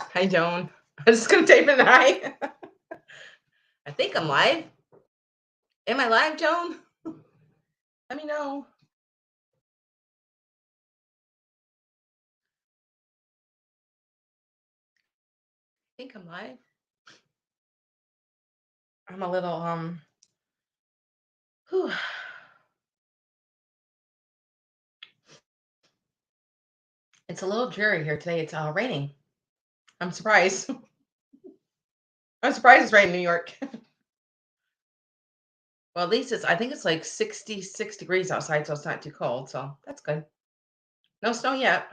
Hi, Joan. I'm just gonna type in hi. I think I'm live. Am I live, Joan? Let me know. I think I'm live. I'm a little whew. It's a little dreary here today. It's raining. I'm surprised. I'm surprised it's raining in New York. Well, at least I think it's like 66 degrees outside, so it's not too cold. So that's good. No snow yet.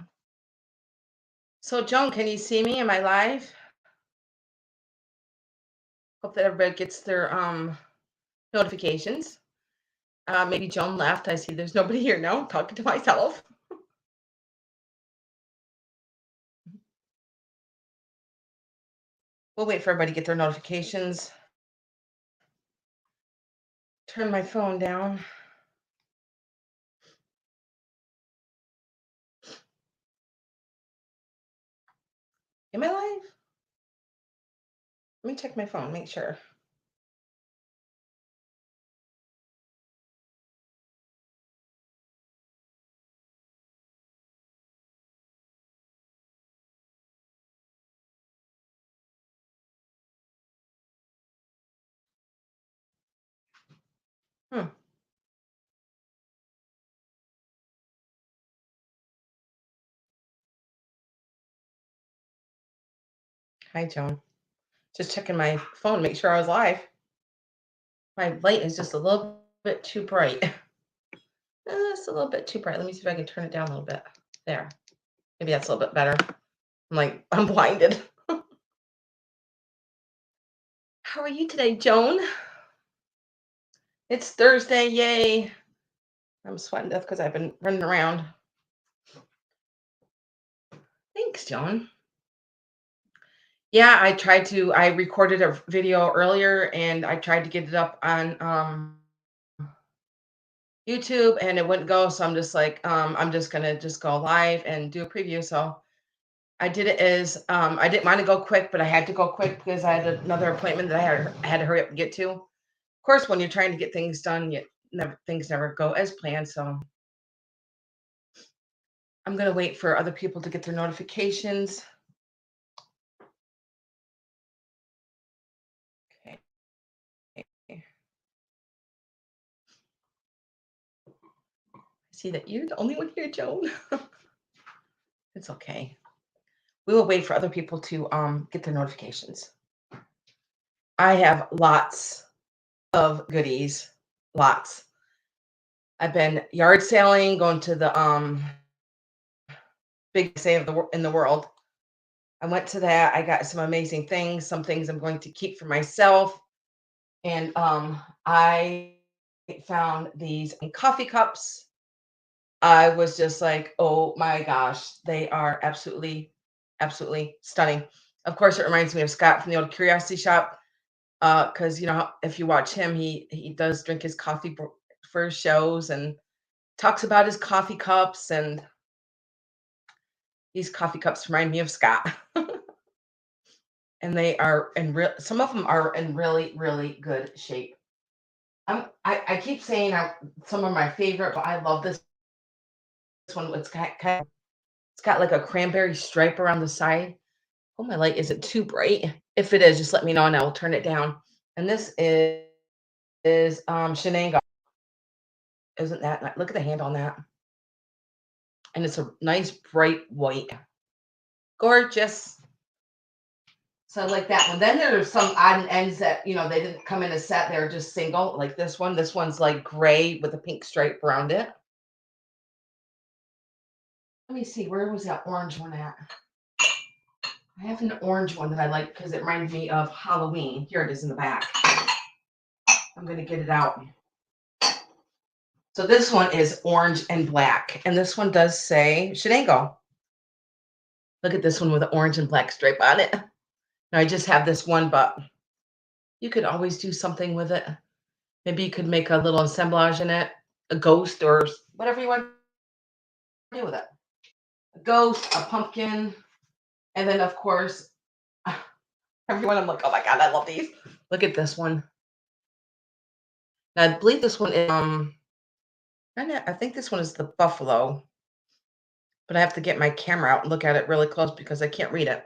So, Joan, can you see me? Am I live? Hope that everybody gets their notifications. Maybe Joan left. I see there's nobody here. No, I'm talking to myself. We'll wait for everybody to get their notifications. Turn my phone down. Am I live? Let me check my phone, make sure. Hmm. Hi, Joan. Just checking my phone, make sure I was live. My light is just a little bit too bright. It's a little bit too bright. Let me see if I can turn it down a little bit. There. Maybe that's a little bit better. I'm blinded. How are you today, Joan? It's Thursday. Yay. I'm sweating death because I've been running around. Thanks, Joan. Yeah, I recorded a video earlier and I tried to get it up on YouTube and it wouldn't go. So I'm just like, I'm just gonna just go live and do a preview. So I did it as I didn't want to go quick, but I had to go quick because I had another appointment that I had to hurry up and get to. Of course, when you're trying to get things done, things never go as planned. So I'm gonna wait for other people to get their notifications. Okay. I see that you're the only one here, Joan. It's okay. We will wait for other people to get their notifications. I have lots of goodies, lots. I've been yard sailing, going to the biggest sale in the world. I went to that. I got some amazing things. Some things I'm going to keep for myself. And I found these coffee cups. I was just like, oh my gosh, they are absolutely, absolutely stunning. Of course, it reminds me of Scott from the old Curiosity Shop. Because if you watch him, he does drink his coffee for his shows and talks about his coffee cups, and these coffee cups remind me of Scott. And they are in real. Some of them are in really, really good shape. I keep saying some are my favorite, but I love this one. It's got like a cranberry stripe around the side. Oh, my light isn't too bright. If it is, just let me know and I will turn it down. And this is Chenango. Isn't that nice? Look at the hand on that. And it's a nice bright white. Gorgeous. So I like that one. Then there's some odd ends that, they didn't come in a set. They're just single, like this one. This one's like gray with a pink stripe around it. Let me see. Where was that orange one at? I have an orange one that I like because it reminds me of Halloween. Here it is in the back. I'm going to get it out. So this one is orange and black. And this one does say Chenango. Look at this one with an orange and black stripe on it. Now, I just have this one, but you could always do something with it. Maybe you could make a little assemblage in it, a ghost or whatever you want to do with it. A ghost, a pumpkin. And then, of course, everyone, I'm like, oh my God, I love these. Look at this one. Now, I believe this one is, I think this one is the buffalo, but I have to get my camera out and look at it really close because I can't read it.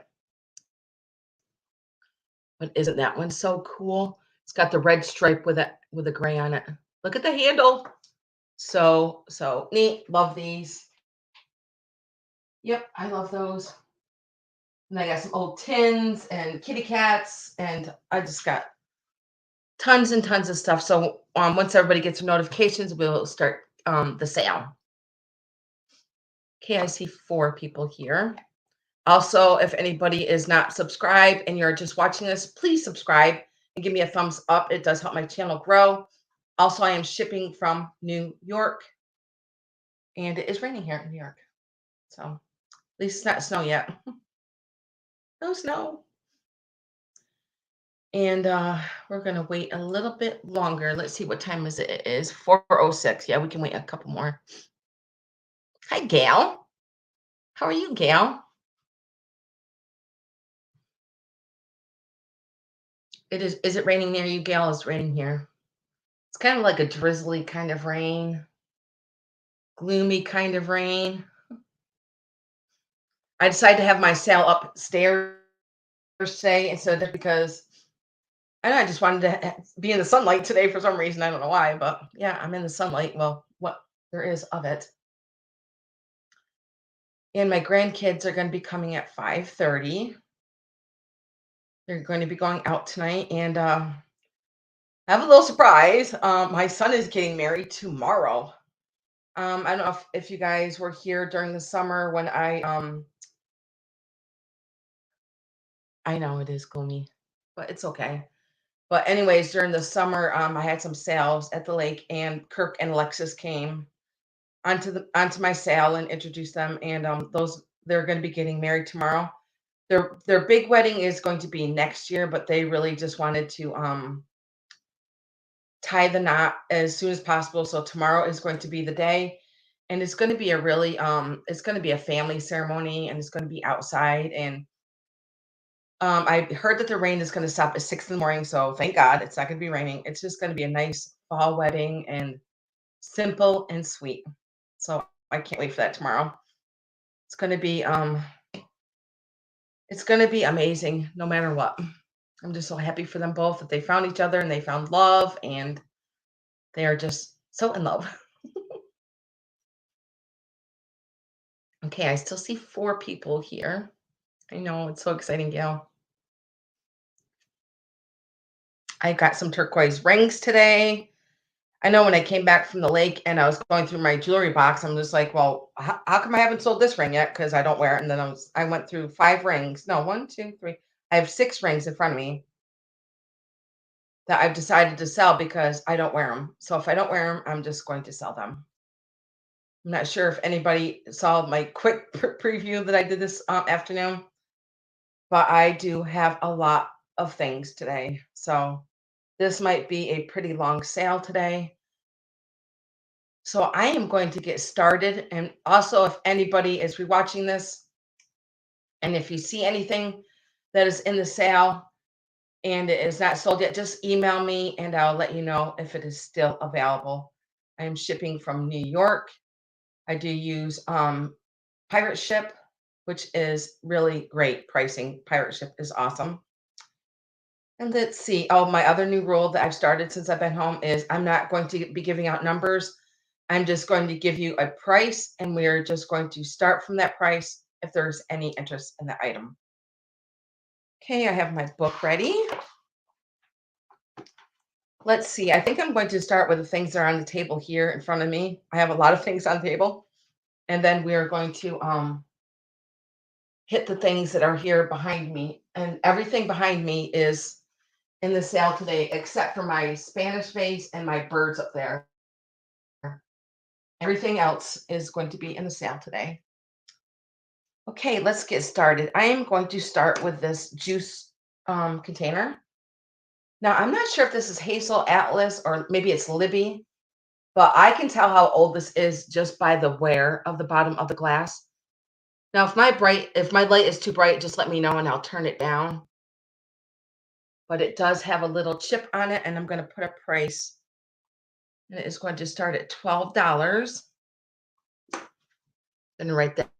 But isn't that one so cool? It's got the red stripe with a gray on it. Look at the handle. So neat. Love these. Yep, I love those. And I got some old tins and kitty cats, and I just got tons and tons of stuff. So once everybody gets notifications, we'll start the sale. Okay, I see 4 people here. Also, if anybody is not subscribed and you're just watching this, please subscribe and give me a thumbs up. It does help my channel grow. Also, I am shipping from New York, and it is raining here in New York. So at least it's not snow yet. No snow. And we're going to wait a little bit longer. Let's see, what time is it? It is 4:06. Yeah, we can wait a couple more. Hi, Gail. How are you, Gail? Is it raining near you, Gail? It's raining here. It's kind of like a drizzly kind of rain, gloomy kind of rain. I decided to have my sale upstairs today instead of because I know I just wanted to be in the sunlight today for some reason. I don't know why, but yeah, I'm in the sunlight. Well, what there is of it. And my grandkids are going to be coming at 5:30. They're going to be going out tonight, and I have a little surprise. My son is getting married tomorrow. I don't know if you guys were here during the summer when I know it is gloomy, but it's okay. But anyways, during the summer, I had some sales at the lake, and Kirk and Alexis came onto my sale and introduced them. And they're going to be getting married tomorrow. Their big wedding is going to be next year, but they really just wanted to tie the knot as soon as possible. So tomorrow is going to be the day, and it's going to be a really it's going to be a family ceremony, and it's going to be outside. And I heard that the rain is going to stop at 6 in the morning, so thank God it's not going to be raining. It's just going to be a nice fall wedding and simple and sweet. So I can't wait for that tomorrow. It's going to be it's going to be amazing no matter what. I'm just so happy for them both that they found each other and they found love, and they are just so in love. Okay, I still see 4 people here. I know, it's so exciting, Gail. I got some turquoise rings today. I know when I came back from the lake and I was going through my jewelry box, I'm just like, well, how come I haven't sold this ring yet? Because I don't wear it. And then I went through 5 rings. No, 1, 2, 3. I have 6 rings in front of me that I've decided to sell because I don't wear them. So if I don't wear them, I'm just going to sell them. I'm not sure if anybody saw my quick preview that I did this afternoon, but I do have a lot of things today. So this might be a pretty long sale today. So I am going to get started. And also, if anybody is rewatching this, and if you see anything that is in the sale and it is not sold yet, just email me and I'll let you know if it is still available. I am shipping from New York. I do use Pirate Ship, which is really great pricing. Pirate Ship is awesome. And let's see. Oh, my other new rule that I've started since I've been home is I'm not going to be giving out numbers. I'm just going to give you a price, and we're just going to start from that price if there's any interest in the item. Okay, I have my book ready. Let's see. I think I'm going to start with the things that are on the table here in front of me. I have a lot of things on the table, and then we are going to hit the things that are here behind me. And everything behind me is in the sale today, except for my Spanish vase and my birds up there. Everything else is going to be in the sale today. Okay, let's get started. I am going to start with this juice container. Now, I'm not sure if this is Hazel Atlas or maybe it's Libby, but I can tell how old this is just by the wear of the bottom of the glass. Now, if my light is too bright, just let me know and I'll turn it down. But it does have a little chip on it, and I'm going to put a price. And it is going to start at $12. Then write that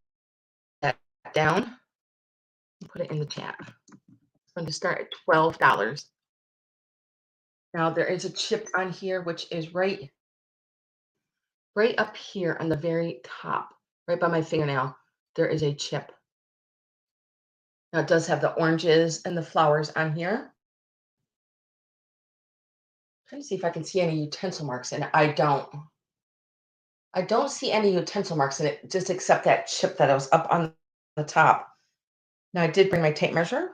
down and put it in the chat. It's going to start at $12. Now there is a chip on here, which is right up here on the very top, right by my fingernail. There is a chip. Now it does have the oranges and the flowers on here. Trying to see if I can see any utensil marks in it. I don't see any utensil marks in it, just except that chip that was up on the top. Now I did bring my tape measure.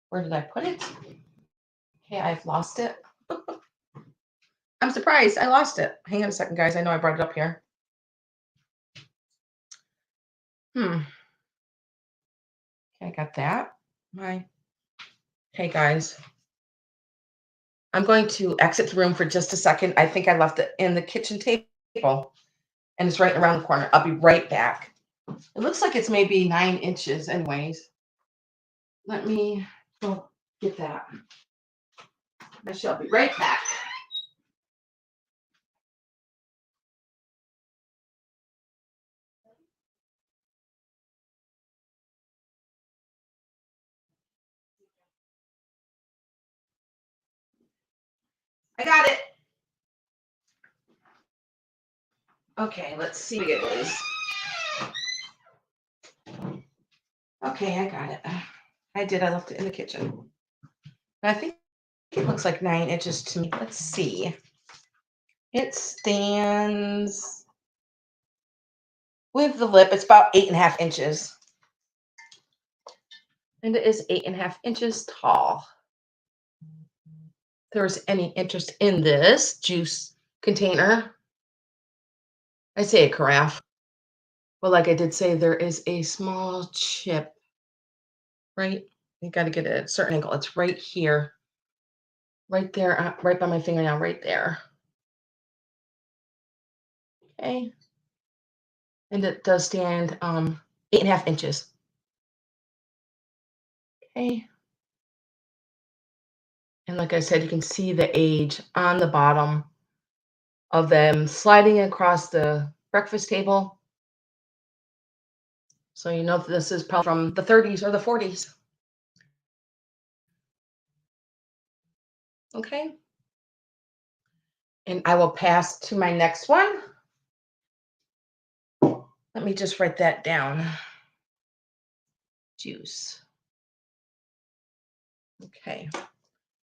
Where did I put it? Okay, I've lost it. I'm surprised I lost it. Hang on a second, guys. I know I brought it up here. Okay, I got that. Hey, guys. I'm going to exit the room for just a second. I think I left it in the kitchen table, and it's right around the corner. I'll be right back. It looks like it's maybe 9 inches anyways. Let me go get that. I shall be right back. I got it. Okay, let's see what it is. Okay, I got it. I did. I left it in the kitchen. I think it looks like 9 inches to me. Let's see. It stands with the lip. It's about 8.5 inches. And it is 8.5 inches tall. If there's any interest in this juice container, I say a carafe. Well, like I did say, there is a small chip, right? You got to get it at a certain angle. It's right here, right there, right by my fingernail, right there. Okay. And it does stand 8.5 inches. Okay. And like I said, you can see the age on the bottom of them sliding across the breakfast table. So you know that this is probably from the 30s or the 40s. Okay. And I will pass to my next one. Let me just write that down. Juice. Okay.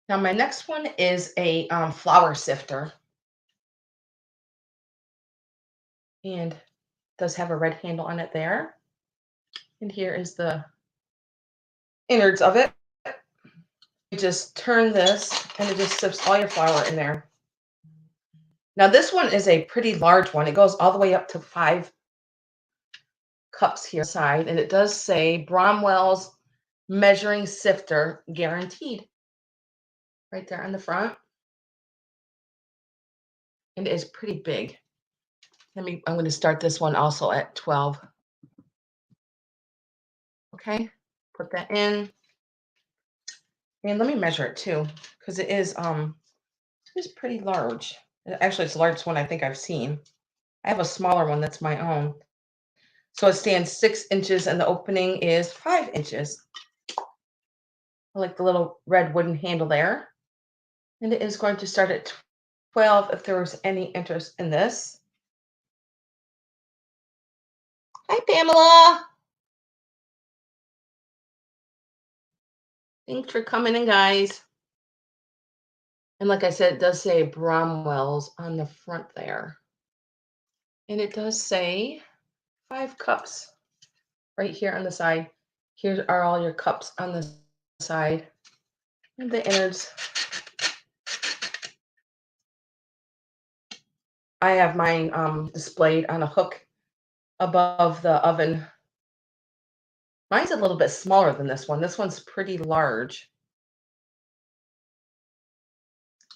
Now my next one is a flour sifter. And does have a red handle on it there. And here is the innards of it. You just turn this and it just sifts all your flour in there. Now this one is a pretty large one. It goes all the way up to 5 cups here side, and it does say Bromwell's measuring sifter guaranteed right there on the front. And it is pretty big. I'm going to start this one also at 12. Okay, put that in. And let me measure it too, because it is pretty large. Actually, it's the largest one I think I've seen. I have a smaller one that's my own. So it stands 6 inches and the opening is 5 inches. I like the little red wooden handle there. And it is going to start at 12 if there was any interest in this. Hi, Pamela. Thanks for coming in, guys. And like I said, it does say Bromwell's on the front there. And it does say 5 cups right here on the side. Here are all your cups on the side. And the innards. I have mine displayed on a hook above the oven. Mine's a little bit smaller than this one. This one's pretty large.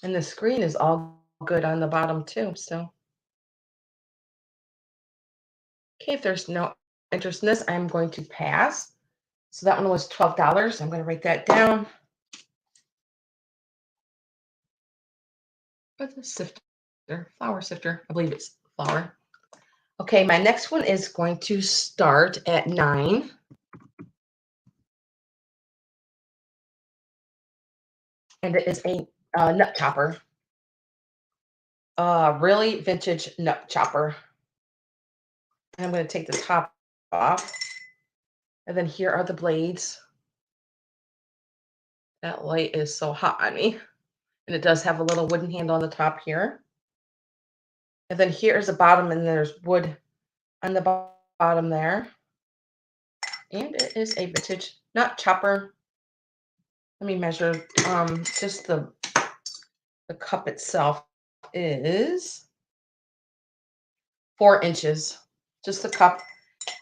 And the screen is all good on the bottom too. So Okay, if there's no interest in this, I'm going to pass. So that one was $12. I'm going to write that down. What's a sifter? Flour sifter. I believe it's flour. Okay, my next one is going to start at 9. And it is a nut chopper. Really vintage nut chopper. And I'm going to take the top off. And then here are the blades. That light is so hot on me. And it does have a little wooden handle on the top here. And then here's the bottom, and there's wood on the bottom there. And it is a vintage nut chopper. Let me measure just the cup itself is 4 inches. Just the cup.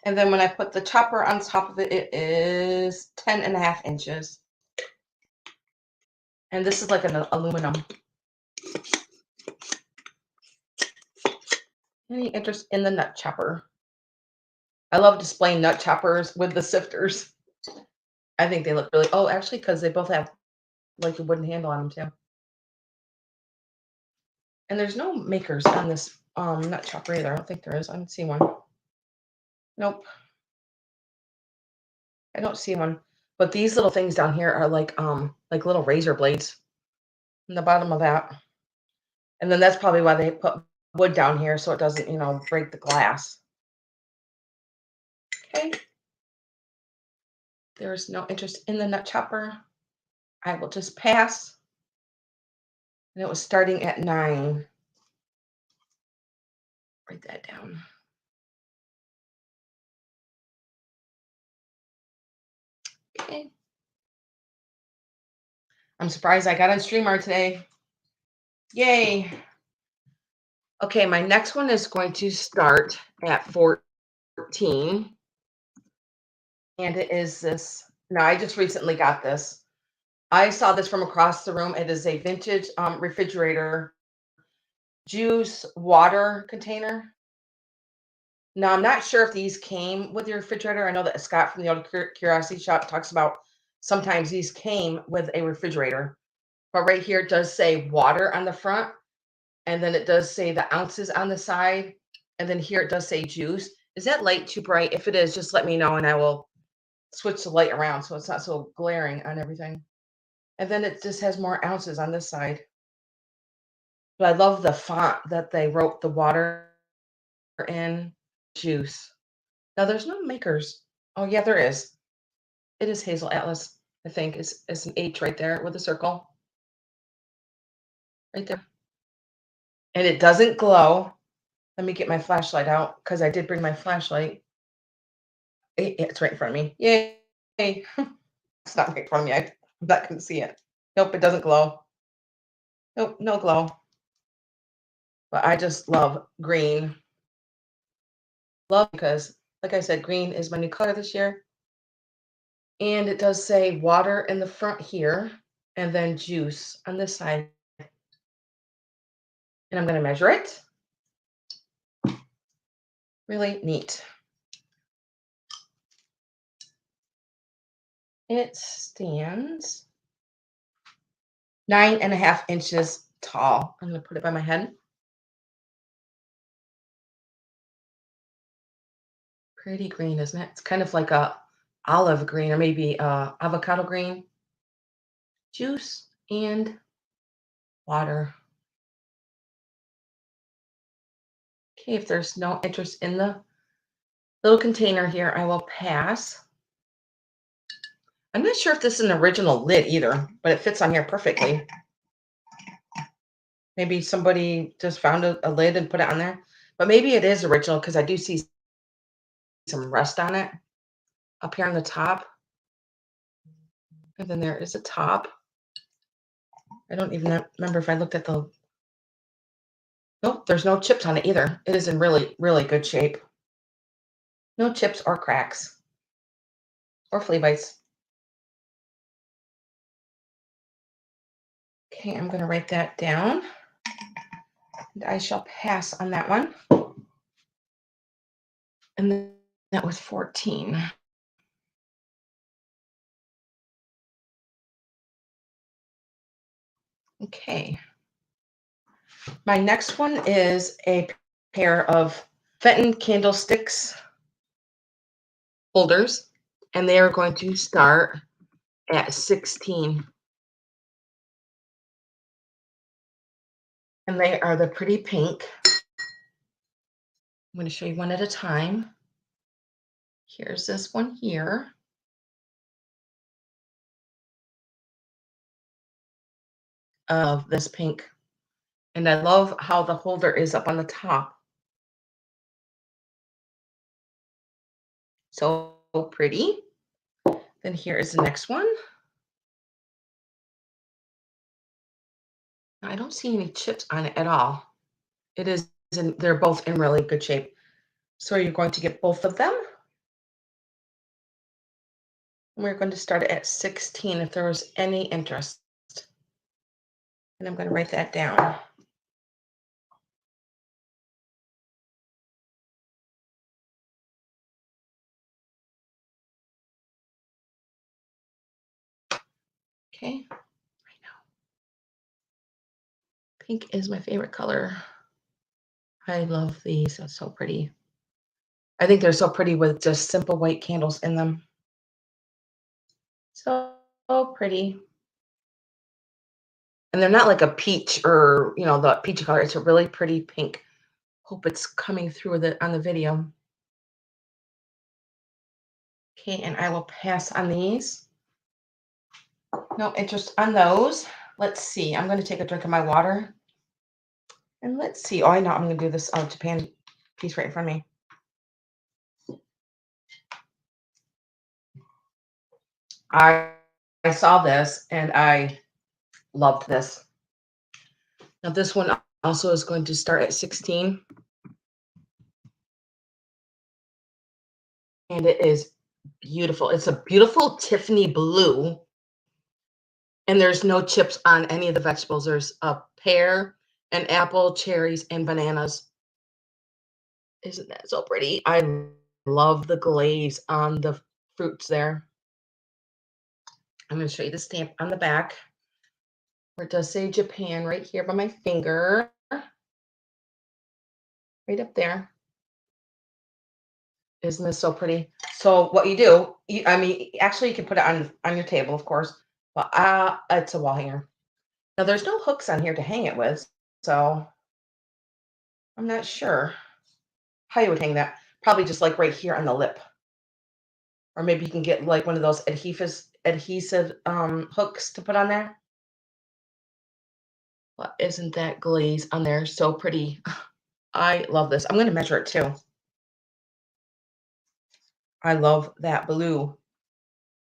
And then when I put the chopper on top of it, it is 10.5 inches. And this is like an aluminum. Any interest in the nut chopper? I love displaying nut choppers with the sifters. I think they look really, actually, because they both have like a wooden handle on them too. And there's no makers on this nut chopper either. I don't think there is. I don't see one. Nope. I don't see one. But these little things down here are like little razor blades in the bottom of that. And then that's probably why they put wood down here so it doesn't, break the glass. Okay. There's no interest in the nut chopper. I will just pass. And it was starting at 9. Write that down. Okay. I'm surprised I got on StreamYard today. Yay. Okay, my next one is going to start at 14. And it is this. Now, I just recently got this. I saw this from across the room. It is a vintage refrigerator juice water container. Now, I'm not sure if these came with your refrigerator. I know that Scott from the Old Curiosity Shop talks about sometimes these came with a refrigerator. But right here, it does say water on the front. And then it does say the ounces on the side. And then here it does say juice. Is that light too bright? If it is, just let me know and I will switch the light around so it's not so glaring on everything. And then it just has more ounces on this side. But I love the font that they wrote the water in juice. Now there's no makers. Oh yeah, there is. It is Hazel Atlas, I think. It's an H right there with a circle. Right there. And it doesn't glow. Let me get my flashlight out because I did bring my flashlight. It's right in front of me. Yay. It's not right in front of me. I'm not going to see it. Nope, it doesn't glow. Nope, no glow. But I just love green. Love because, like I said, green is my new color this year. And it does say water in the front here and then juice on this side. And I'm going to measure it. Really neat. It stands 9.5 inches tall. I'm going to put it by my head. Pretty green, isn't it? It's kind of like a olive green or maybe avocado green. Juice and water. Okay, if there's no interest in the little container here, I will pass. I'm not sure if this is an original lid either, but it fits on here perfectly. Maybe somebody just found a lid and put it on there. But maybe it is original because I do see some rust on it up here on the top. And then there is a top. I don't even remember if I looked at the... Nope, there's no chips on it either. It is in really, really good shape. No chips or cracks or flea bites. Okay, I'm going to write that down. And I shall pass on that one. And then that was 14. Okay. My next one is a pair of Fenton Candlesticks holders, and they are going to start at 16. And they are the pretty pink. I'm going to show you one at a time. Here's this one here. Of this pink. And I love how the holder is up on the top. So pretty. Then here is the next one. I don't see any chips on it at all. It is, they're both in really good shape. So you're going to get both of them. We're going to start at 16 if there was any interest. And I'm going to write that down. Okay. Right now. Pink is my favorite color. I love these. That's so pretty. I think they're so pretty with just simple white candles in them. So pretty. And they're not like a peach or, the peachy color. It's a really pretty pink. Hope it's coming through on the video. Okay, and I will pass on these. No interest on those. Let's see. I'm going to take a drink of my water. And let's see. Oh, I know. I'm going to do this Japan piece right in front of me. I saw this and I loved this. Now this one also is going to start at 16. And it is beautiful. It's a beautiful Tiffany blue. And there's no chips on any of the vegetables. There's a pear, an apple, cherries, and bananas. Isn't that so pretty? I love the glaze on the fruits there. I'm going to show you the stamp on the back, where it does say Japan right here by my finger. Right up there. Isn't this so pretty? So what you do, actually you can put it on your table, of course, but it's a wall hanger. Now there's no hooks on here to hang it with, so I'm not sure how you would hang that. Probably just like right here on the lip. Or maybe you can get like one of those adhesive hooks to put on there. But isn't that glaze on there so pretty? I love this. I'm going to measure it too. I love that blue.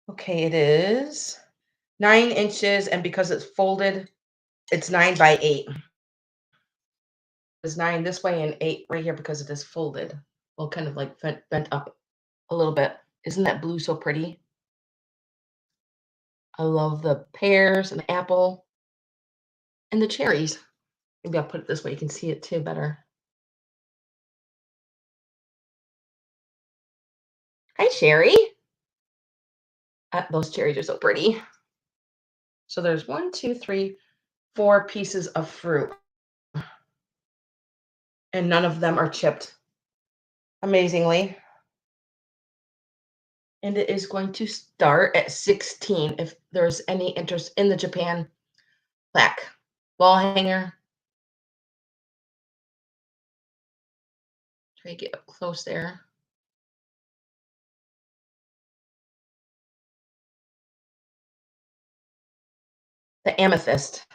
Okay, it is 9 inches, and because it's folded, it's 9 by 8. It's 9 this way and 8 right here because it is folded. Well, kind of like bent up a little bit. Isn't that blue so pretty? I love the pears and the apple and the cherries. Maybe I'll put it this way. You can see it too better. Hi, Sherry. Those cherries are so pretty. So there's 1, 2, 3, 4 pieces of fruit. And none of them are chipped. Amazingly. And it is going to start at 16 if there's any interest in the Japan plaque. Wall hanger. Try to get up close there. The amethyst.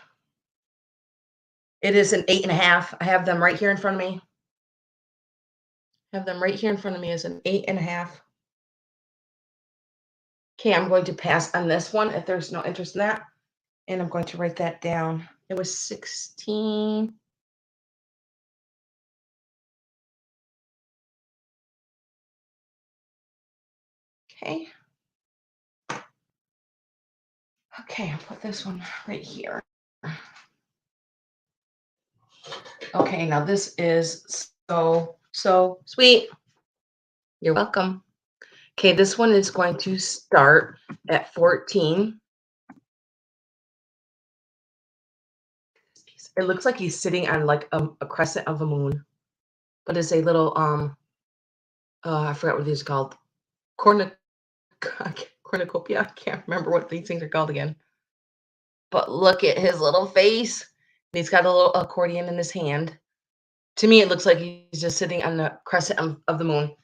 It is an 8.5. I have them right here in front of me. Have them right here in front of me as an 8.5. Okay, I'm going to pass on this one if there's no interest in that. And I'm going to write that down. It was 16. Okay. Okay, I'll put this one right here. Okay, now this is so sweet. You're welcome. Okay, this one is going to start at 14. It looks like he's sitting on like a crescent of a moon, but it's a little I forgot what these are called. Cornuc cornucopia. I can't remember what these things are called again. But look at his little face. And he's got a little accordion in his hand. To me, it looks like he's just sitting on the crescent of the moon.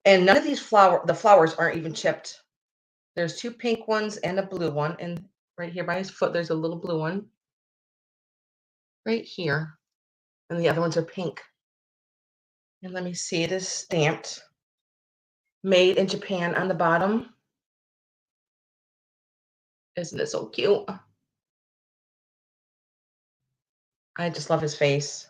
And none of these the flowers aren't even chipped. There's two pink ones and a blue one. And right here by his foot, there's a little blue one. Right here. And the other ones are pink. And let me see, it is stamped. Made in Japan on the bottom. Isn't it so cute? I just love his face.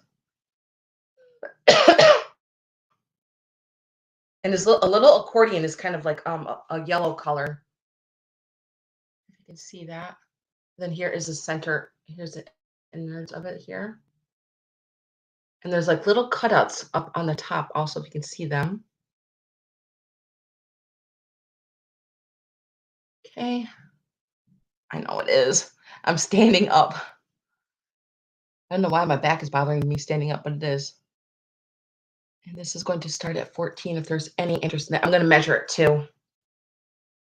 And his a little accordion is kind of like a yellow color. If you can see that. Then here is the center. Here's the innards of it here. And there's like little cutouts up on the top also, if you can see them. Okay. I know it is. I'm standing up. I don't know why my back is bothering me standing up, but it is. And this is going to start at 14 if there's any interest in that. I'm going to measure it too.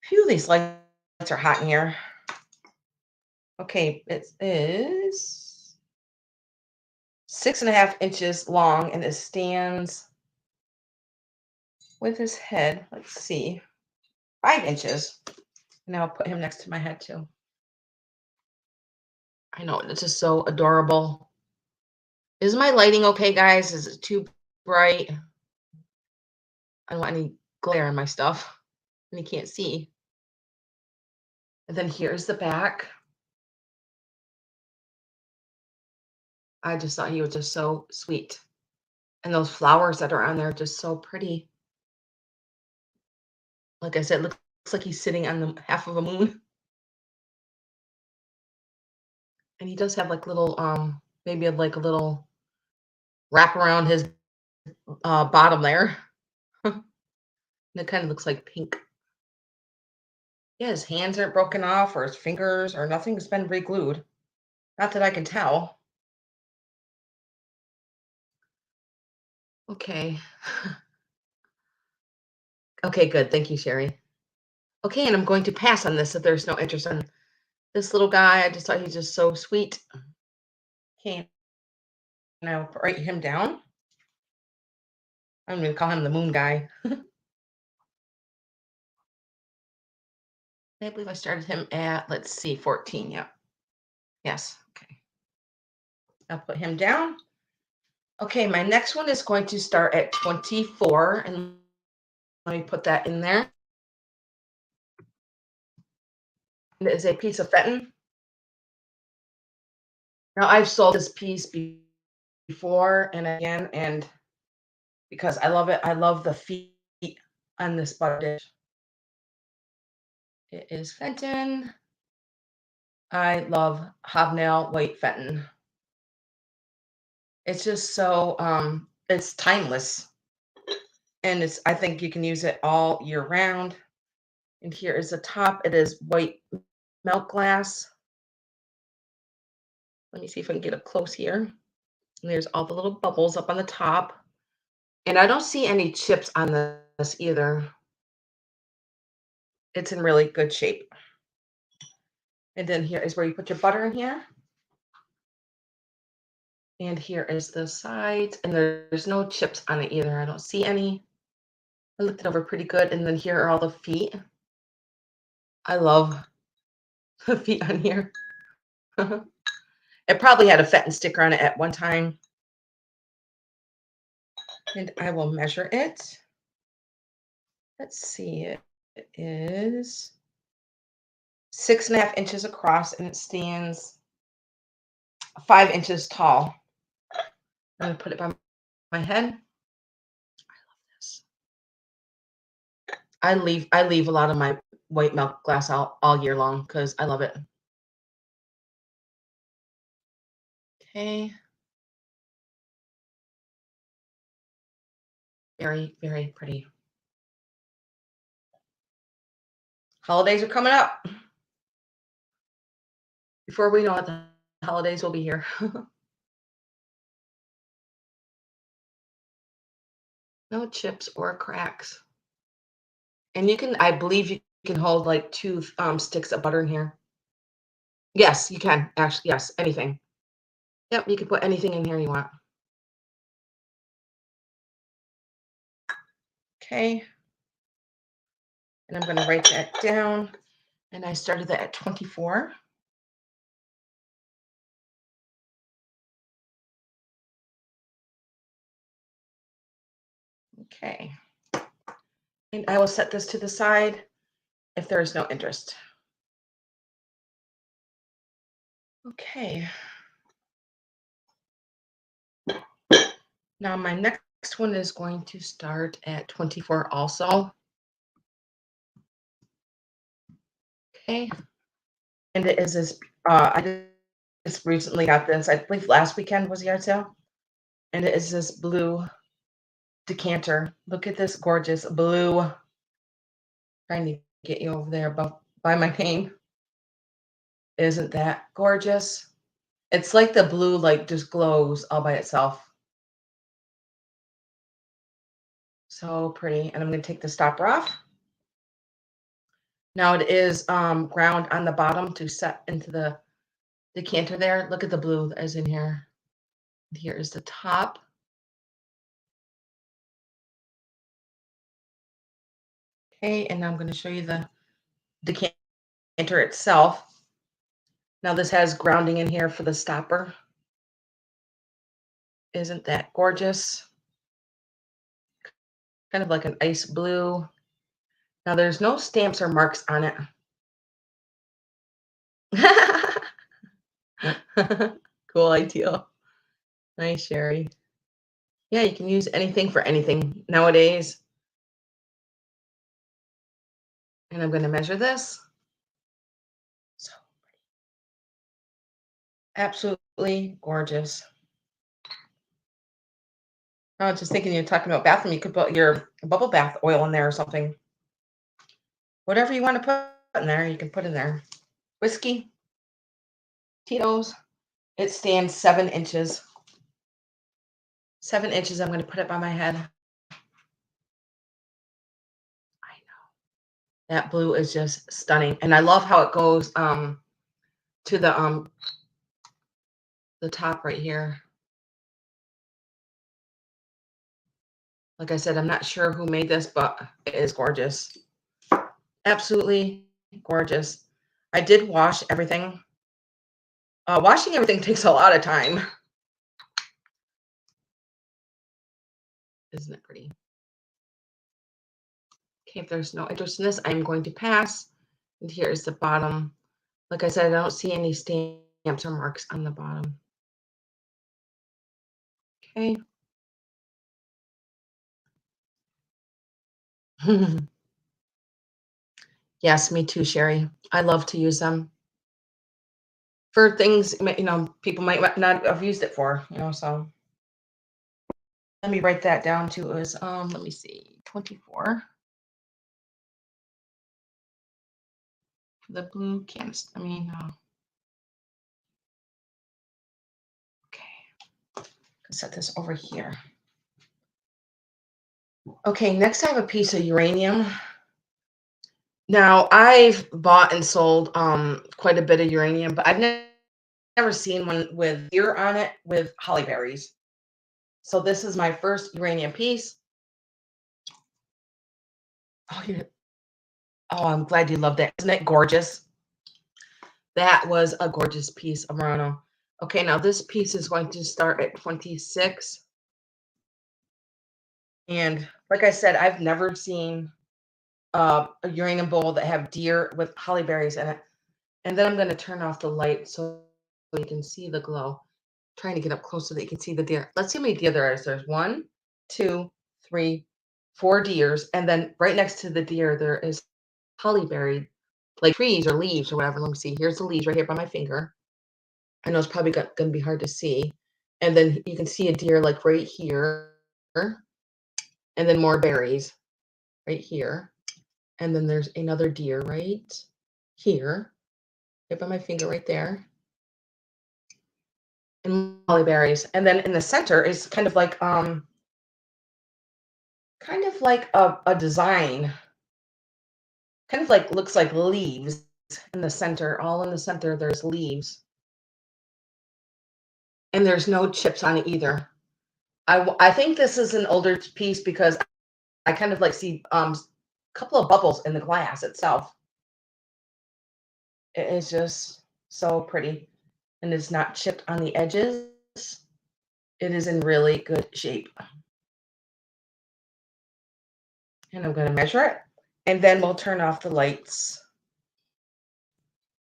Phew, these lights are hot in here. Okay, it is 6.5 inches long and it stands with his head. Let's see, 5 inches. And I'll put him next to my head too. I know, it's just so adorable. Is my lighting okay, guys? Is it too bright? I don't want any glare on my stuff. And you can't see. And then here's the back. I just thought he was just so sweet. And those flowers that are on there are just so pretty. Like I said, looks like he's sitting on the half of a moon. And he does have like little, maybe like a little wrap around his bottom there. And it kind of looks like pink. Yeah, his hands aren't broken off or his fingers or nothing's been re-glued. Not that I can tell. Okay. Okay, good. Thank you, Sherry. Okay, and I'm going to pass on this if there's no interest in this little guy. I just thought he's just so sweet. Okay, now write him down. I'm going to call him the moon guy. I believe I started him at, let's see, 14. Yep. Yes. Okay. I'll put him down. Okay, my next one is going to start at 24. And let me put that in there. It is a piece of Fenton. Now, I've sold this piece before and again, and because I love it, I love the feet on this butter dish. It is Fenton. I love hobnail white Fenton. It's just so it's timeless. And I think you can use it all year round. And here is the top. It is white milk glass. Let me see if I can get up close here. And there's all the little bubbles up on the top. And I don't see any chips on this either. It's in really good shape. And then here is where you put your butter in here. And here is the sides. And there's no chips on it either. I don't see any. I looked it over pretty good. And then here are all the feet. I love the feet on here. It probably had a Fenton sticker on it at one time. And I will measure it. Let's see, it is 6.5 inches across and it stands 5 inches tall. I'm going to put it by my head. I love this. I leave a lot of my white milk glass out all year long because I love it. Okay. Very, very pretty. Holidays are coming up. Before we know it, the holidays will be here. No chips or cracks. And you can, I believe you can hold like 2 sticks of butter in here. Yes, you can. Actually, yes, anything. Yep, you can put anything in here you want. Okay. And I'm going to write that down. And I started that at 24. Okay. And I will set this to the side if there is no interest. Okay. Now my next one is going to start at 24 also. Okay. And it is this, I just recently got this, I believe last weekend was the yard sale. And it is this blue decanter. Look at this gorgeous blue. Trying to get you over there by my name. Isn't that gorgeous? It's like the blue, like just glows all by itself. So pretty. And I'm going to take the stopper off. Now it is ground on the bottom to set into the decanter there. Look at the blue that is in here. Here is the top. Okay, and now I'm going to show you the decanter itself. Now this has grounding in here for the stopper. Isn't that gorgeous? Kind of like an ice blue. Now there's no stamps or marks on it. Cool idea. Nice, Sherry. Yeah, you can use anything for anything nowadays. And I'm going to measure this. So pretty. Absolutely gorgeous. I was just thinking you're talking about bathroom. You could put your bubble bath oil in there or something. Whatever you want to put in there, you can put in there. Whiskey, Tito's. It stands 7 inches. 7 inches. I'm going to put it by my head. I know. That blue is just stunning. And I love how it goes to the top right here. Like I said, I'm not sure who made this, but it is gorgeous. Absolutely gorgeous. I did wash everything. Washing everything takes a lot of time. Isn't it pretty? Okay, if there's no interest in this, I'm going to pass. And here's the bottom. Like I said, I don't see any stamps or marks on the bottom. Okay. Yes, me too, Sherry. I love to use them for things, people might not have used it for, so. Let me write that down too. It was, let me see, 24. The blue candlestick. Okay. Set this over here. Okay, next I have a piece of uranium. Now I've bought and sold quite a bit of uranium, but I've never seen one with deer on it with holly berries. So this is my first uranium piece. Oh, I'm glad you loved it. Isn't it gorgeous? That was a gorgeous piece of Murano. Okay, now this piece is going to start at 26. And like I said, I've never seen a uranium bowl that have deer with holly berries in it. And then I'm going to turn off the light so you can see the glow. Trying to get up close so that you can see the deer. Let's see how many deer there is. There's 1, 2, 3, 4 deers. And then right next to the deer, there is holly berry, like trees or leaves or whatever. Let me see. Here's the leaves right here by my finger. I know it's probably going to be hard to see. And then you can see a deer like right here. And then more berries right here. And then there's another deer right here. Right by my finger right there. And holly berries. And then in the center is kind of like a design. Kind of like looks like leaves in the center. All in the center there's leaves. And there's no chips on it either. I think this is an older piece because I kind of like see a couple of bubbles in the glass itself. It is just so pretty. And it's not chipped on the edges. It is in really good shape. And I'm going to measure it. And then we'll turn off the lights.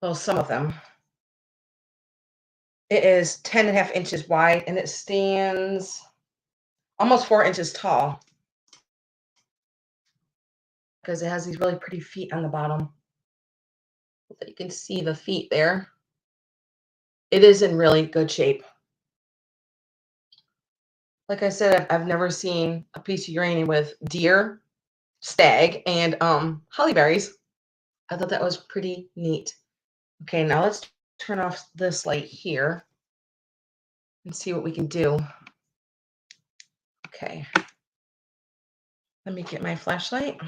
Well, some of them. It is 10.5 inches wide and it stands almost 4 inches tall. Because it has these really pretty feet on the bottom. So you can see the feet there. It is in really good shape. Like I said, I've never seen a piece of uranium with deer, stag, and holly berries. I thought that was pretty neat. Okay, now let's turn off this light here and see what we can do. Okay. Let me get my flashlight.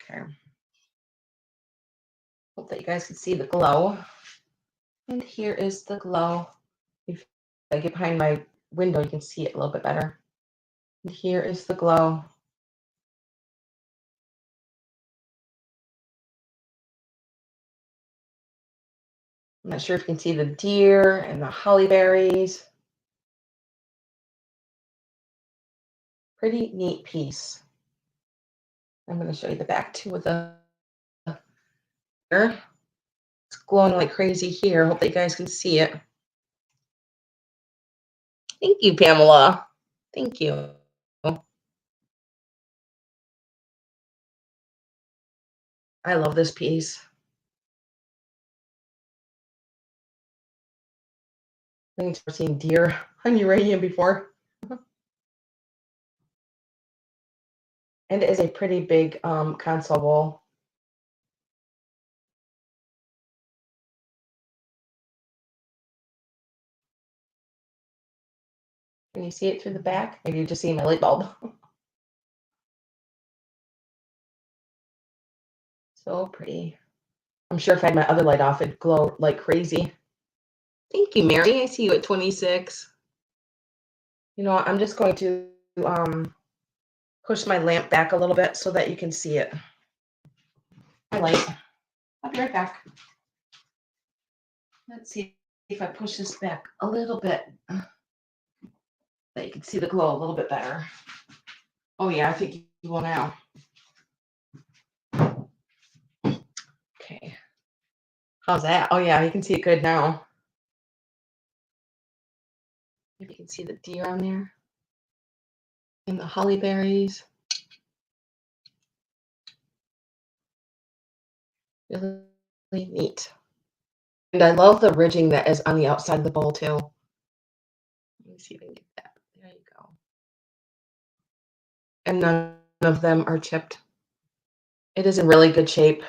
Okay. Hope that you guys can see the glow. And here is the glow. If I get behind my window, you can see it a little bit better. And here is the glow. I'm not sure if you can see the deer and the holly berries. Pretty neat piece. I'm going to show you the back too with the it's glowing like crazy here. Hope that you guys can see it. Thank you, Pamela. Thank you. I love this piece. I think I've seen deer on uranium before. And it is a pretty big console bowl. Can you see it through the back? Maybe you just see my light bulb. So pretty. I'm sure if I had my other light off, it'd glow like crazy. Thank you, Mary. I see you at 26. You know, I'm just going to push my lamp back a little bit so that you can see it. My light. I'll be right back. Let's see if I push this back a little bit, that you can see the glow a little bit better. Oh yeah, I think you will now. Okay. How's that? Oh yeah, you can see it good now. Maybe you can see the deer on there. And the holly berries. Really neat. And I love the ridging that is on the outside of the bowl too. Let me see if I can get that. There you go. And none of them are chipped. It is in really good shape.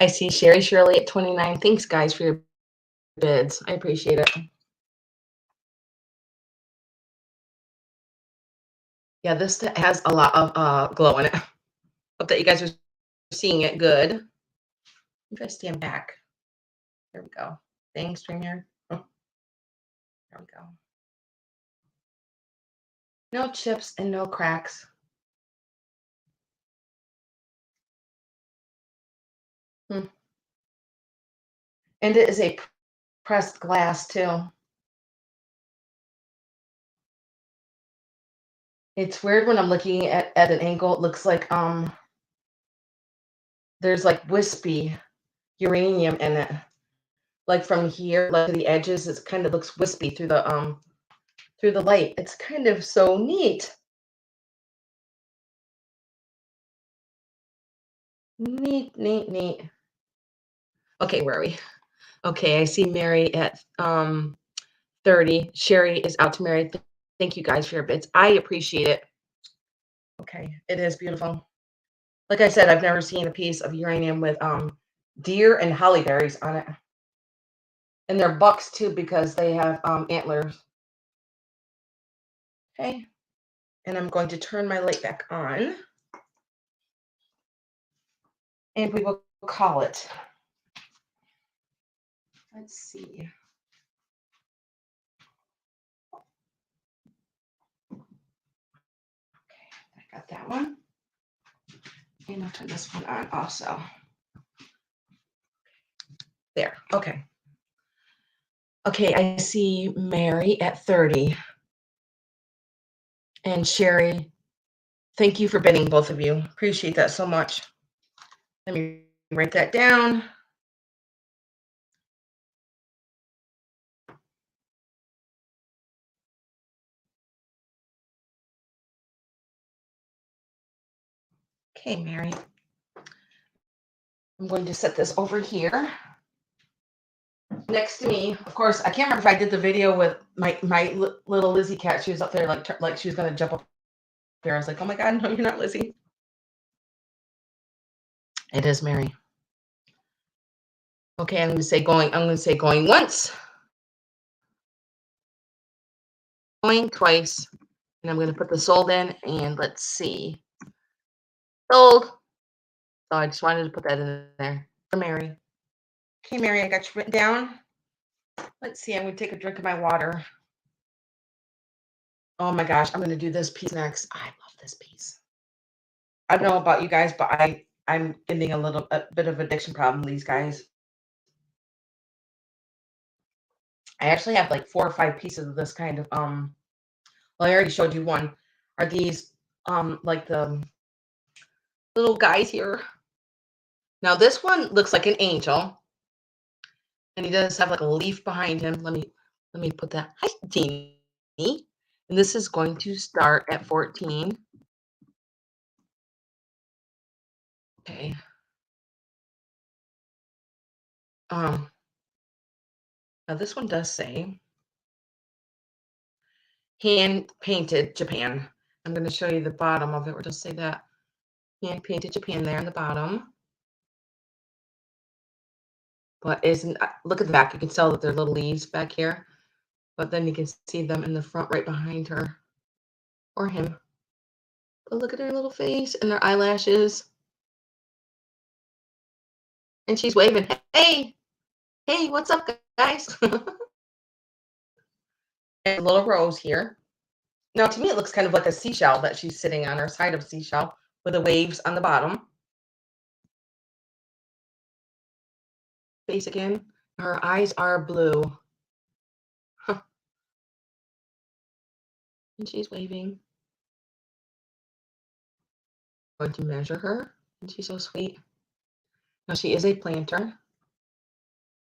I see Sherry Shirley at 29. Thanks, guys, for your bids. I appreciate it. Yeah, this has a lot of glow in it. Hope that you guys are seeing it good. If I stand back. There we go. Thanks, Streamer. Oh, there we go. No chips and no cracks. And it is a pressed glass too. It's weird when I'm looking at an angle. It looks like there's like wispy uranium in it. Like from here, like to the edges, it kind of looks wispy through the light. It's kind of so neat. Neat, neat, neat. Okay, where are we? Okay, I see Mary at 30. Sherry is out to marry. Thank you guys for your bits. I appreciate it. Okay, it is beautiful. Like I said, I've never seen a piece of uranium with deer and holly berries on it. And they're bucks too because they have antlers. Okay. And I'm going to turn my light back on. And we will call it. Let's see. Okay, I got that one. And I'll turn this one on also. There. Okay. Okay, I see Mary at 30. And Sherry, thank you for bidding, both of you. Appreciate that so much. Let me write that down. Okay, Mary. I'm going to set this over here next to me. Of course, I can't remember if I did the video with my little Lizzie cat. She was up there like she was going to jump up there. I was like, oh my God, no, you're not Lizzie. It is Mary. Okay, I'm going to say going once, going twice, and I'm going to put the sold in, and let's see. Sold. So I just wanted to put that in there for Mary. Okay, Mary, I got you written down. Let's see, I'm going to take a drink of my water. Oh my gosh, I'm going to do this piece next. I love this piece. I don't know about you guys, but I'm getting a bit of addiction problem with these guys. I actually have like 4 or 5 pieces of this kind of well, I already showed you one. Are these like the little guys here? Now this one looks like an angel. And he does have like a leaf behind him. Let me put that. Hi, Jeannie. And this is going to start at 14. Okay. Now this one does say hand painted Japan. I'm going to show you the bottom of it. We'll just say that hand painted Japan there in the bottom. But isn't look at the back? You can tell that there are little leaves back here, but then you can see them in the front right behind her or him. But look at her little face and their eyelashes, and she's waving. Hey, hey, what's up, guys? And a little rose here. Now, to me, it looks kind of like a seashell that she's sitting on, her side of a seashell with the waves on the bottom. Face again. Her eyes are blue. Huh. And she's waving. I'm going to measure her. And she's so sweet. Now, she is a planter.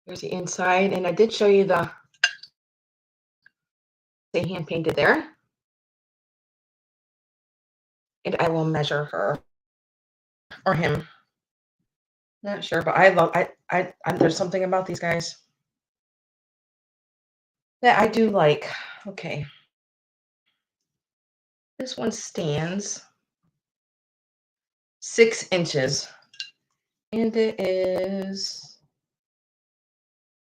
Here's the inside. And I did show you the hand painted there. And I will measure her or him. Not sure, but there's something about these guys that I do like. Okay. This one stands 6 inches. And it is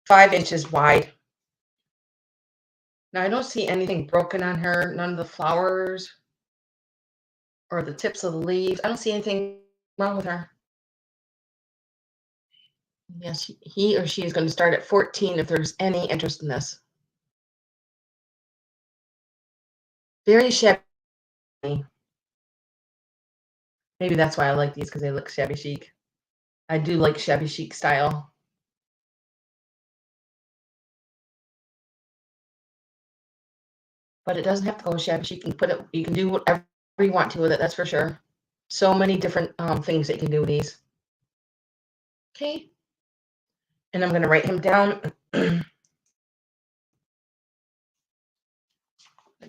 5 inches wide. Now, I don't see anything broken on her. None of the flowers or the tips of the leaves. I don't see anything wrong with her. Yes, he or she is going to start at 14 if there's any interest in this. Very shabby. Maybe that's why I like these, because they look shabby chic. I do like shabby chic style. But it doesn't have to go shabby chic. You can do whatever you want to with it, that's for sure. So many different things that you can do with these. Okay. And I'm going to write him down. Let's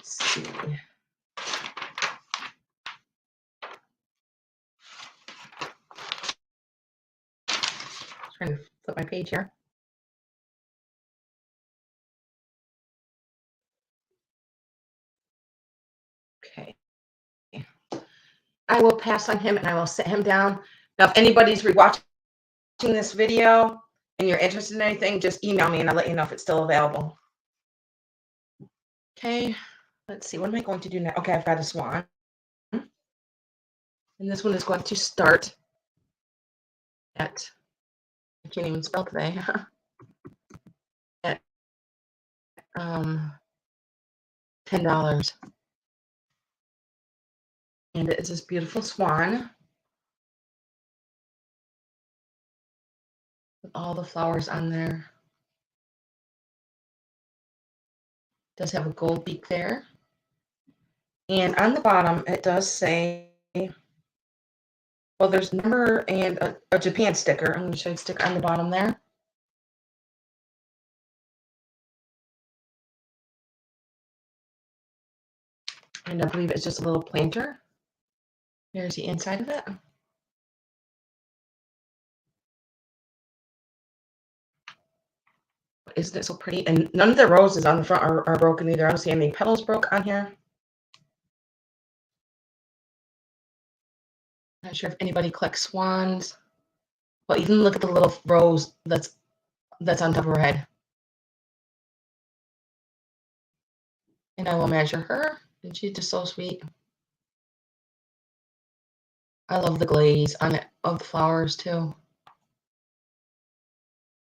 see. Trying to flip my page here. Okay. I will pass on him and I will set him down. Now, if anybody's rewatching this video and you're interested in anything, just email me and I'll let you know if it's still available. Okay, let's see. What am I going to do now? Okay, I've got a swan. And this one is going to start at, I can't even spell today, at $10. And it is this beautiful swan with all the flowers on there. It does have a gold beak there. And on the bottom, it does say, well, there's a number and a Japan sticker. I'm going to show you the sticker on the bottom there. And I believe it's just a little planter. There's the inside of it. Isn't it so pretty? And none of the roses on the front are broken either. I don't see any petals broke on here. Not sure if anybody collects swans. But even look at the little rose that's on top of her head. And I will measure her. And she's just so sweet. I love the glaze on it of the flowers too.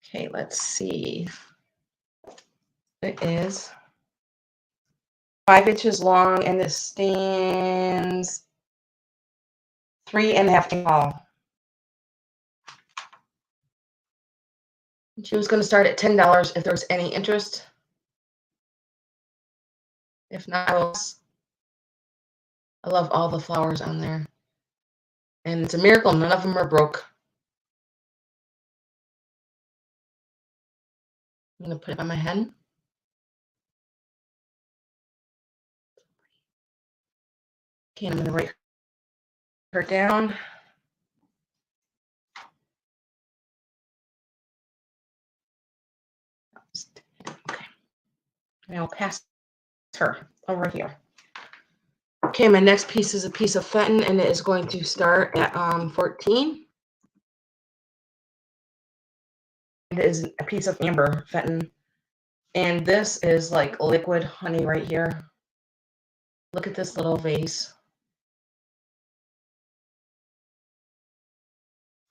Okay, let's see. It is 5 inches long and it stands 3.5 feet tall. She was going to start at $10 if there was any interest. If not, I love all the flowers on there. And it's a miracle none of them are broke. I'm going to put it on my head. Okay, I'm going to write her down. Okay. And I'll pass her over here. Okay, my next piece is a piece of Fenton, and it is going to start at 14. It is a piece of amber Fenton. And this is like liquid honey right here. Look at this little vase.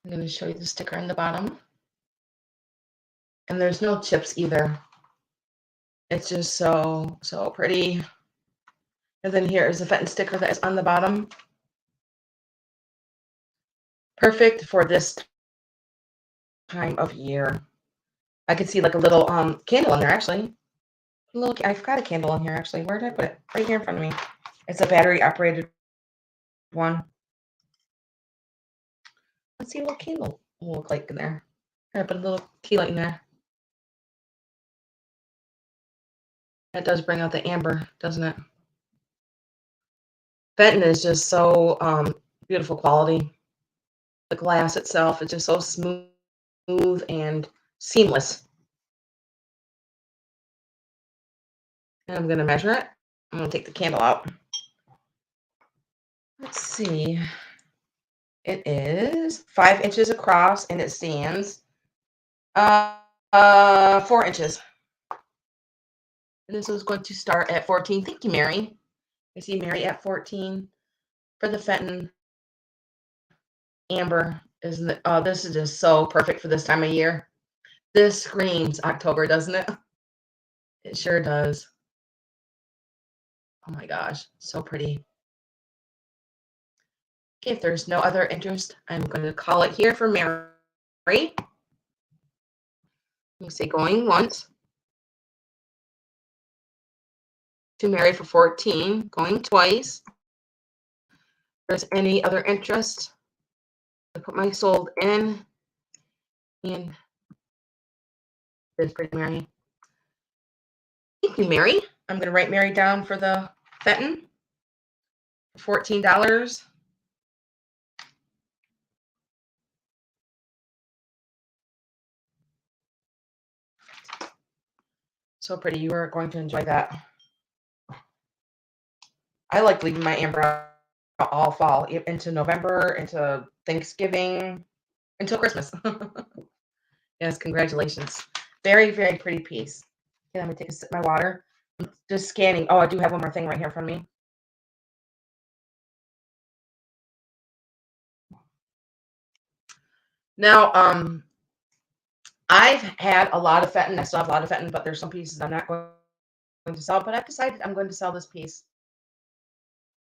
I'm going to show you the sticker on the bottom. And there's no chips either. It's just so pretty. And then here is the Fenton sticker that is on the bottom. Perfect for this time of year. I could see like a little candle in there actually. I've got a candle in here actually. Where did I put it? Right here in front of me. It's a battery operated one. Let's see what a candle will look like in there. I put a little key light in there. That does bring out the amber, doesn't it? Fenton is just so beautiful quality. The glass itself is just so smooth and seamless. And I'm going to measure it. I'm going to take the candle out. Let's see. It is 5 inches across and it stands 4 inches. And this is going to start at 14. Thank you, Mary. I see Mary at 14 for the Fenton amber. Isn't it? Oh, this is just so perfect for this time of year. This screams October, doesn't it? It sure does. Oh my gosh, so pretty. Okay, if there's no other interest, I'm going to call it here for Mary. Let me say going once. To Mary for 14, going twice. If there's any other interest, I put my sold in, and there's pretty Mary. Thank you, Mary. I'm going to write Mary down for the Fenton for $14. So pretty. You are going to enjoy that. I like leaving my amber out all fall into November, into Thanksgiving, until Christmas. Yes, congratulations. Very, very pretty piece. Okay, let me take a sip of my water. I'm just scanning. Oh, I do have one more thing right here in front of me. Now, I've had a lot of Fenton. I still have a lot of Fenton, but there's some pieces I'm not going to sell. But I've decided I'm going to sell this piece.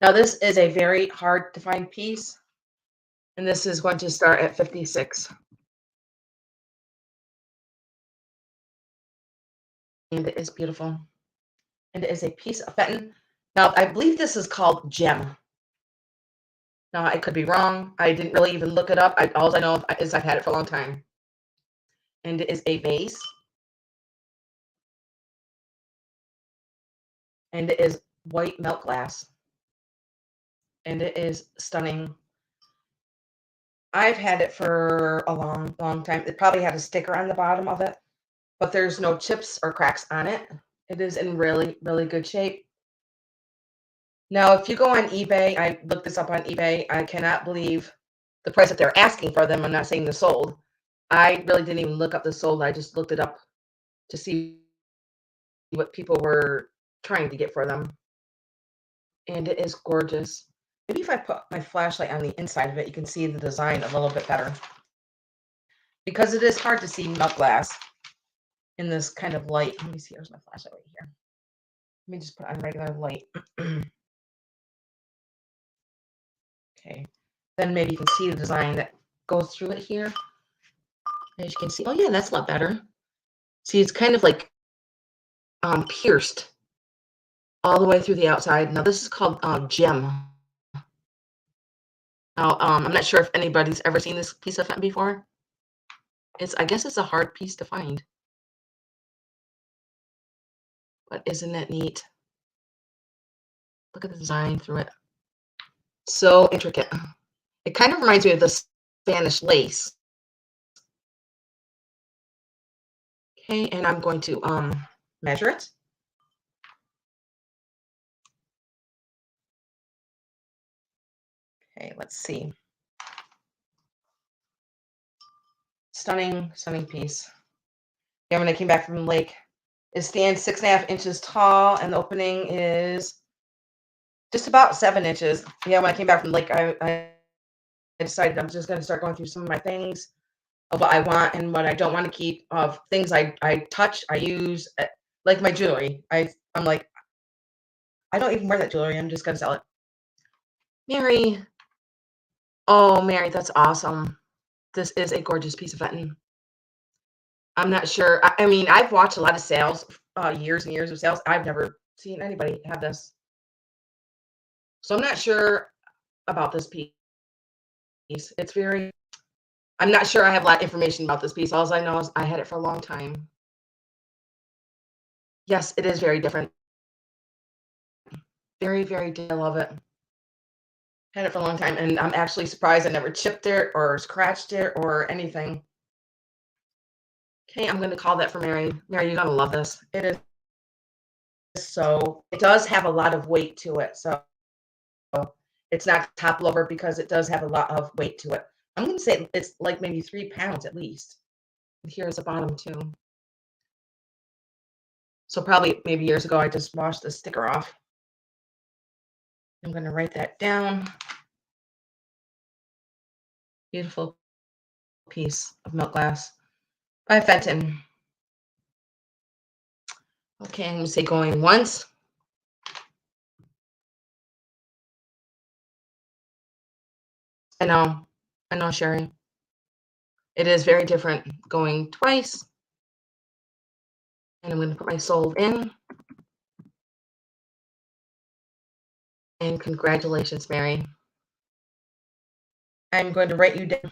Now, this is a very hard to find piece, and this is going to start at 56. And it is beautiful. And it is a piece of Fenton. Now, I believe this is called Gem. Now, I could be wrong. I didn't really even look it up. All I know is I've had it for a long time. And it is a vase. And it is white milk glass. And it is stunning. I've had it for a long, long time. It probably had a sticker on the bottom of it, but there's no chips or cracks on it. It is in really, really good shape. Now, if you go on eBay, I looked this up on eBay. I cannot believe the price that they're asking for them. I'm not saying they're sold. I really didn't even look up the sold. I just looked it up to see what people were trying to get for them. And it is gorgeous. Maybe if I put my flashlight on the inside of it, you can see the design a little bit better. Because it is hard to see milk glass in this kind of light. Let me see. Here's my flashlight right here. Let me just put on regular light. Okay. Then maybe you can see the design that goes through it here. As you can see, oh yeah, that's a lot better. See, it's kind of like pierced all the way through the outside. Now this is called Gem. Now I'm not sure if anybody's ever seen this piece of Fenton before. I guess it's a hard piece to find. But isn't it neat? Look at the design through it. So intricate. It kind of reminds me of the Spanish lace. Okay, and I'm going to measure it. Okay, let's see. Stunning, stunning piece. Yeah, when I came back from the lake, it stands 6.5 inches tall, and the opening is just about 7 inches. Yeah, when I came back from the lake, I decided I'm just going to start going through some of my things of what I want and what I don't want to keep, of things I touch, I use, like my jewelry. I'm like, I don't even wear that jewelry. I'm just going to sell it. Mary. Oh, Mary, that's awesome. This is a gorgeous piece of Fenton. I'm not sure. I mean, I've watched a lot of sales, years and years of sales. I've never seen anybody have this. So I'm not sure about this piece. It's very, I'm not sure I have a lot of information about this piece. All I know is I had it for a long time. Yes, it is very different. Very, very, I love it. Had it for a long time, and I'm actually surprised I never chipped it or scratched it or anything. Okay, I'm going to call that for Mary. Mary, you're going to love this. It is so, it does have a lot of weight to it. So it's not topple over because it does have a lot of weight to it. I'm going to say it's like maybe 3 pounds at least. And here's the bottom too. So probably maybe years ago, I just washed the sticker off. I'm going to write that down. Beautiful piece of milk glass by Fenton. Okay, I'm going to say going once. I know, Sherry. It is very different. Going twice. And I'm going to put my soul in. And congratulations, Mary. I'm going to write you down.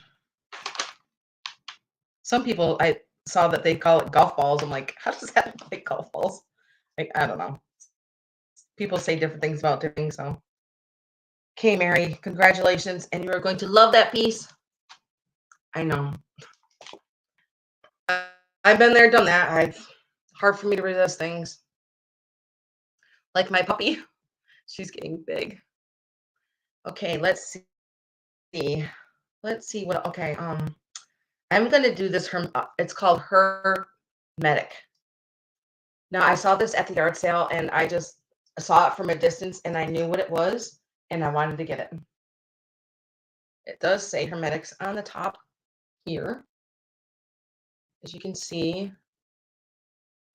Some people, I saw that they call it golf balls. I'm like, how does that look like golf balls? Like, I don't know. People say different things about different things. So, okay, Mary, congratulations. And you are going to love that piece. I know. I've been there, done that. Hard for me to resist things. Like my puppy. She's getting big. Okay, let's see. Let's see what, okay, I'm gonna do this from, it's called Hermetic. Now, I saw this at the yard sale, and I just saw it from a distance, and I knew what it was, and I wanted to get it. It does say Hermetics on the top here, as you can see.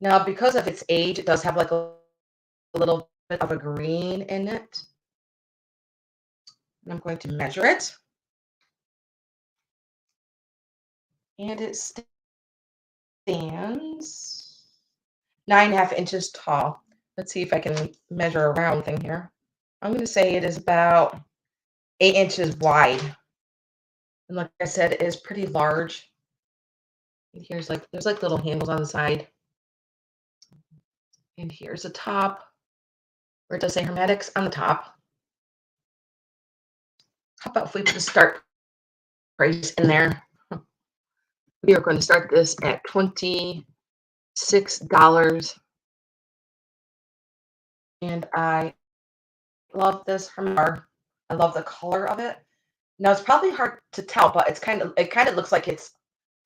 Now, because of its age, it does have like a little bit of a green in it. And I'm going to measure it. And it stands 9.5 inches tall. Let's see if I can measure a round thing here. I'm going to say it is about 8 inches wide. And like I said, it is pretty large. And here's like, there's like little handles on the side. And here's the top, where it does say Hermetics on the top. How about if we put a start price in there? We are going to start this at $26. And I love this Hermetic. I love the color of it. Now it's probably hard to tell, but it kind of looks like it's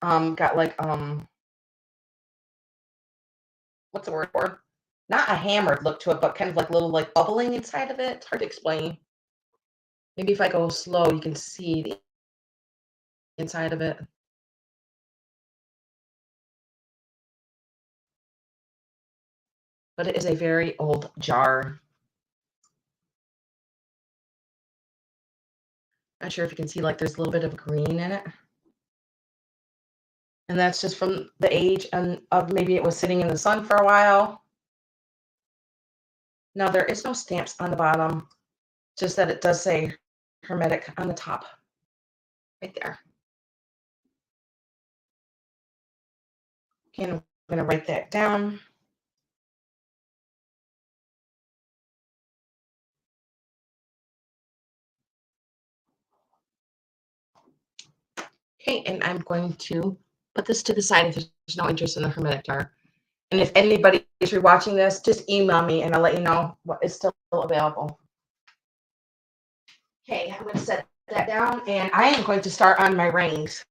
got like what's the word for? Not a hammered look to it, but kind of like little like bubbling inside of it. It's hard to explain. Maybe if I go slow, you can see the inside of it. But it is a very old jar. Not sure if you can see, like there's a little bit of green in it. And that's just from the age and of maybe it was sitting in the sun for a while. Now there is no stamps on the bottom, just that it does say Hermetic on the top, right there. Okay, I'm going to write that down. Okay, and I'm going to put this to the side if there's no interest in the Hermetic jar. And if anybody is rewatching this, just email me and I'll let you know what is still available. Okay, I'm going to set that down, and I am going to start on my rings.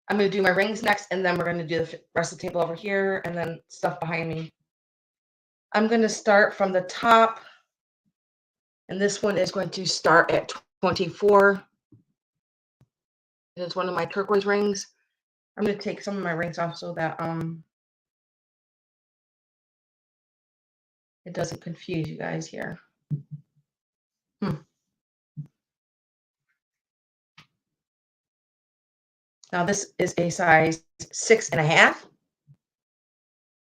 I'm going to do my rings next, and then we're going to do the rest of the table over here and then stuff behind me. I'm going to start from the top, and this one is going to start at 24. It is one of my turquoise rings. I'm going to take some of my rings off so that it doesn't confuse you guys here. Now this is a size 6.5.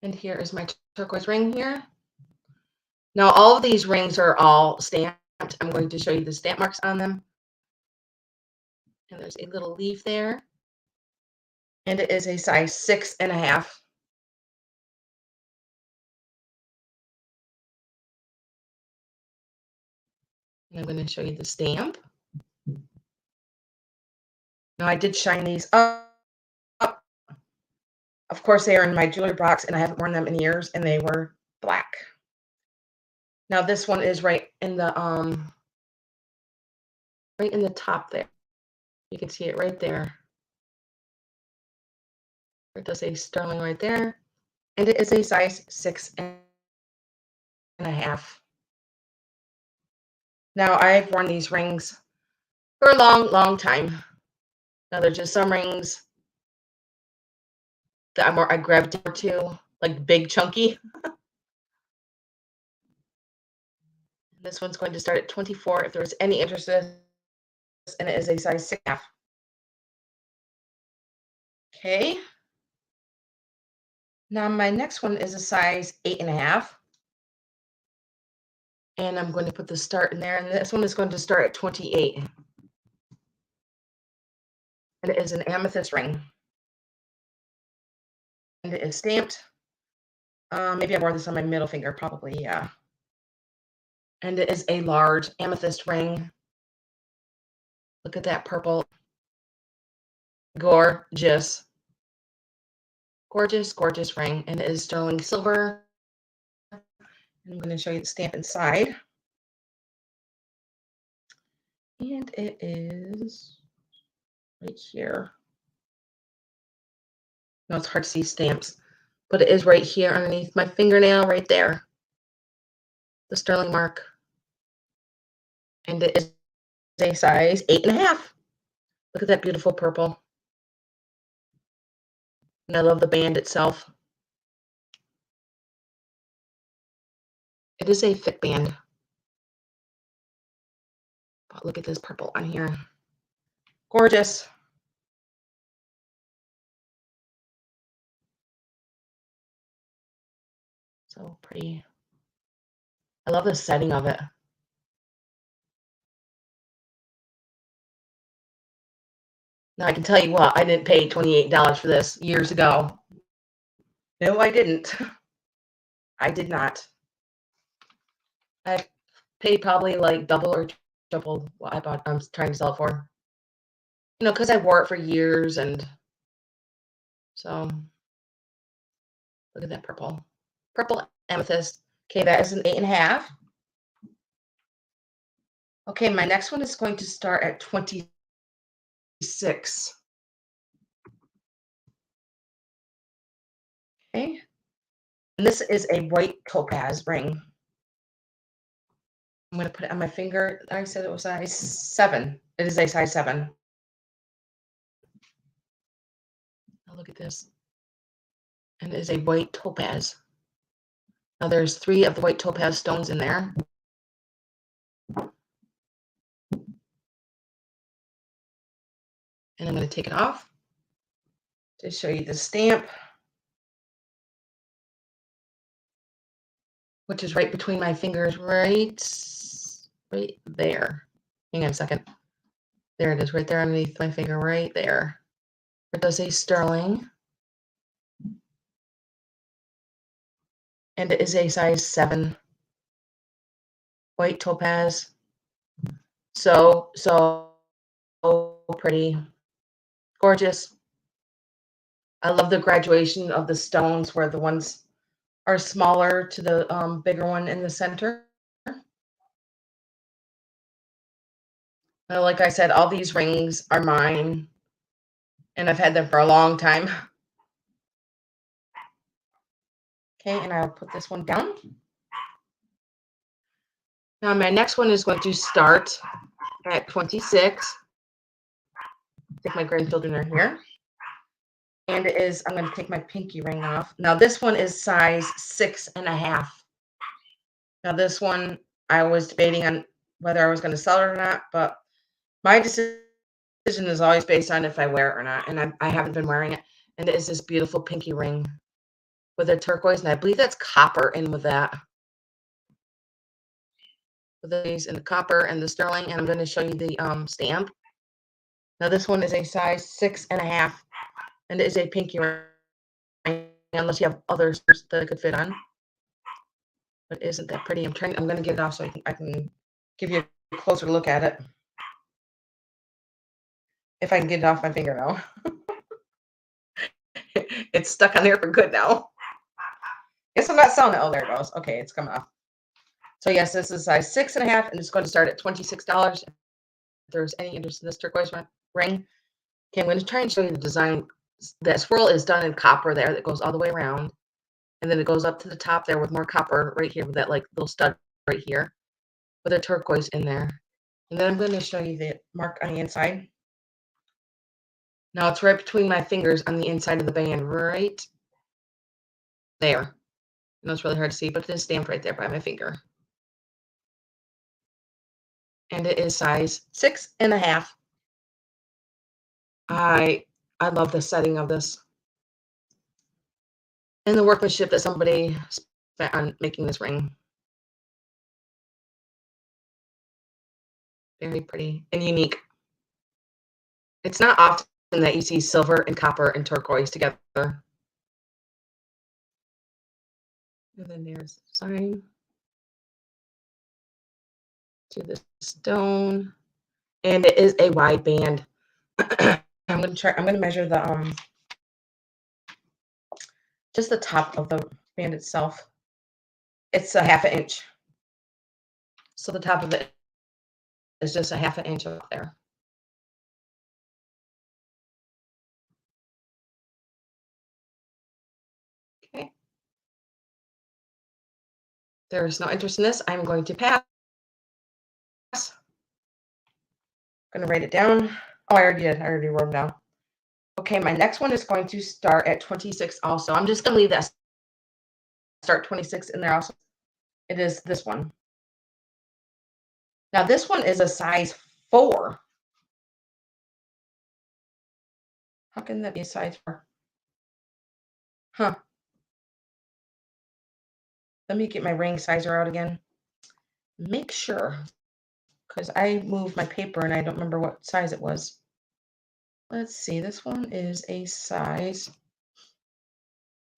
And here is my turquoise ring here. Now all of these rings are all stamped. I'm going to show you the stamp marks on them. And there's a little leaf there. And it is a size 6.5. And I'm going to show you the stamp. Now I did shine these up. Of course, they are in my jewelry box, and I haven't worn them in years, and they were black. Now this one is right in the top there. You can see it right there. It does say sterling right there, and it is a size 6.5. Now I've worn these rings for a long, long time. Now they're just some rings that I grabbed to, like big chunky. This one's going to start at 24 if there's any interest in this, and it is a size 6.5. Okay. Now my next one is a size 8.5. And I'm going to put the start in there, and this one is going to start at 28. And it is an amethyst ring. And it is stamped. Maybe I wore this on my middle finger, probably, yeah. And it is a large amethyst ring. Look at that purple. Gorgeous. Gorgeous, gorgeous ring. And it is sterling silver. I'm going to show you the stamp inside. And it is right here. No, it's hard to see stamps, but it is right here underneath my fingernail right there. The sterling mark. And it is a size 8.5. Look at that beautiful purple. And I love the band itself. It is a thick band. But look at this purple on here. Gorgeous. So pretty. I love the setting of it. Now I can tell you what, I didn't pay $28 for this years ago. No, I didn't. I did not. I paid probably like double or triple what I'm trying to sell it for. You know, because I wore it for years, and so look at that purple. Purple amethyst. Okay, that is an 8.5. Okay, my next one is going to start at 26. Okay. And this is a white topaz ring. I'm going to put it on my finger. I said it was size 7. It is a size 7. Now look at this. And it is a white topaz. Now there's 3 of the white topaz stones in there. And I'm going to take it off to show you the stamp, which is right between my fingers, right there. Hang on a second. There it is, right there underneath my finger, right there. It does a sterling. And it is a size 7. White topaz. So pretty. Gorgeous. I love the graduation of the stones where the ones are smaller to the bigger one in the center. Like I said, all these rings are mine, and I've had them for a long time. Okay, and I'll put this one down. Now my next one is going to start at 26. Take my grandchildren are here. And it is, I'm going to take my pinky ring off. Now this one is size 6.5. Now this one, I was debating on whether I was going to sell it or not, but my decision is always based on if I wear it or not. And I haven't been wearing it. And it is this beautiful pinky ring with a turquoise. And I believe that's copper in with that. With these and the copper and the sterling. And I'm going to show you the stamp. Now this one is a size 6.5. And it is a pinky ring. Unless you have others that it could fit on. But isn't that pretty? I'm going to get it off so I can give you a closer look at it. If I can get it off my finger now. It's stuck on there for good now. Guess I'm not selling it. Oh, there it goes. Okay, it's coming off. So yes, this is size 6.5, and it's going to start at $26. If there's any interest in this turquoise ring. Okay, I'm going to try and show you the design. That swirl is done in copper there that goes all the way around. And then it goes up to the top there with more copper right here with that like little stud right here with a turquoise in there. And then I'm going to show you the mark on the inside. Now it's right between my fingers on the inside of the band, right there. I know it's really hard to see, but it is stamped right there by my finger. And it is size 6.5. I love the setting of this. And the workmanship that somebody spent on making this ring. Very pretty and unique. It's not often that you see silver and copper and turquoise together. And then there's the sign to the stone. And it is a wide band. I'm going to measure the just the top of the band itself. It's a 1/2 inch. So the top of it is just a half an inch up there. Okay. There's no interest in this. I'm going to pass. I'm going to write it down. Oh, I already did. I already wrote it down. Okay, my next one is going to start at 26 also. I'm just going to leave that start 26 in there also. It is this one. Now, this one is a size 4. How can that be a size 4? Huh. Let me get my ring sizer out again. Make sure, because I moved my paper and I don't remember what size it was. Let's see. This one is a size.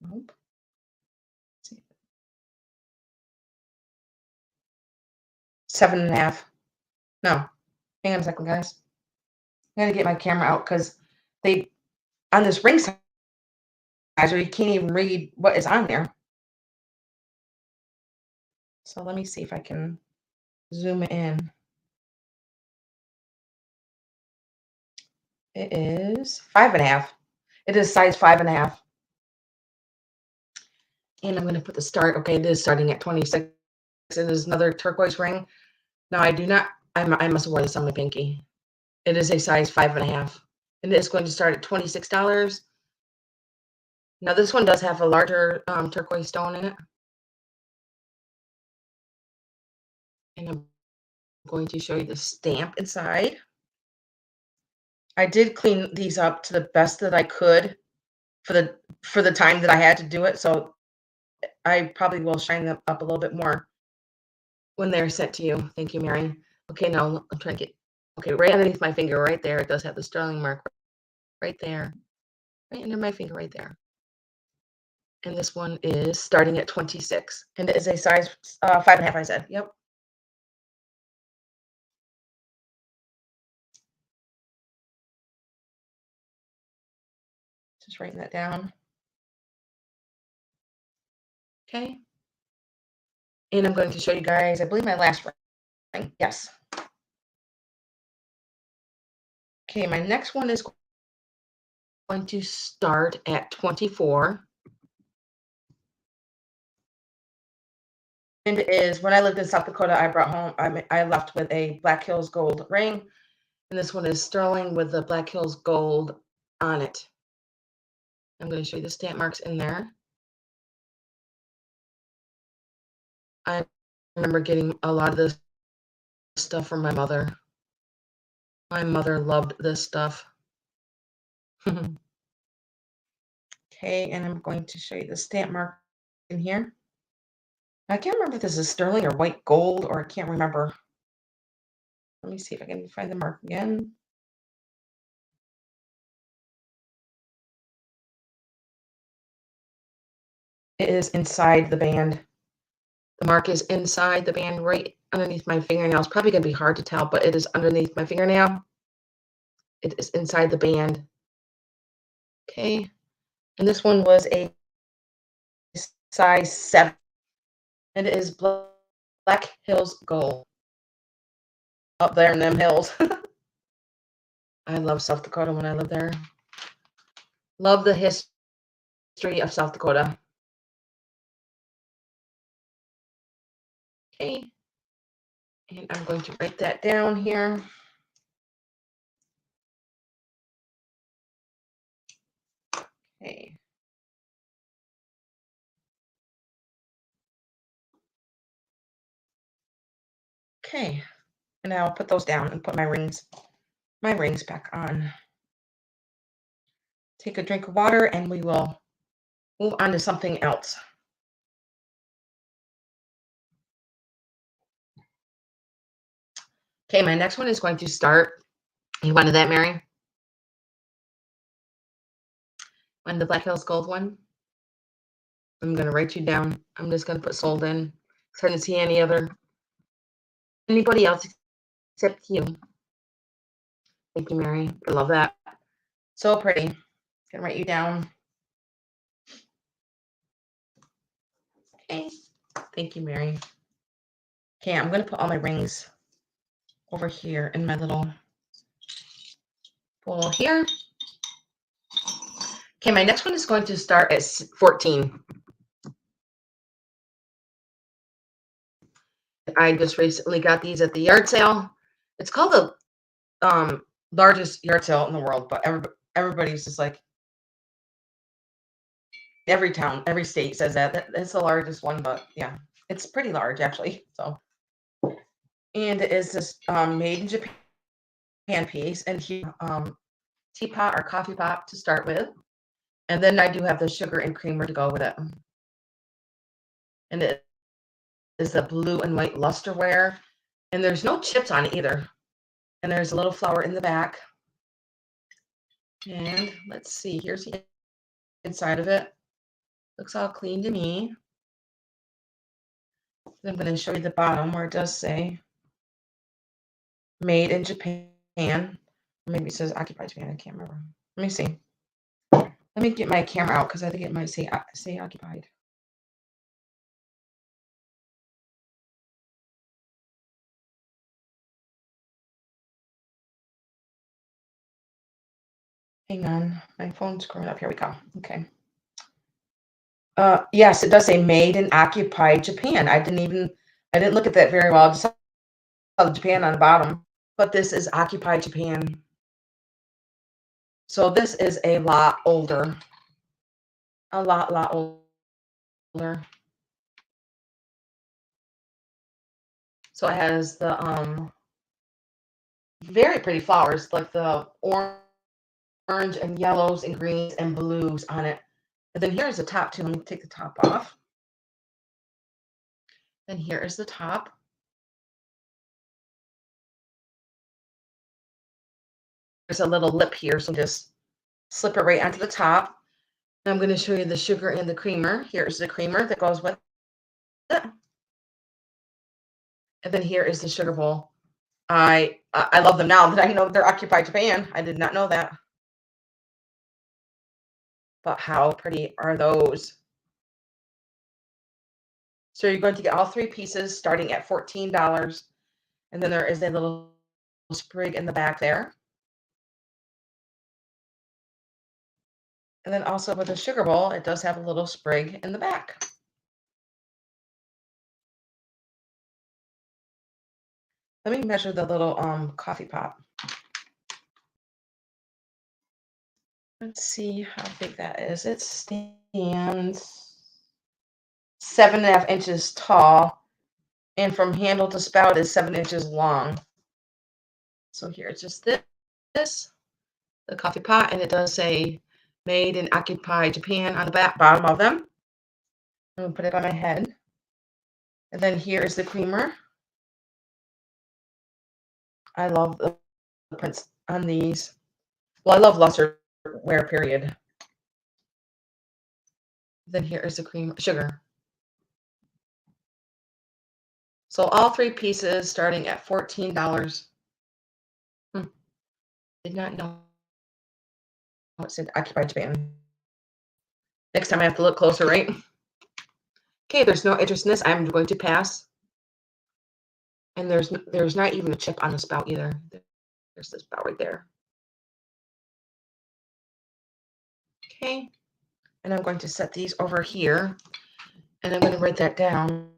Nope. Let's see. 7.5. No. Hang on a second, guys. I gotta get my camera out because they on this ring sizer you can't even read what is on there. So let me see if I can zoom in. It is 5.5. It is size 5.5. And I'm going to put the start. Okay, it is starting at 26. It is another turquoise ring. Now I do not. I must have worn this on my pinky. It is a size 5.5. And it is going to start at $26. Now this one does have a larger turquoise stone in it. And I'm going to show you the stamp inside. I did clean these up to the best that I could for the time that I had to do it. So I probably will shine them up a little bit more when they're sent to you. Thank you, Mary. Okay, now I'm trying to get, okay, right underneath my finger, right there. It does have the sterling mark right there, right under my finger right there. And this one is starting at 26. And it is a size 5.5, I said. Yep. Just writing that down. Okay. And I'm going to show you guys, I believe, my last ring. Yes. Okay, my next one is going to start at 24. And it is, when I lived in South Dakota, I brought home, I left with a Black Hills gold ring. And this one is sterling with the Black Hills gold on it. I'm going to show you the stamp marks in there. I remember getting a lot of this stuff from my mother. My mother loved this stuff. Okay, and I'm going to show you the stamp mark in here. I can't remember if this is sterling or white gold, or I can't remember. Let me see if I can find the mark again. It is inside the band. The mark is inside the band right underneath my fingernail. It's probably going to be hard to tell, but it is underneath my fingernail. It is inside the band. Okay. And this one was a size 7. And it is Black Hills gold. Up there in them hills. I love South Dakota when I lived there. Love the history of South Dakota. Okay. And I'm going to write that down here. Okay. Okay. And now I'll put those down and put my rings back on. Take a drink of water and we will move on to something else. Okay, my next one is going to start. You wanted that, Mary? Wanted the Black Hills Gold one? I'm going to write you down. I'm just going to put sold in. Trying to see anybody else except you. Thank you, Mary. I love that. So pretty. Gonna write you down. Okay. Thank you, Mary. Okay, I'm gonna put all my rings over here in my little bowl here. Okay, my next one is going to start at 14. I just recently got these at the yard sale. It's called the largest yard sale in the world, but everybody's just like, every town, every state says that. It's the largest one, but yeah, it's pretty large actually. So, and it is this made in Japan piece, and here teapot or coffee pot to start with, and then I do have the sugar and creamer to go with it, and it is a blue and white lusterware, and there's no chips on it either, and there's a little flower in the back, and let's see, here's the inside of it. Looks all clean to me. I'm going to show you the bottom where it does say made in Japan. Maybe it says occupied Japan. I can't remember. Let me see. Let me get my camera out because I think it might say occupied. Hang on. My phone's screwing up. Here we go. Okay. Yes, it does say made in occupied Japan. I didn't look at that very well. I just saw the Japan on the bottom. But this is occupied Japan. So this is a lot older. A lot older. So it has the very pretty flowers, like the orange and yellows and greens and blues on it. And then here's the top too. Let me take the top off. Then here is the top. There's a little lip here, so just slip it right onto the top. And I'm going to show you the sugar and the creamer. Here's the creamer that goes with it. And then here is the sugar bowl. I love them now that I know they're occupied Japan. I did not know that. But how pretty are those? So you're going to get all three pieces starting at $14. And then there is a little sprig in the back there. And then also with the sugar bowl, it does have a little sprig in the back. Let me measure the little coffee pot. Let's see how big that is. It stands 7.5 inches tall, and from handle to spout is 7 inches long. So here it's just this, the coffee pot, and it does say made in occupied Japan on the bottom of them. I'm gonna put it on my head. And then here is the creamer. I love the prints on these. Well, I love lusterware, period. Then here is the cream sugar. So all three pieces starting at $14. Did not know it said occupied Japan. Next time I have to look closer, right? Okay, there's no interest in this. I'm going to pass. And there's not even a chip on the spout either. There's the spout right there. Okay. And I'm going to set these over here. And I'm going to write that down.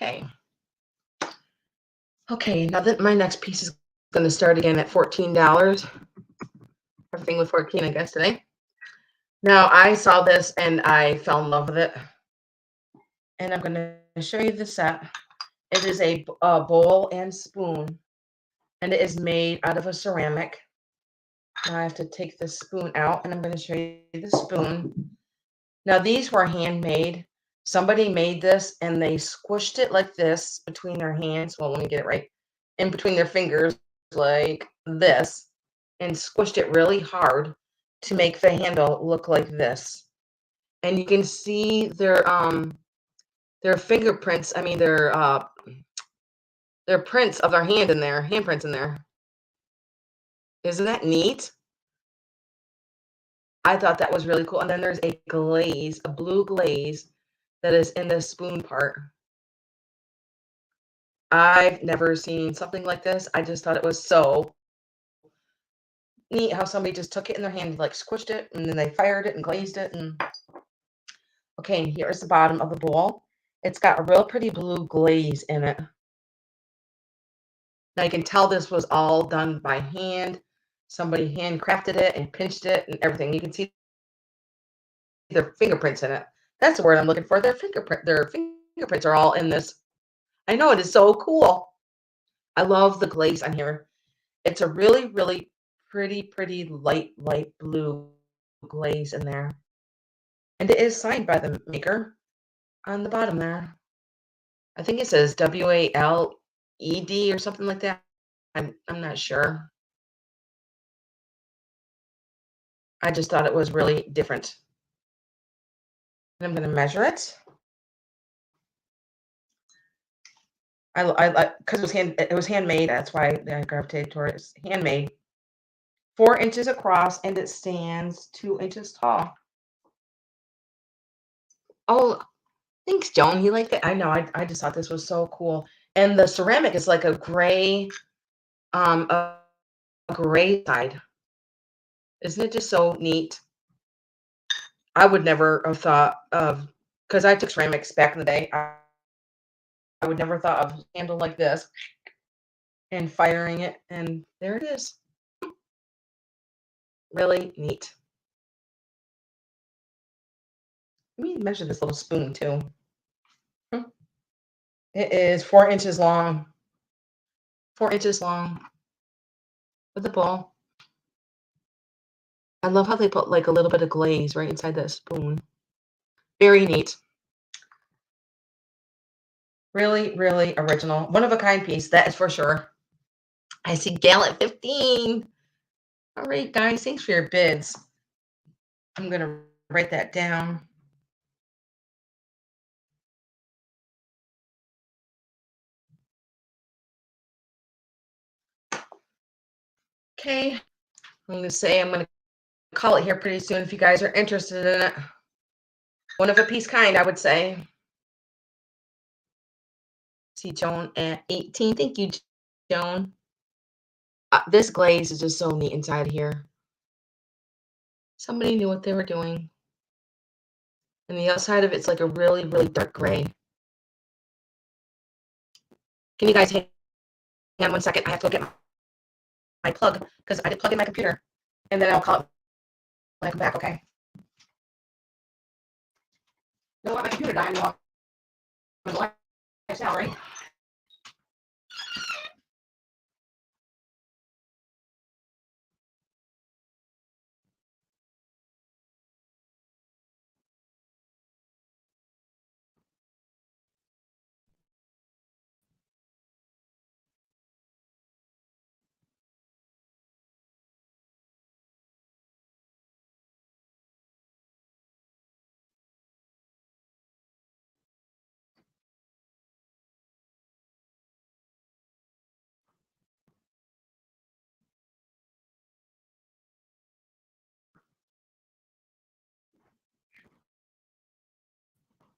Okay. Okay, now that my next piece is going to start again at $14. Everything with 14, I guess, today. Now, I saw this and I fell in love with it. And I'm going to show you the set. It is a bowl and spoon. And it is made out of a ceramic. Now I have to take the spoon out, and I'm going to show you the spoon. Now, these were handmade. Somebody made this, and they squished it like this between their hands. Well, let me get it right. In between their fingers, like this, and squished it really hard to make the handle look like this. And you can see their fingerprints. I mean, their prints of their handprints in there. Isn't that neat? I thought that was really cool. And then there's a glaze, a blue glaze that is in the spoon part. I've never seen something like this. I just thought it was so neat how somebody just took it in their hand, like squished it, and then they fired it and glazed it. And okay, here's the bottom of the bowl. It's got a real pretty blue glaze in it. Now you can tell this was all done by hand. Somebody handcrafted it and pinched it and everything. You can see their fingerprints in it. That's the word I'm looking for. Their fingerprints are all in this. I know, it is so cool. I love the glaze on here. It's a really, really pretty light blue glaze in there. And it is signed by the maker on the bottom there. I think it says WALED or something like that. I'm not sure. I just thought it was really different. And I'm going to measure it. I because it was handmade. That's why I gravitated toward it. It's handmade. 4 inches across, and it stands 2 inches tall. Oh, thanks, Joan. You like it? I know. I just thought this was so cool. And the ceramic is like a gray side. Isn't it just so neat? I would never have thought of, because I took ceramics back in the day. I would never thought of a handle like this and firing it, and there it is. Really neat. Let me measure this little spoon too. It is 4 inches long. 4 inches long with the bowl. I love how they put like a little bit of glaze right inside that spoon. Very neat. Really, really original. One of a kind piece, that is for sure. I see Gal at 15. All right, guys, thanks for your bids. I'm going to write that down. Okay, I'm going to say I'm going to call it here pretty soon if you guys are interested in it. One of a piece kind, I would say. See Joan at 18. Thank you, Joan. This glaze is just so neat inside here. Somebody knew what they were doing. And the outside of it's like a really, really dark gray. Can you guys hang on 1 second? I have to go get my plug because I did plug in my computer. And then I'll call it when I come back, okay? You don't want my computer dying. You want my lifestyle, right?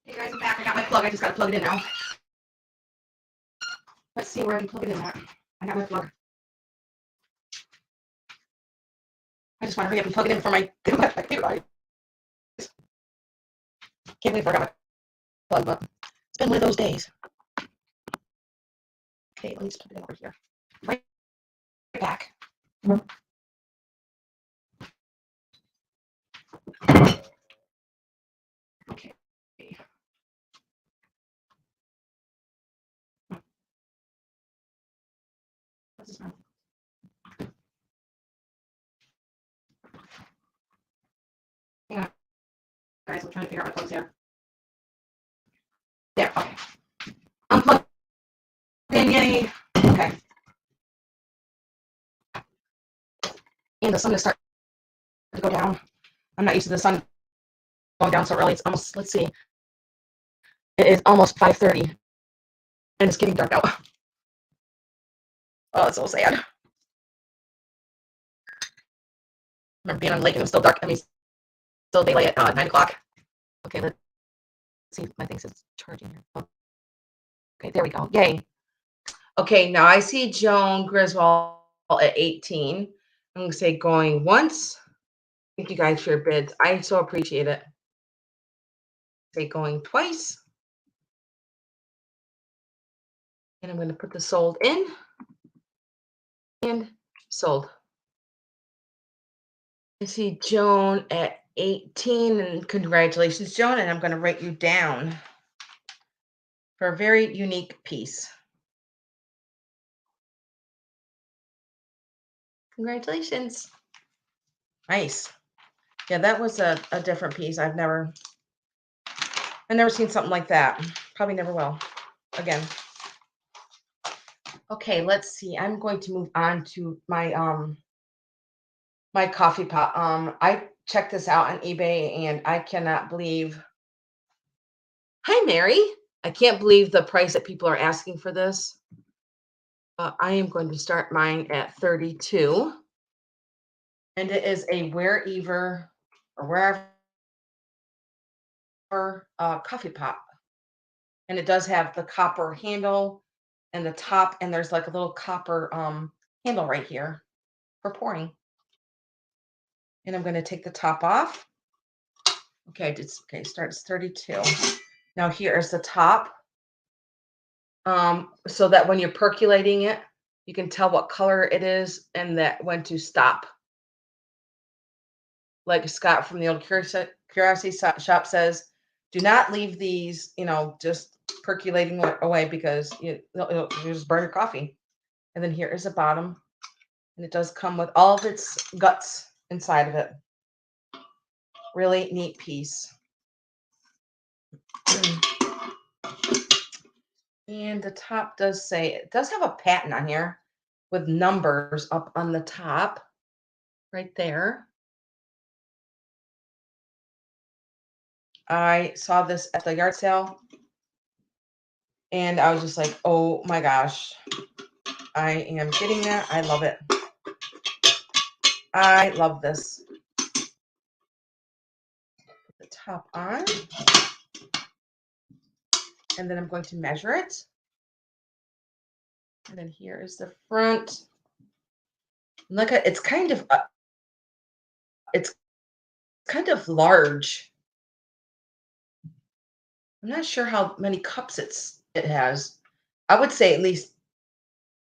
Hey guys, I'm back. I got my plug. I just got to plug it in now. Let's see where I can plug it in at. I got my plug. I just want to hurry up and plug it in for my computer. Can't believe I forgot my plug, but it's been one of those days. Okay, let me just plug it in over here. Right back. Okay. What's this one? Hang on. Guys, I'm trying to figure out my plugs here. There, okay. Unplug. Yay. Okay. And the sun is starting to go down. I'm not used to the sun going down so early. It's almost, let's see. It is almost 5:30. And it's getting dark out. Oh, it's so sad. I remember being on the lake and it was still dark. I mean, So they lay at 9 o'clock. Okay, let's see if my thing says charging here. Oh, okay, there we go. Yay. Okay, now I see Joan Griswold at 18. I'm going to say going once. Thank you guys for your bids. I so appreciate it. Say going twice. And I'm going to put the sold in. And sold. I see Joan at 18. And congratulations, Joan. And I'm going to write you down for a very unique piece. Congratulations. Nice. Yeah, that was a different piece. I've never seen something like that. Probably never will again. Okay, let's see. I'm going to move on to my my coffee pot. I checked this out on eBay and I cannot believe. Hi, Mary. I can't believe the price that people are asking for this. I am going to start mine at 32. And it is a wherever coffee pot. And it does have the copper handle and the top, and there's like a little copper handle right here for pouring. And I'm going to take the top off. Okay, starts 32. Now here is the top. So that when you're percolating it, you can tell what color it is and that when to stop. Like Scott from the old Curiosity Shop says, do not leave these, just percolating away because you'll just burn your coffee. And then here is the bottom. And it does come with all of its guts inside of it. Really neat piece. And the top does say, it does have a patent on here with numbers up on the top right there. I saw this at the yard sale and I was just like, oh my gosh, I am getting that. I love it. I love this. Put the top on. And then I'm going to measure it. And then here is the front. Look at it's kind of large. I'm not sure how many cups it has. I would say at least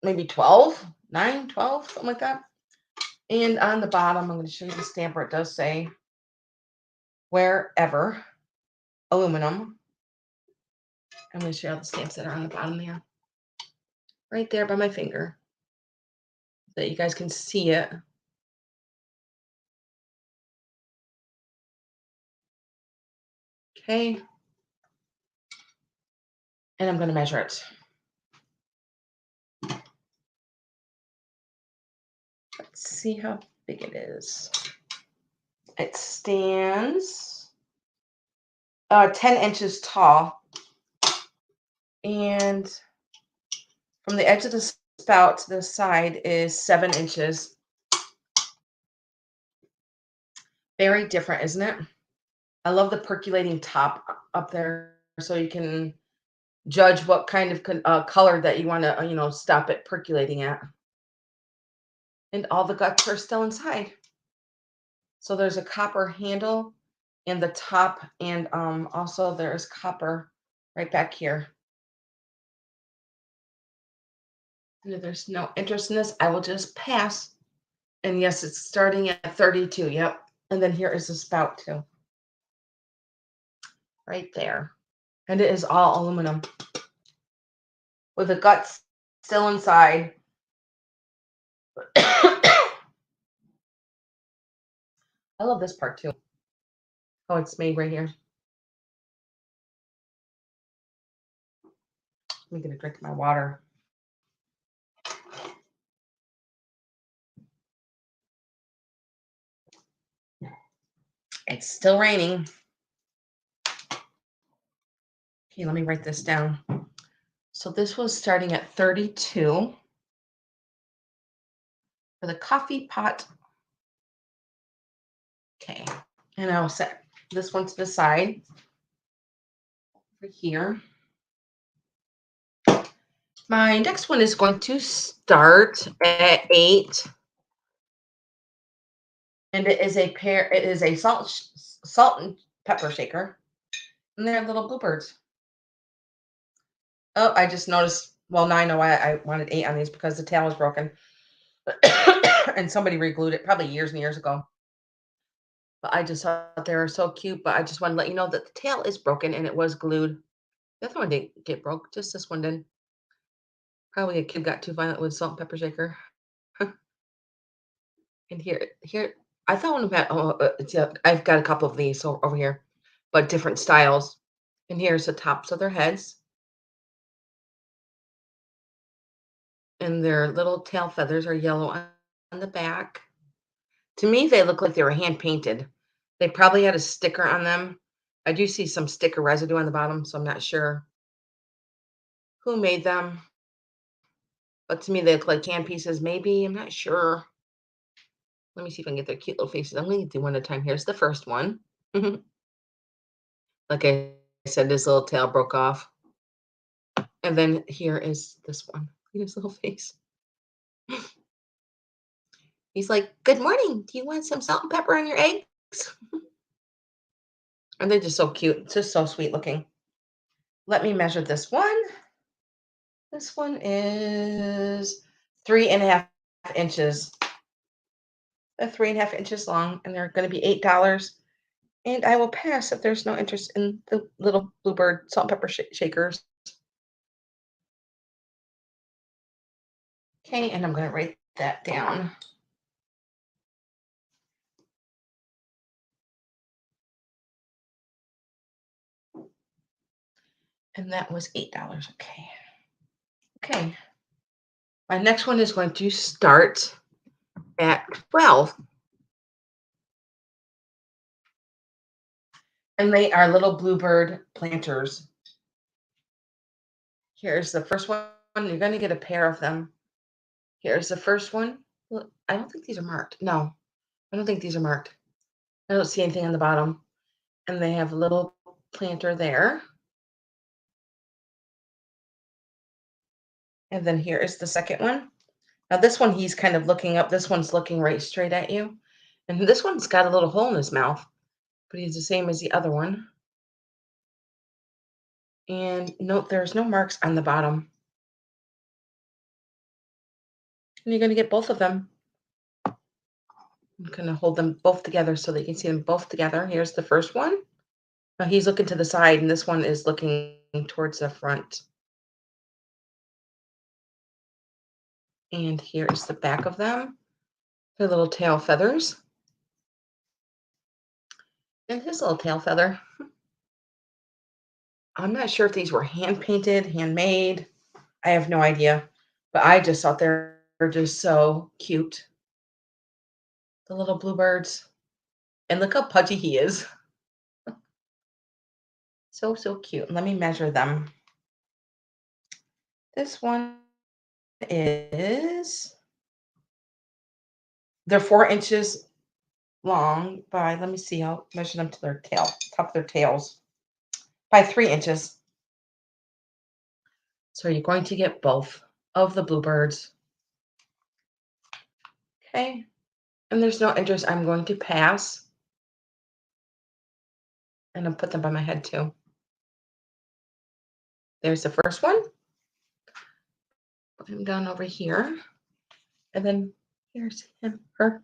maybe 12, 9, 12, something like that. And on the bottom, I'm going to show you the stamp where it does say wherever aluminum. I'm going to show you all the stamps that are on the bottom there. Right there by my finger. So that you guys can see it. Okay. And I'm going to measure it. Let's see how big it is. It stands 10 inches tall. And from the edge of the spout to the side is 7 inches. Very different, isn't it? I love the percolating top up there so you can judge what kind of color that you want to, stop it percolating at. And all the guts are still inside. So there's a copper handle in the top, and also there's copper right back here. And if there's no interest in this, I will just pass. And yes, it's starting at 32. Yep. And then here is the spout too. Right there. And it is all aluminum with the guts still inside. I love this part too. Oh, it's made right here. Let me get a drink of my water. It's still raining. Okay, let me write this down. So this was starting at 32 for the coffee pot. Okay, And I'll set this one to the side over here. My next one is going to start at 8. And it is a salt and pepper shaker. And they're little bluebirds. Oh, I just noticed. Well, now I know why I wanted 8 on these, because the tail was broken. And somebody re-glued it probably years and years ago. But I just thought they were so cute. But I just want to let you know that the tail is broken and it was glued. The other one didn't get broke. Just this one did. Probably a kid got too violent with salt and pepper shaker. And here, I thought one about. I've got a couple of these over here, but different styles. And here's the tops of their heads. And their little tail feathers are yellow on the back. To me, they look like they were hand painted. They probably had a sticker on them. I do see some sticker residue on the bottom, so I'm not sure who made them. But to me, they look like hand pieces. Maybe, I'm not sure. Let me see if I can get their cute little faces. I'm going to do one at a time. Here's the first one. Like I said, this little tail broke off. And then here is this one. Look at his little face. He's like, "Good morning. Do you want some salt and pepper on your eggs?" And they're just so cute. It's just so sweet looking. Let me measure this one. This one is 3.5 inches. They're 3.5 inches long, and they're going to be $8. And I will pass if there's no interest in the little bluebird salt and pepper shakers. Okay, and I'm going to write that down. And that was $8. Okay. Okay. My next one is going to start at 12. And they are little bluebird planters. Here's the first one. You're going to get a pair of them. Here's the first one. Look, I don't think these are marked. No, I don't think these are marked. I don't see anything on the bottom. And they have a little planter there. And then here is the second one. Now this one, he's kind of looking up. This one's looking right straight at you. And this one's got a little hole in his mouth, but he's the same as the other one. And note, there's no marks on the bottom. And you're going to get both of them. I'm going to hold them both together so that you can see them both together. Here's the first one. Now he's looking to the side, and this one is looking towards the front. And here's the back of them. Their little tail feathers. And his little tail feather. I'm not sure if these were hand painted, handmade. I have no idea. But I just thought they're just so cute. The little bluebirds. And look how pudgy he is. So, so cute. Let me measure them. This one is, they're 4 inches long by, let me see, I'll measure them to their tail, top of their tails, by 3 inches. So you're going to get both of the bluebirds. Okay. And there's no interest. I'm going to pass. And I'll put them by my head too. There's the first one. Put him down over here. And then here's him, her.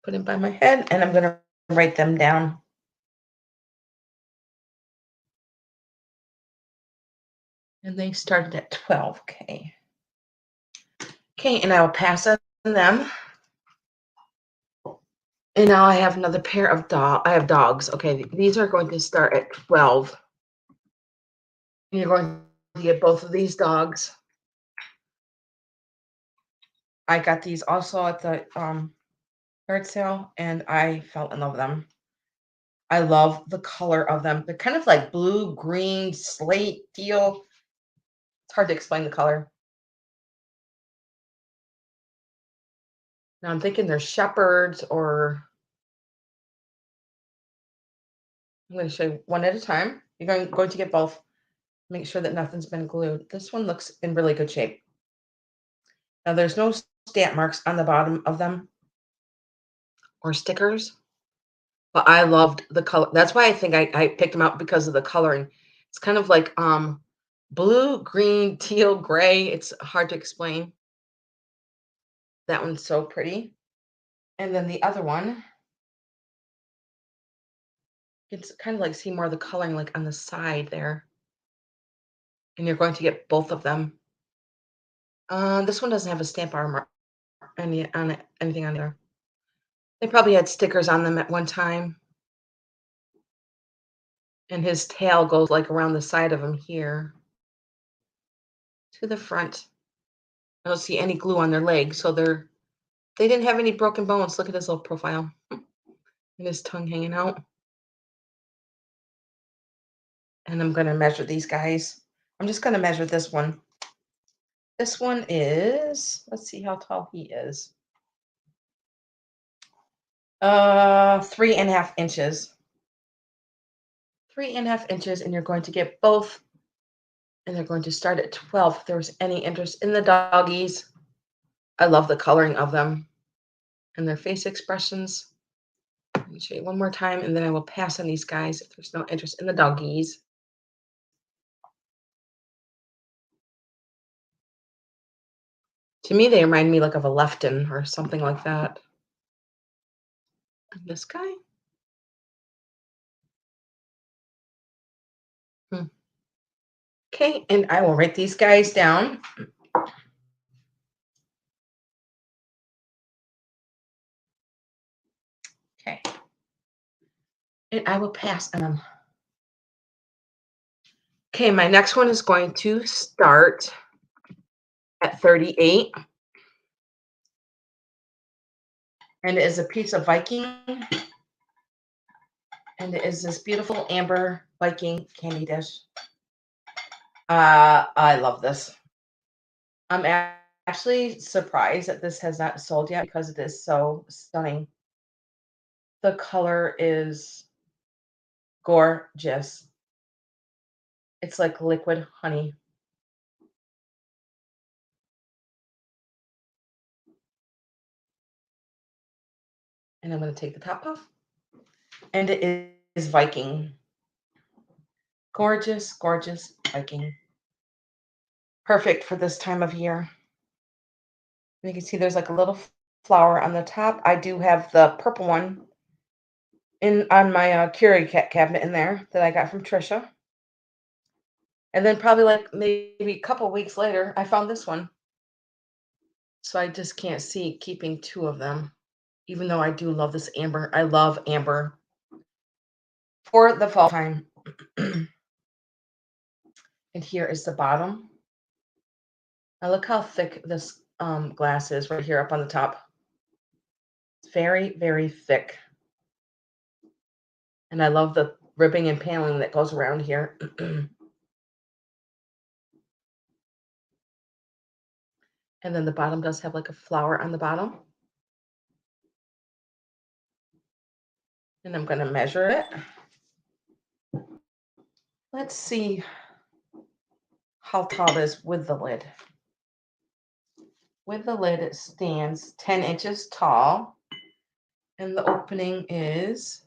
Put him by my head, and I'm going to write them down. And they started at 12. Okay. Okay, and I will pass on them. And now I have another pair of dogs. Okay, these are going to start at 12. And you're going to get both of these dogs. I got these also at the yard sale, and I fell in love with them. I love the color of them. They're kind of like blue, green, slate, teal. It's hard to explain the color. Now I'm thinking they're shepherds, or I'm going to show you one at a time. You're going to get both. Make sure that nothing's been glued. This one looks in really good shape. Now there's no stamp marks on the bottom of them or stickers, but I loved the color. That's why I think I picked them out, because of the coloring. It's kind of like blue, green, teal, gray. It's hard to explain. That one's so pretty. And then the other one, it's kind of like see more of the coloring like on the side there. And you're going to get both of them. This one doesn't have a stamp armor on it, anything on there. They probably had stickers on them at one time. And his tail goes like around the side of him here to the front. I don't see any glue on their legs, so they didn't have any broken bones. Look at his little profile and his tongue hanging out. And I'm going to measure these guys. I'm just going to measure this one. This one is, let's see how tall he is. 3.5 inches. 3.5 inches, and you're going to get both. And they're going to start at 12. If there was any interest in the doggies, I love the coloring of them and their face expressions. Let me show you one more time, and then I will pass on these guys if there's no interest in the doggies. To me, they remind me like of a Lefton or something like that. And this guy. Okay, and I will write these guys down. Okay. And I will pass on them. Okay, my next one is going to start at 38. And it is a piece of Viking. And it is this beautiful amber Viking candy dish. I love this. I'm actually surprised that this has not sold yet, because it is so stunning. The color is gorgeous. It's like liquid honey. And I'm going to take the top off. And it is Viking. Gorgeous, gorgeous Viking. Perfect for this time of year. You can see there's like a little flower on the top. I do have the purple one on my Curie cabinet in there that I got from Trisha. And then probably like maybe a couple weeks later, I found this one. So I just can't see keeping two of them, even though I do love this amber. I love amber for the fall time. And here is the bottom. Now look how thick this glass is right here up on the top. It's very, very thick. And I love the ribbing and paneling that goes around here. And then the bottom does have like a flower on the bottom. And I'm going to measure it. Let's see how tall it is with the lid. With the lid, it stands 10 inches tall. And the opening is,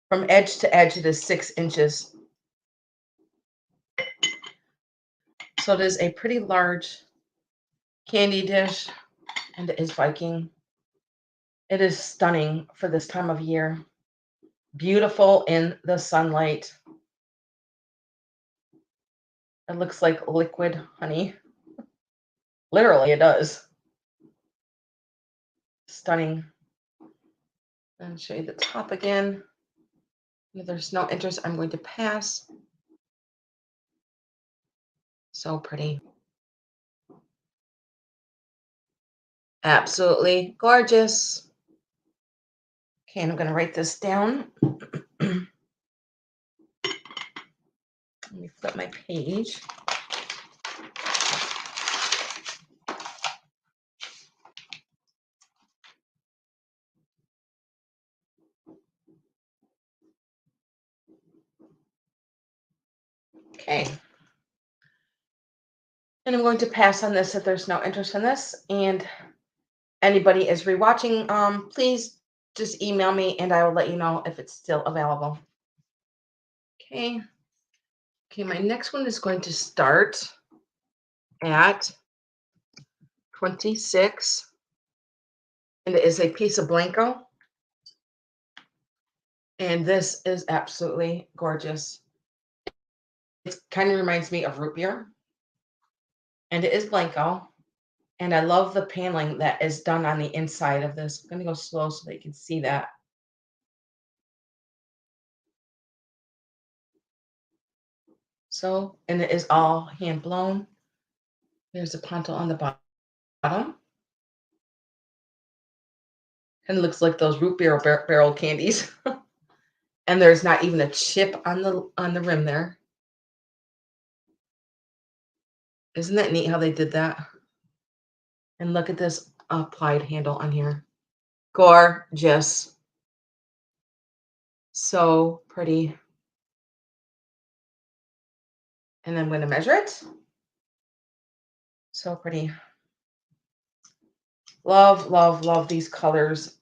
from edge to edge, it is 6 inches. So it is a pretty large candy dish, and it is Viking. It is stunning for this time of year. Beautiful in the sunlight. It looks like liquid honey. Literally, it does. Stunning. And show you the top again. If there's no interest, I'm going to pass. So pretty. Absolutely gorgeous. Okay, and I'm going to write this down. Let me flip my page. Okay. And I'm going to pass on this if there's no interest in this. And anybody is rewatching, please just email me and I will let you know if it's still available. Okay. Okay, my next one is going to start at 26. And it is a piece of Blanco. And this is absolutely gorgeous. It kind of reminds me of root beer. And it is Blanco. And I love the paneling that is done on the inside of this. I'm going to go slow so that you can see that. So, and it is all hand blown. There's a ponto on the bottom. And it looks like those root beer barrel candies. And there's not even a chip on the rim there. Isn't that neat how they did that? And look at this applied handle on here. Gorgeous. So pretty. And I'm going to measure it. So pretty. Love, love, love these colors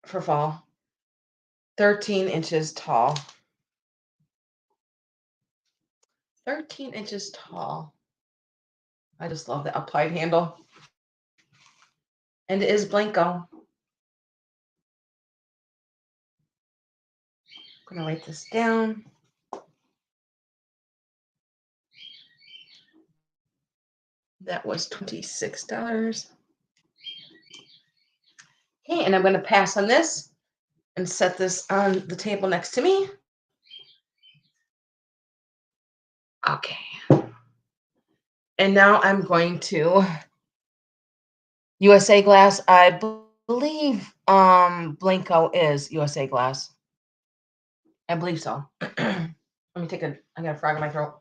for fall. 13 inches tall. 13 inches tall. I just love the applied handle. And it is Blanco. I'm going to write this down. That was $26. Okay, and I'm going to pass on this and set this on the table next to me. Okay. And now I'm going to USA glass. I believe Blanco is USA glass. I believe so. Let me take I got a frog in my throat.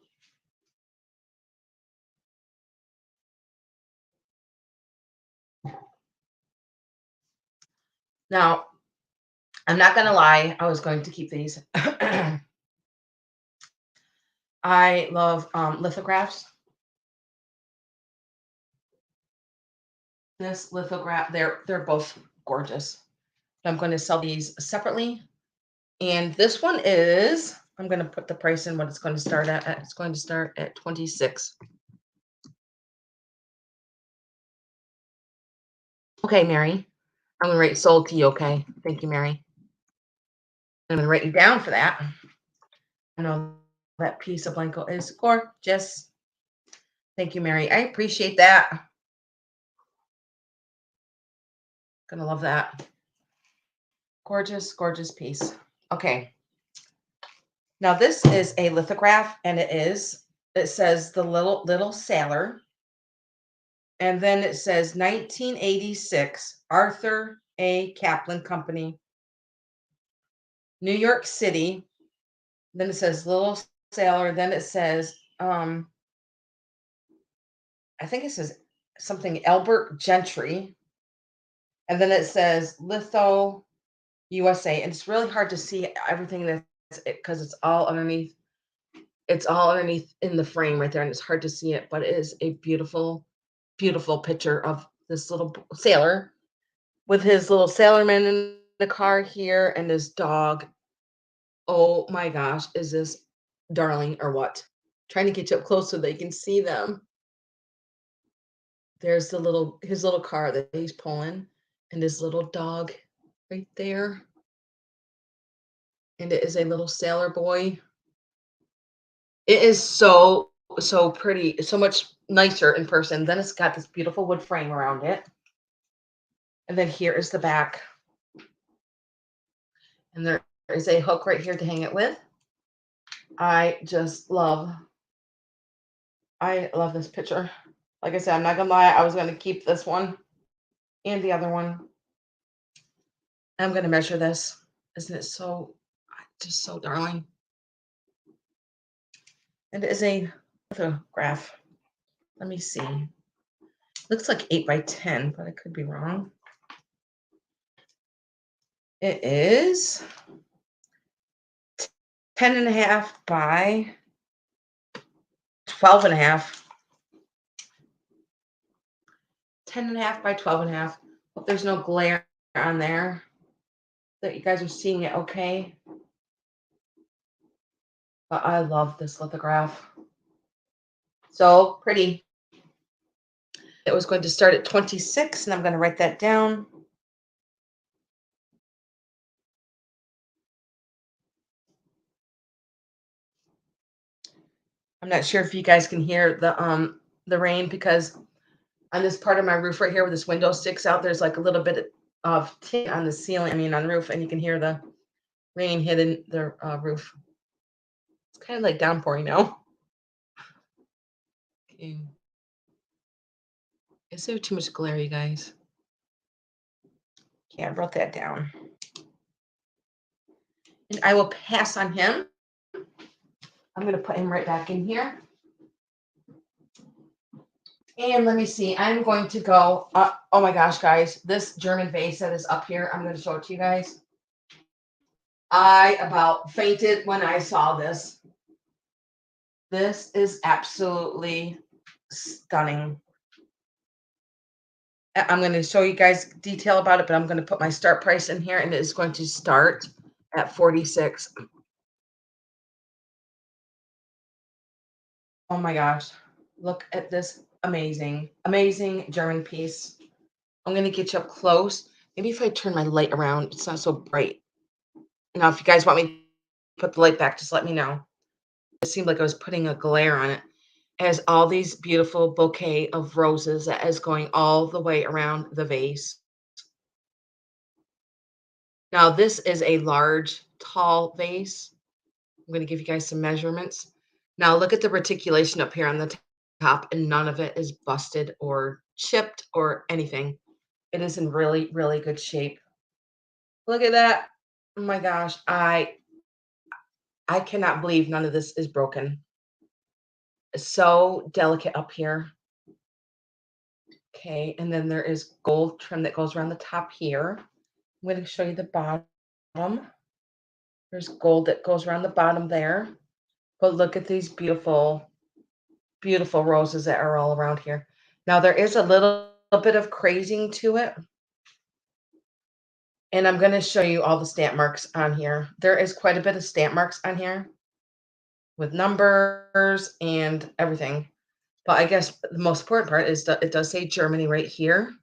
Now, I'm not going to lie. I was going to keep these. I love lithographs. This lithograph, they're both gorgeous. I'm going to sell these separately. And this one is, I'm going to put the price in what it's going to start at. It's going to start at 26. Okay, Mary. I'm going to write sold to you, okay? Thank you, Mary. I'm going to write you down for that. I know that piece of Blanco is gorgeous. Thank you, Mary. I appreciate that. Gonna love that. Gorgeous, gorgeous piece. Okay. Now this is a lithograph, and it says the little sailor. And then it says 1986, Arthur A. Kaplan Company, New York City. Then it says little sailor. Then it says, I think it says something Albert Gentry. And then it says Litho USA. And it's really hard to see everything that's it because it's all underneath. It's all underneath in the frame right there, and it's hard to see it, but it is a beautiful, beautiful picture of this little sailor with his little sailorman in the car here and his dog. Oh my gosh, is this darling or what? Trying to get you up close so they can see them. There's his little car that he's pulling and his little dog right there. And it is a little sailor boy. It is so pretty, so much nicer in person. Then it's got this beautiful wood frame around it. And then here is the back. And there is a hook right here to hang it with. I love this picture. Like I said, I'm not gonna lie, I was gonna keep this one and the other one. I'm gonna measure this. Isn't it just so darling? And it is a lithograph. Let me see. Looks like 8 by 10, but I could be wrong. It is 10.5 by 12.5. 10.5 by 12.5. Hope there's no glare on there. That you guys are seeing it okay. But I love this lithograph. So pretty. It was going to start at 26, and I'm going to write that down. I'm not sure if you guys can hear the rain, because on this part of my roof right here where this window sticks out, there's like a little bit of tint on the ceiling, on the roof, and you can hear the rain hitting the roof. It's kind of like downpouring now. Okay. Is there too much glare, you guys? Okay, I wrote that down. And I will pass on him. I'm going to put him right back in here. And let me see. I'm going to go. Oh my gosh, guys. This German vase that is up here, I'm going to show it to you guys. I about fainted when I saw this. This is absolutely stunning. I'm going to show you guys detail about it, but I'm going to put my start price in here, and it is going to start at $46. Oh my gosh. Look at this amazing, amazing German piece. I'm going to get you up close. Maybe if I turn my light around, it's not so bright. Now, if you guys want me to put the light back, just let me know. It seemed like I was putting a glare on it. It has all these beautiful bouquet of roses that is going all the way around the vase. Now, this is a large, tall vase. I'm going to give you guys some measurements. Now, look at the reticulation up here on the top, and none of it is busted or chipped or anything. It is in really, really good shape. Look at that. Oh my gosh. I cannot believe none of this is broken. It's so delicate up here. Okay, and then there is gold trim that goes around the top here. I'm going to show you the bottom. There's gold that goes around the bottom there. But look at these beautiful, beautiful roses that are all around here. Now, there is a little bit of crazing to it. And I'm going to show you all the stamp marks on here. There is quite a bit of stamp marks on here with numbers and everything. But I guess the most important part is that it does say Germany right here.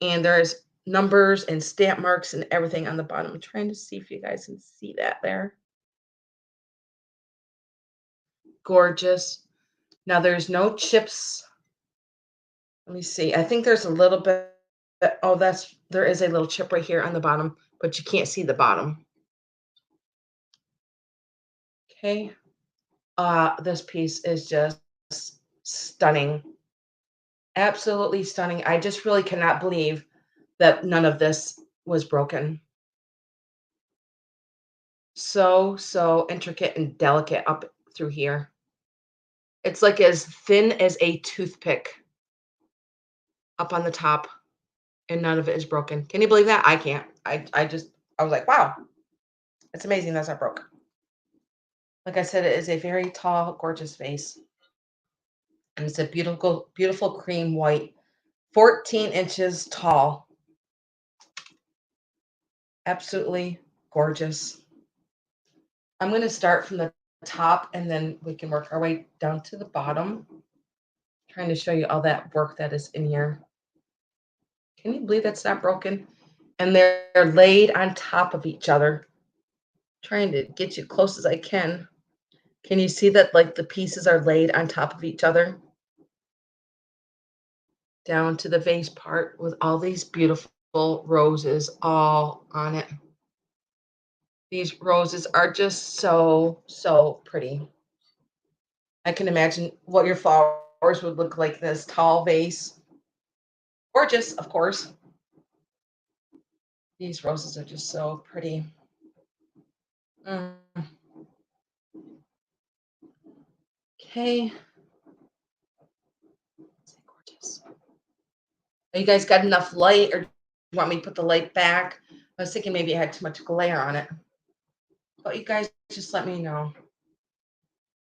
And there's numbers and stamp marks and everything on the bottom. I'm trying to see if you guys can see that there. Gorgeous. Now, there's no chips. Let me see. I think there's a little bit. Oh, there is a little chip right here on the bottom, but you can't see the bottom. Okay. This piece is just stunning. Absolutely stunning. I just really cannot believe that none of this was broken. So intricate and delicate up through here. It's like as thin as a toothpick up on the top, and none of it is broken. Can you believe that? I can't. I was like, wow, it's amazing that's not broke. Like I said, it is a very tall, gorgeous vase. And it's a beautiful, beautiful cream white, 14 inches tall. Absolutely gorgeous. I'm going to start from the top, and then we can work our way down to the bottom. Trying to show you all that work that is in here. Can you believe that's not broken? And they're laid on top of each other. Trying to get you close as I can. Can you see that, like, the pieces are laid on top of each other? Down to the vase part with all these beautiful roses all on it. These roses are just so, so pretty. I can imagine what your flowers would look like in this tall vase. Gorgeous, of course. These roses are just so pretty. Okay. Gorgeous. You guys got enough light, or do you want me to put the light back? I was thinking maybe it had too much glare on it. But you guys just let me know.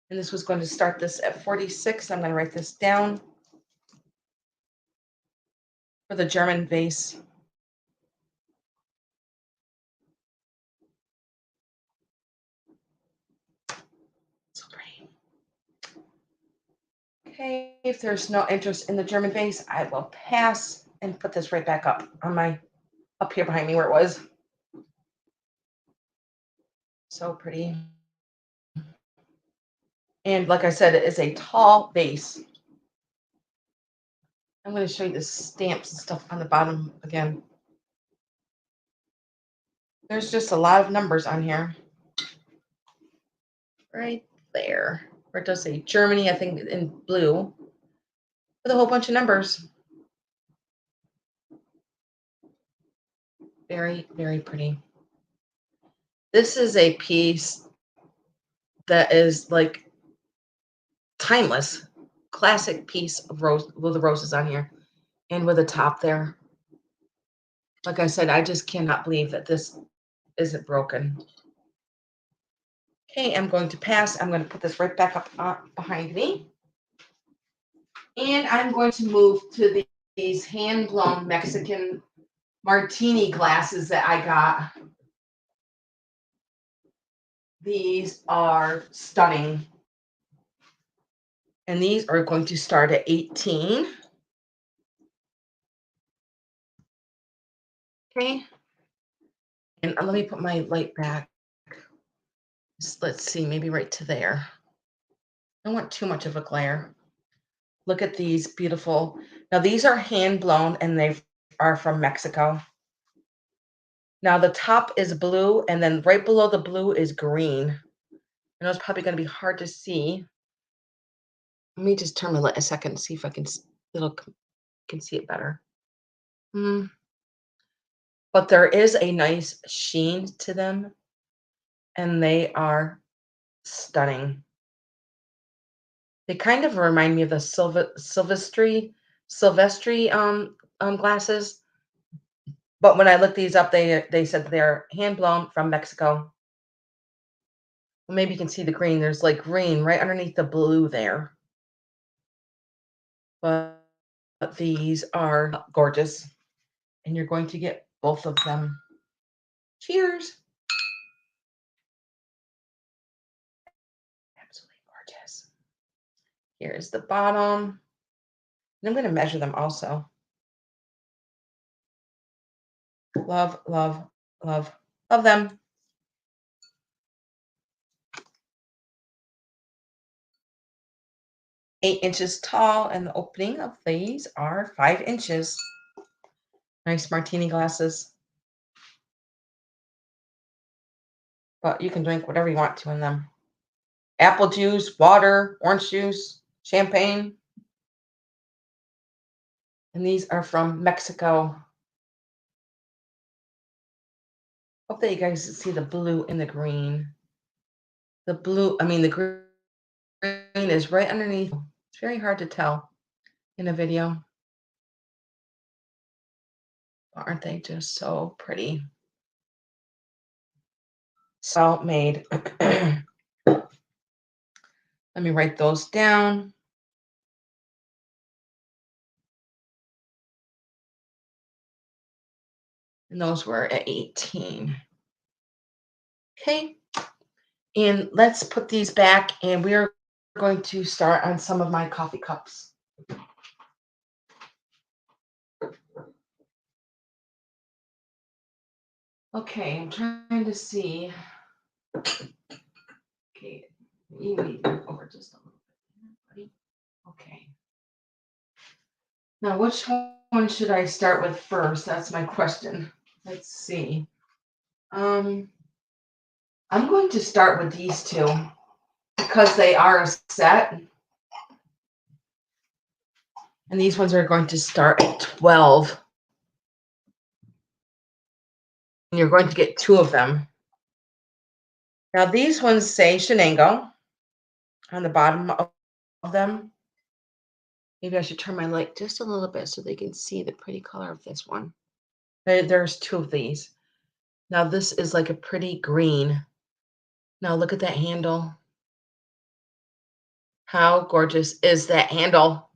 And this was going to start this at 46. I'm going to write this down for the German vase. So pretty. Okay, if there's no interest in the German vase, I will pass and put this right back up on my, up here behind me where it was. So pretty. And like I said, it is a tall vase. I'm going to show you the stamps and stuff on the bottom again. There's just a lot of numbers on here. Right there. Where it does say Germany, I think in blue, with a whole bunch of numbers. Very, very pretty. This is a piece that is like timeless, classic piece of rose with the roses on here and with a top there. Like I said, I just cannot believe that this isn't broken. Okay, I'm going to pass. I'm going to put this right back up behind me. And I'm going to move to these hand-blown Mexican Martini glasses that I got. These are stunning. And these are going to start at 18. Okay. And let me put my light back. Let's see, maybe right to there. I don't want too much of a glare. Look at these beautiful. Now these are hand blown and they are from Mexico. Now the top is blue and then right below the blue is green. I know it's probably going to be hard to see. Let me just turn my light a second and see if I can see it better. But there is a nice sheen to them and they are stunning. They kind of remind me of the Silvestri glasses. But when I looked these up, they said they're hand blown from Mexico. Well, maybe you can see the green. There's like green right underneath the blue there. But these are gorgeous. And you're going to get both of them. Cheers. Absolutely gorgeous. Here's the bottom. And I'm going to measure them also. Love, love, love, love them. Eight inches tall, and the opening of these are 5 inches. Nice martini glasses. But you can drink whatever you want to in them. Apple juice, water, orange juice, champagne. And these are from Mexico. Hope that you guys see the blue and the green. The green is right underneath. It's very hard to tell in a video. Aren't they just so pretty? So made. Let me write those down. And those were at 18. Okay. And let's put these back and we're going to start on some of my coffee cups. Okay, I'm trying to see. Okay, maybe over just a little bit. Okay. Now, which one should I start with first? That's my question. Let's see. I'm going to start with these two because they are a set. And these ones are going to start at 12. And you're going to get 2 of them. Now, these ones say Chenango on the bottom of them. Maybe I should turn my light just a little bit so they can see the pretty color of this one. There's 2 of these. Now, this is like a pretty green. Now, look at that handle. How gorgeous is that handle?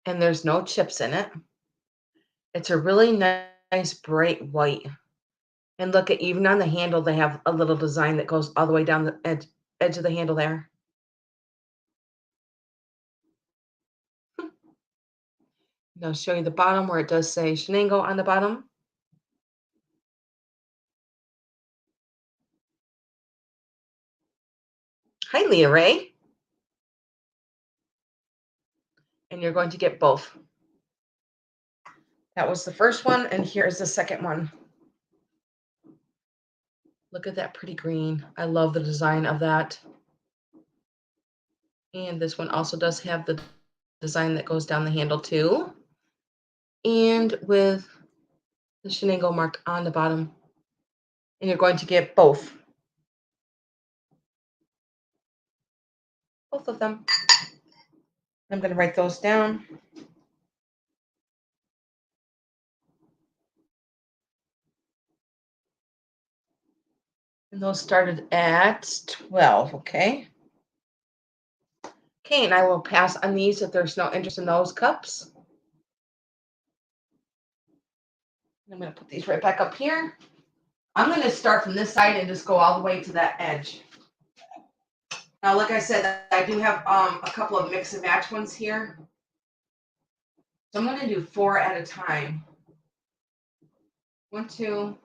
And there's no chips in it. It's a really nice bright white. And look at even on the handle, they have a little design that goes all the way down the edge of the handle there. And I'll show you the bottom where it does say Chenango on the bottom. Hi, Leah Ray. And you're going to get both. That was the first one, and here is the second one. Look at that pretty green. I love the design of that. And this one also does have the design that goes down the handle too. And with the Chenango mark on the bottom. And you're going to get both. Both of them. I'm going to write those down. And those started at 12, okay? Okay, and I will pass on these if there's no interest in those cups. I'm going to put these right back up here. I'm going to start from this side and just go all the way to that edge. Now, like I said, I do have a couple of mix and match ones here. So I'm going to do 4 at a time. 1, 2,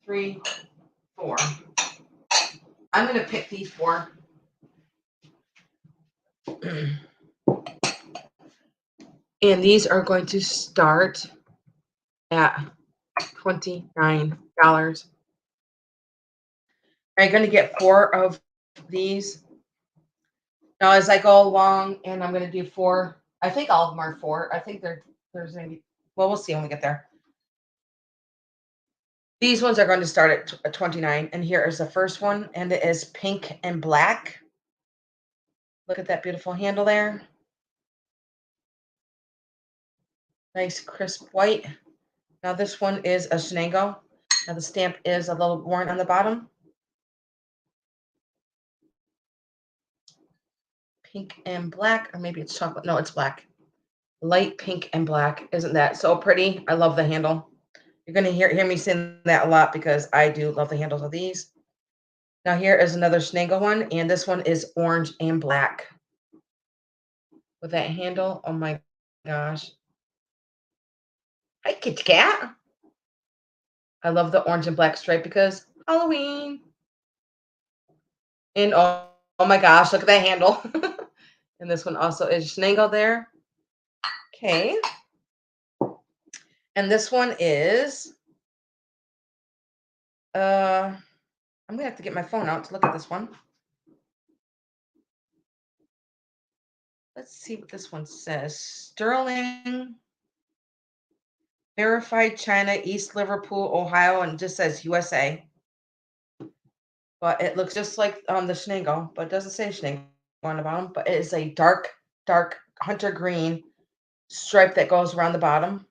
3, 4. I'm going to pick these 4. And these are going to start at $29. I'm going to get 4 of these. Now, as I go along, and I'm going to do 4. I think all of them are 4. I think there's maybe, well, we'll see when we get there. These ones are going to start at 29. And here is the first one, and it is pink and black. Look at that beautiful handle there. Nice crisp white. Now this one is a Chenango. Now the stamp is a little worn on the bottom. Pink and black, or maybe it's chocolate. No, it's black. Light pink and black. Isn't that so pretty? I love the handle. You're going to hear me saying that a lot because I do love the handles of these. Now here is another Chenango one, and this one is orange and black. With that handle, oh my gosh. Hi, Kitty Cat. I love the orange and black stripe because Halloween. And oh my gosh, look at that handle. And this one also is Chenango there. Okay. And this one is, I'm going to have to get my phone out to look at this one. Let's see what this one says. Sterling, verified China, East Liverpool, Ohio, and it just says USA. But it looks just like the Chenango, but it doesn't say Chenango on the bottom. But it is a dark hunter green stripe that goes around the bottom.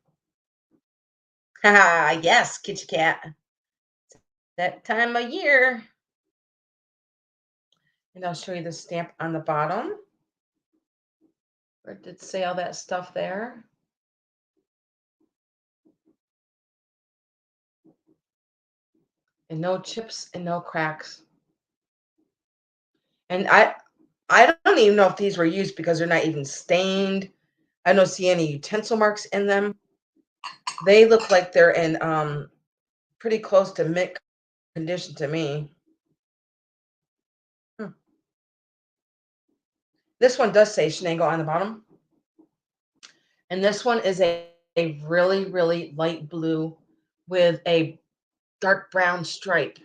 Haha, yes, kitty cat. That time of year. And I'll show you the stamp on the bottom. Where did it say all that stuff there? And no chips and no cracks. And I don't even know if these were used because they're not even stained. I don't see any utensil marks in them. They look like they're in pretty close to mint condition to me. This one does say Chenango on the bottom. And this one is a really, really light blue with a dark brown stripe.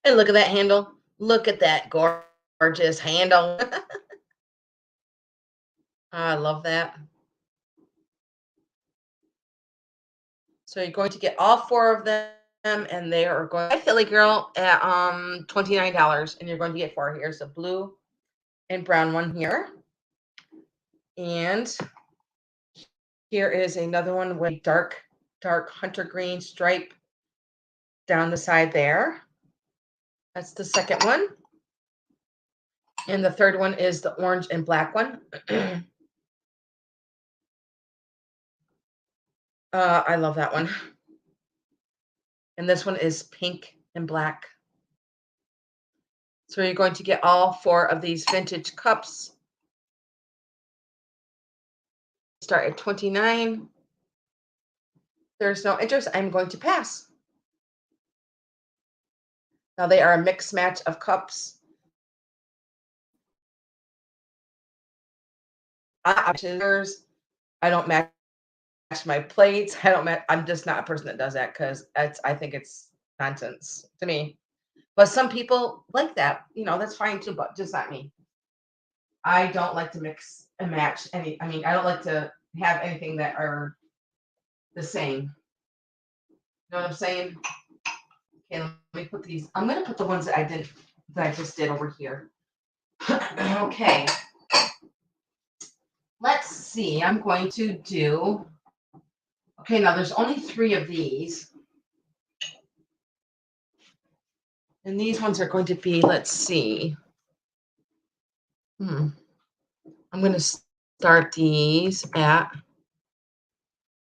And look at that handle. Look at that gorgeous handle. I love that. So you're going to get all 4 of them, and they are going. Hi, Philly girl, at $29, and you're going to get 4. Here's a blue and brown one here, and here is another one with dark hunter green stripe down the side there. That's the second one. And the third one is the orange and black one. I love that one. And this one is pink and black. So you're going to get all 4 of these vintage cups. Start at $29. There's no interest. I'm going to pass. Now they are a mixed match of cups. I don't match my plates. I'm just not a person that does that because I think it's nonsense to me. But some people like that. That's fine too, but just not me. I don't like to mix and match any. I don't like to have anything that are the same. You know what I'm saying? Okay, let me put these. I'm going to put the ones that I just did over here. Okay. Let's see. I'm going to do. Okay, now there's only 3 of these. And these ones are going to be, let's see. I'm going to start these at,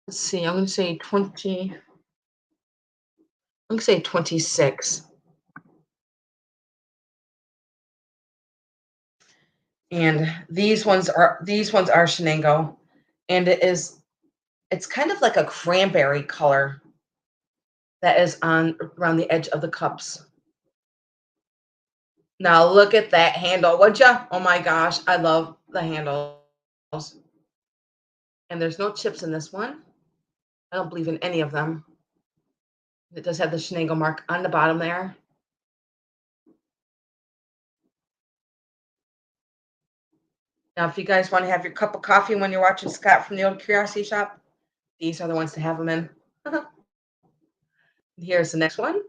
let's see, I'm going to say 20. I'm going to say 26. And these ones are Chenango. And it's kind of like a cranberry color that is around the edge of the cups. Now look at that handle, would you? Oh my gosh, I love the handles. And there's no chips in this one. I don't believe in any of them. It does have the Chenango mark on the bottom there. Now, if you guys want to have your cup of coffee when you're watching Scott from the Old Curiosity Shop, these are the ones to have them in. Here's the next one.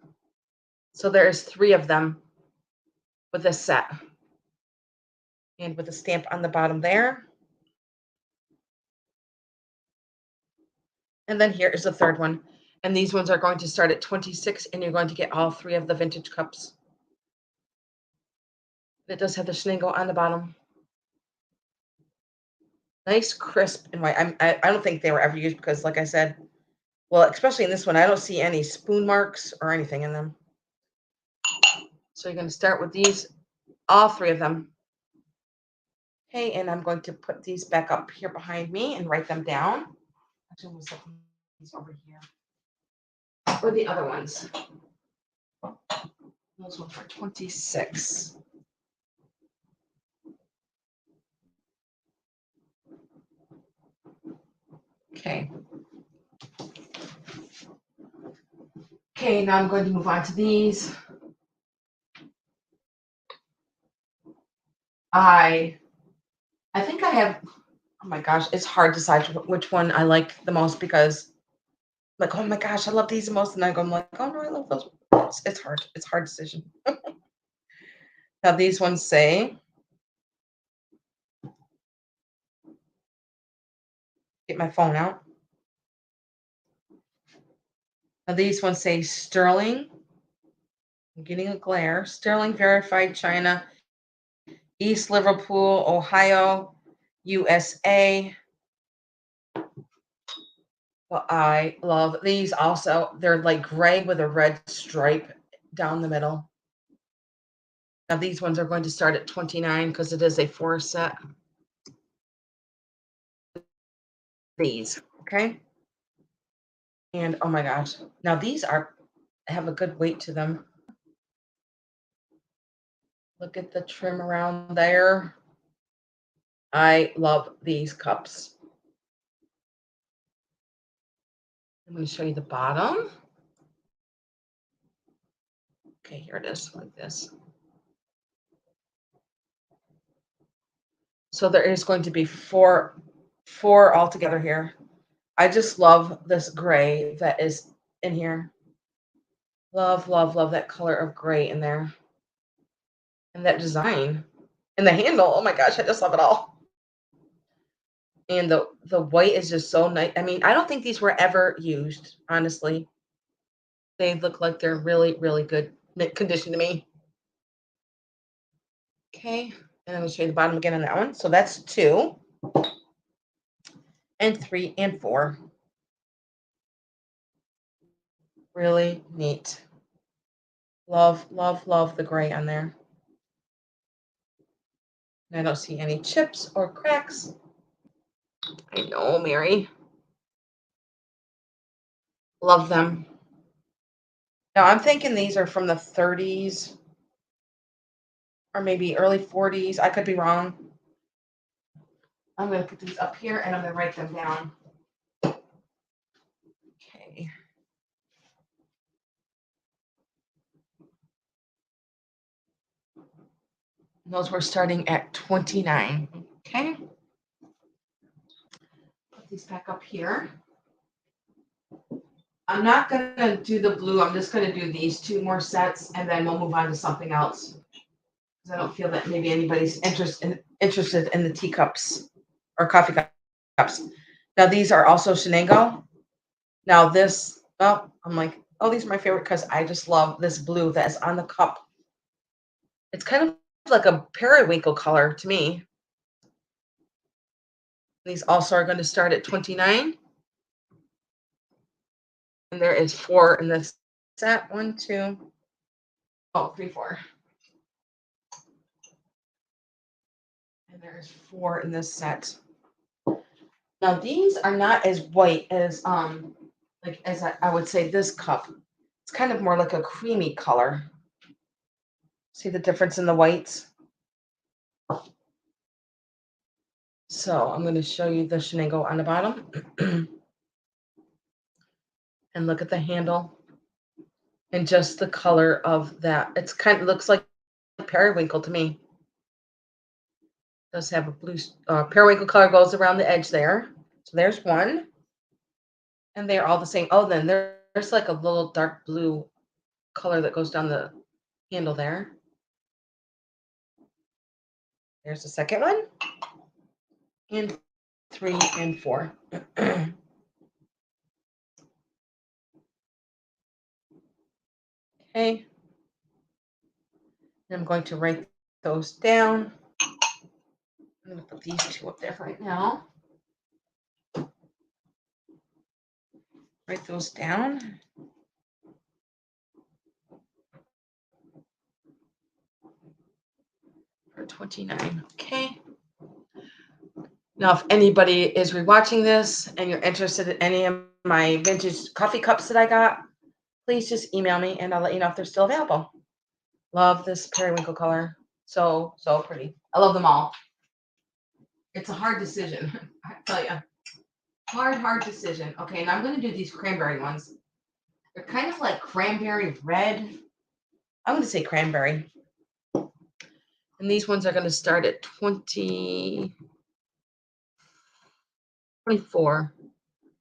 So there's 3 of them with this set. And with a stamp on the bottom there. And then here is the third one. And these ones are going to start at 26, and you're going to get all 3 of the vintage cups. It does have the Chenango on the bottom. Nice, crisp, and white. I don't think they were ever used because, like I said, well, especially in this one, I don't see any spoon marks or anything in them. So you're going to start with these, all 3 of them. Okay, and I'm going to put these back up here behind me and write them down. Actually, I'm going to set these over here. Or the other ones. Those ones are 26. Okay. Okay, now I'm going to move on to these. I think I have, oh my gosh, it's hard to decide which one I like the most because, like, oh my gosh, I love these the most. And I'm like, oh no, I love those. It's hard. It's a hard decision. Now these ones say, get my phone out. Now these ones say Sterling. I'm getting a glare. Sterling Verified China, East Liverpool, Ohio, USA. Well, I love these also. They're like gray with a red stripe down the middle. Now these ones are going to start at 29 because it is a 4 set. These, okay? And oh my gosh. Now these have a good weight to them. Look at the trim around there. I love these cups. I'm going to show you the bottom. Okay, here it is, like this. So there is going to be four altogether here. I just love this gray that is in here. Love, love, love that color of gray in there. And that design. And the handle, oh my gosh, I just love it all. And the white is just so nice. I don't think these were ever used, honestly. They look like they're really, really good mint condition to me. Okay, and I'm going to show you the bottom again on that one. So that's 2 and 3 and 4. Really neat. Love, love, love the gray on there. And I don't see any chips or cracks. I know, Mary. Love them. Now I'm thinking these are from the 30s or maybe early 40s. I could be wrong. I'm going to put these up here and I'm going to write them down. Okay. Those were starting at 29. Okay. Put these back up here. I'm not going to do the blue. I'm just going to do these 2 more sets and then we'll move on to something else. Because I don't feel that maybe anybody's interested in the teacups or coffee cups. Now these are also Chenango. Now this, oh, I'm like, oh, these are my favorite because I just love this blue that is on the cup. It's kind of like a periwinkle color to me. These also are going to start at 29. And there is 4 in this set. 1, 2, 3, 4. And there's 4 in this set. Now these are not as white as like as I would say this cup. It's kind of more like a creamy color. See the difference in the whites? So I'm going to show you the Chenango on the bottom. And look at the handle and just the color of that. It's kind of looks like periwinkle to me. It does have a blue periwinkle color goes around the edge there. So there's 1. And they're all the same. Oh, then there's like a little dark blue color that goes down the handle there. There's the second one. And 3 and 4. Okay. And I'm going to write those down. I'm going to put these 2 up there right now. Write those down. For 29. Okay. Now, if anybody is rewatching this and you're interested in any of my vintage coffee cups that I got, please just email me and I'll let you know if they're still available. Love this periwinkle color. So, so pretty. I love them all. It's a hard decision, I tell you. Hard decision. Okay, and I'm going to do these cranberry ones. They're kind of like cranberry red. I'm going to say cranberry. And these ones are going to start at 24.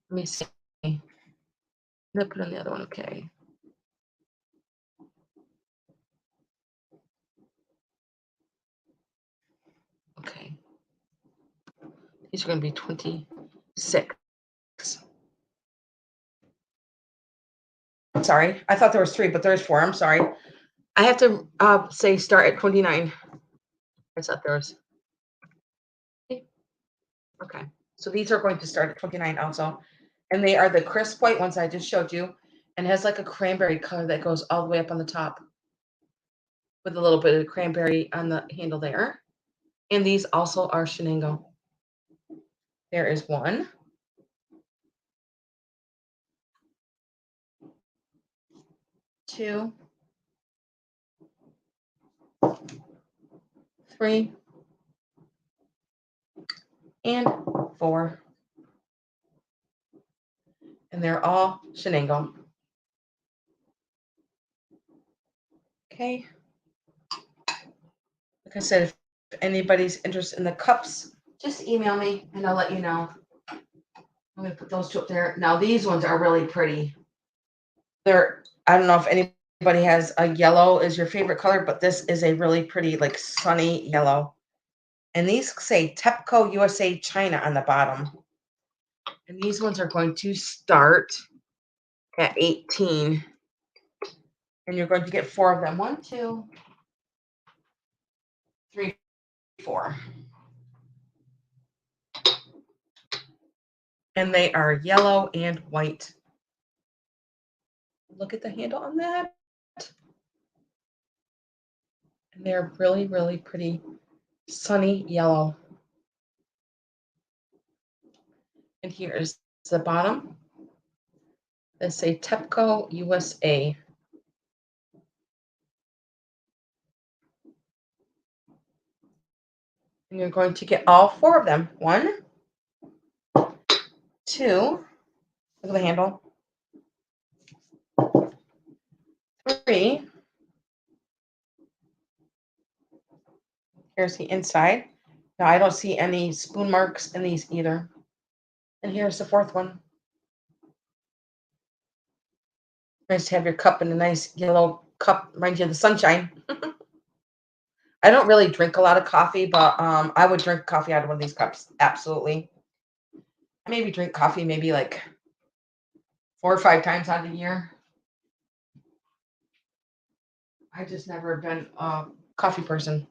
Let me see. I'm going to put on the other one. Okay. Okay. These are going to be 26. Sorry, I thought there was 3, but there's 4. I'm sorry. I have to say start at 29. I thought there was. Okay, so these are going to start at 29 also. And they are the crisp white ones I just showed you. And has like a cranberry color that goes all the way up on the top. With a little bit of cranberry on the handle there. And these also are Chenango. There is 1. 2. 3. And 4. And they're all Chenango. Okay. Like I said, if anybody's interested in the cups, just email me and I'll let you know. I'm going to put those 2 up there. Now, these ones are really pretty. I don't know if anybody has a yellow is your favorite color, but this is a really pretty, like sunny yellow. And these say TEPCO USA China on the bottom. And these ones are going to start at 18. And you're going to get 4 of them. 1, 2, 3, 4. And they are yellow and white. Look at the handle on that. And they're really, really pretty sunny yellow. And here is the bottom. They say TEPCO USA. And you're going to get all 4 of them. 1, 2, look at the handle. 3. Here's the inside. Now I don't see any spoon marks in these either. And here's the 4th one. Nice to have your cup in a nice yellow cup, reminds you of the sunshine. I don't really drink a lot of coffee, but I would drink coffee out of one of these cups. Absolutely. Maybe drink coffee maybe like 4 or 5 times out of the year. I just never been a coffee person.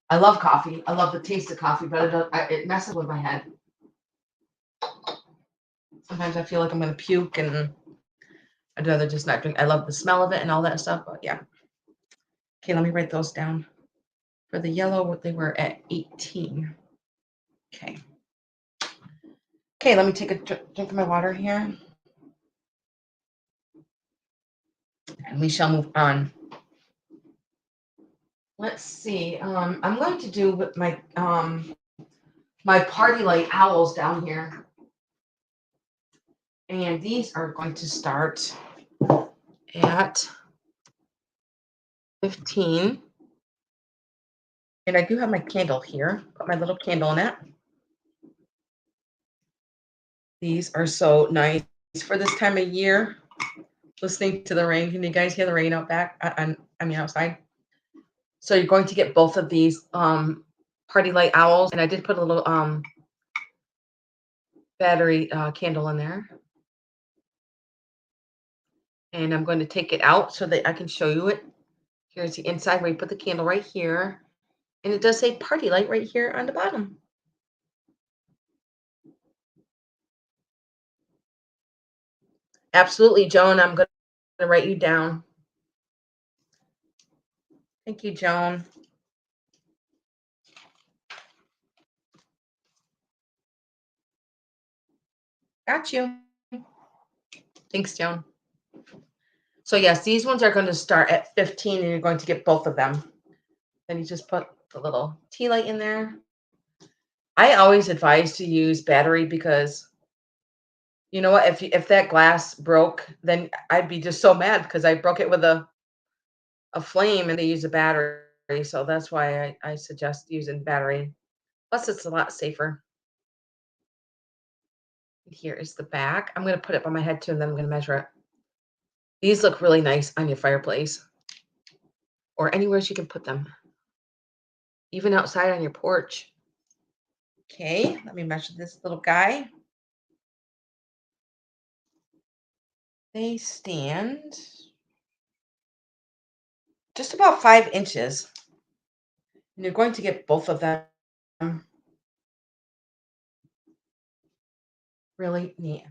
I love coffee. I love the taste of coffee, but it messes with my head. Sometimes I feel like I'm going to puke, and I'd rather just not drink. I love the smell of it and all that stuff, but yeah. Okay, let me write those down. For the yellow, they were at 18. Okay. Okay, let me take a drink of my water here. And we shall move on. Let's see. I'm going to do with my my party light owls down here. And these are going to start at 15. And I do have my candle here. Put my little candle in it. These are so nice for this time of year. Listening to the rain. Can you guys hear the rain out back? I mean outside. So you're going to get both of these party light owls. And I did put a little battery candle in there. And I'm going to take it out so that I can show you it. Here's the inside where you put the candle right here. And it does say party light right here on the bottom. Absolutely, Joan. I'm going to write you down. Thank you, Joan. Got you. Thanks, Joan. So yes, these ones are going to start at 15 and you're going to get both of them. Then you just put the little tea light in there. I always advise to use battery because you know what? If that glass broke, then I'd be just so mad because I broke it with a flame and they use a battery. So that's why I suggest using battery. Plus, it's a lot safer. Here is the back. I'm going to put it by my head too, and then I'm going to measure it. These look really nice on your fireplace or anywhere you can put them, even outside on your porch. Okay, let me measure this little guy. They stand just about 5 inches. And you're going to get both of them. Really neat.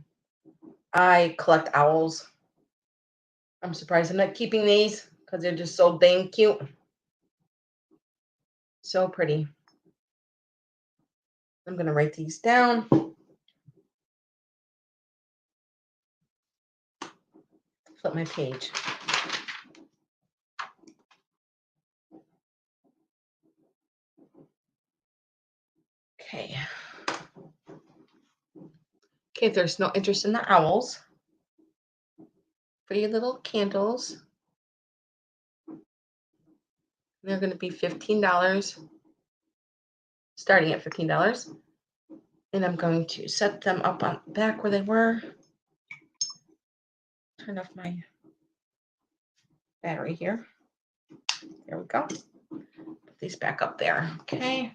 I collect owls. I'm surprised I'm not keeping these because they're just so dang cute. So pretty. I'm going to write these down. Flip my page. Okay. Okay, if there's no interest in the owls, pretty little candles. They're going to be $15, starting at $15. And I'm going to set them up on back where they were. Turn off my battery here. There we go. Put these back up there. Okay.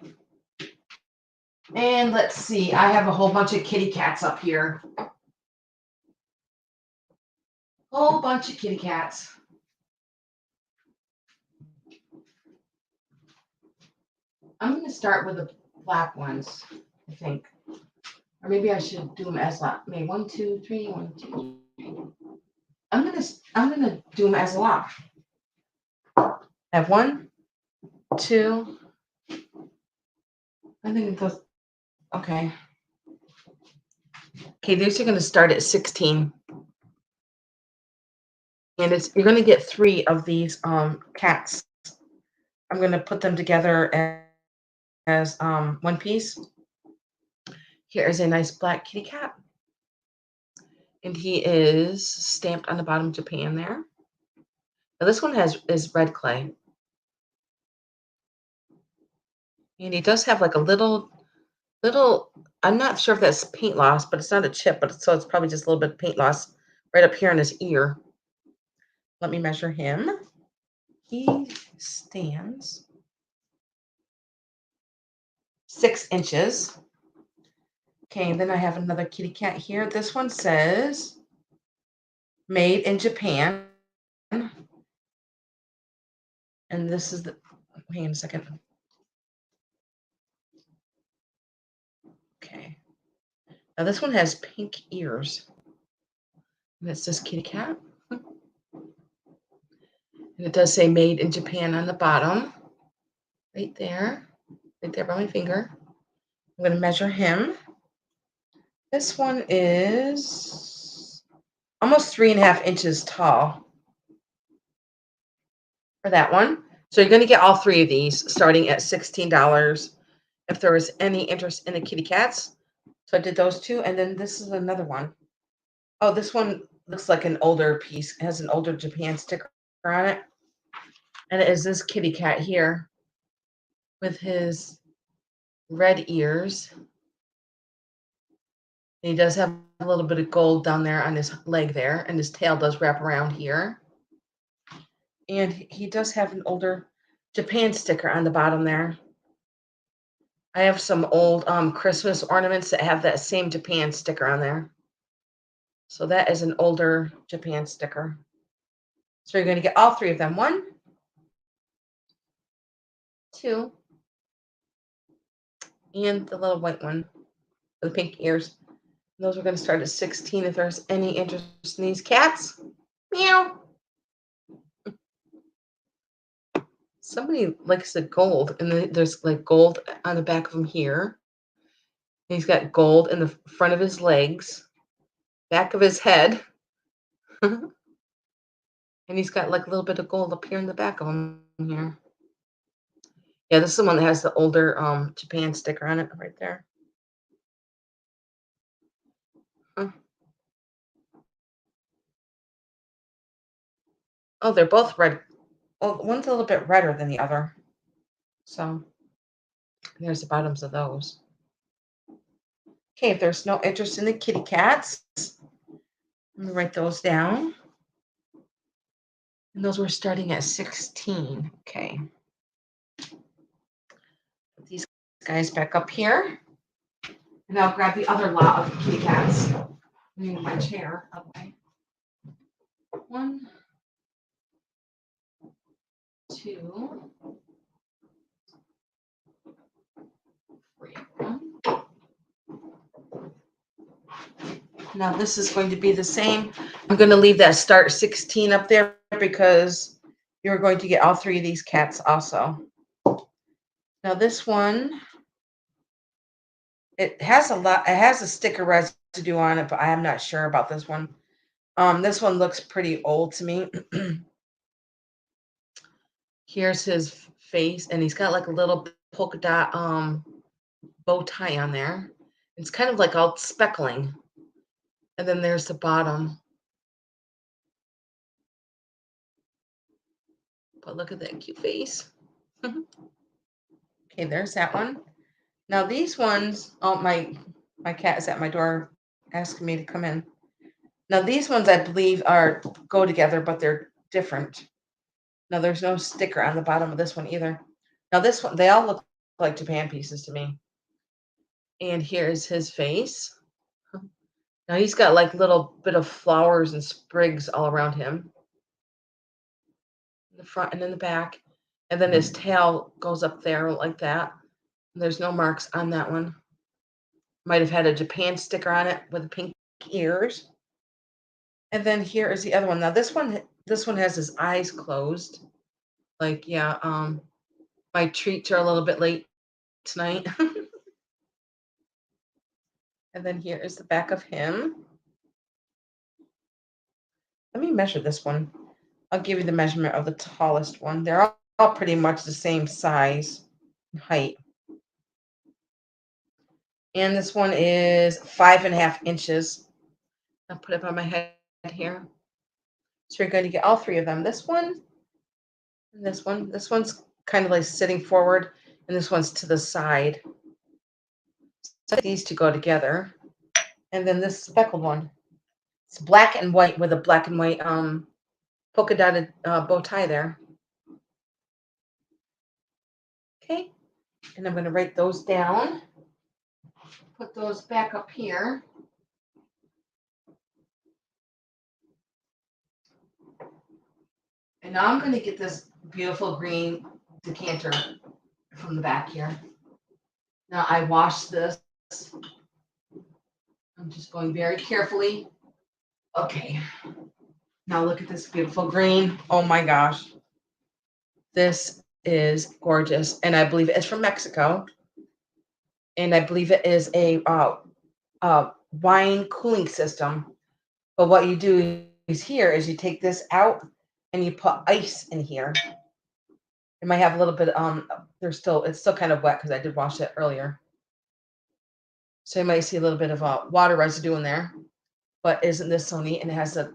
And let's see. I have a whole bunch of kitty cats up here. Whole bunch of kitty cats. I'm going to start with the black ones, I think. Or maybe I should do them as lot. Maybe 1, 2, 3, 1, 2, 3. I'm gonna do them as a lot. I have 1, 2. I think those. Okay. Okay, these are gonna start at 16, and you're gonna get 3 of these cats. I'm gonna put them together as one piece. Here is a nice black kitty cat. And he is stamped on the bottom Japan there. Now this one is red clay. And he does have like a little, I'm not sure if that's paint loss, but it's not a chip, so it's probably just a little bit of paint loss right up here in his ear. Let me measure him. He stands 6 inches. Okay, and then I have another kitty cat here. This one says made in Japan. And this is the, hang on a second. Okay. Now this one has pink ears. And it says kitty cat. And it does say made in Japan on the bottom. Right there by my finger. I'm going to measure him. This one is almost 3.5 inches tall for that one. So you're going to get all 3 of these starting at $16 if there was any interest in the kitty cats. So I did those 2. And then this is another one. Oh, this one looks like an older piece. It has an older Japan sticker on it. And it is this kitty cat here with his red ears. And he does have a little bit of gold down there on his leg there, and his tail does wrap around here. And he does have an older Japan sticker on the bottom there. I have some old Christmas ornaments that have that same Japan sticker on there. So that is an older Japan sticker. So you're going to get all 3 of them. 1, 2, and the little white one with the pink ears. Those are going to start at 16 if there's any interest in these cats. Meow. Somebody likes the gold, and then there's like gold on the back of him here. And he's got gold in the front of his legs, back of his head. And he's got like a little bit of gold up here in the back of him here. Yeah, this is the one that has the older Japan sticker on it right there. Huh. Oh, they're both red. Well, one's a little bit redder than the other. So there's the bottoms of those. Okay, if there's no interest in the kitty cats, let me write those down. And those were starting at 16. Okay. Put these guys back up here. And I'll grab the other lot of kitty cats. Move my chair up. 1, 2, 3. Now this is going to be the same. I'm going to leave that start 16 up there because you're going to get all 3 of these cats also. Now this one, it has a sticker residue on it, but I am not sure about this one. This one looks pretty old to me. Here's his face, and he's got like a little polka dot bow tie on there. It's kind of like all speckling. And then there's the bottom. But look at that cute face. Okay, there's that one. Now these ones, oh, my cat is at my door asking me to come in. Now these ones I believe go together, but they're different. Now there's no sticker on the bottom of this one either. Now this one, they all look like Japan pieces to me. And here's his face. Now he's got like little bit of flowers and sprigs all around him, in the front and in the back. And then his tail goes up there like that. And there's no marks on that one. Might have had a Japan sticker on it with the pink ears. And then here is the other one. Now this one has his eyes closed. Like, yeah, my treats are a little bit late tonight. And then here is the back of him. Let me measure this one. I'll give you the measurement of the tallest one. They're all pretty much the same size and height. And this one is 5.5 inches. I'll put it on my head here. So you're going to get all three of them. This one and this one. This one's kind of like sitting forward, and this one's to the side. So these two go together. And then this speckled one. It's black and white with a black and white polka dotted bow tie there. Okay. And I'm going to write those down. Put those back up here. And now I'm going to get this beautiful green decanter from the back here. Now I washed this. I'm just going very carefully. Okay. Now look at this beautiful green. Oh my gosh. This is gorgeous. And I believe it's from Mexico. And I believe it is a wine cooling system. But what you do is you take this out and you put ice in here. It might have a little bit, it's still kind of wet because I did wash it earlier. So you might see a little bit of water residue in there. But isn't this so neat? And it has the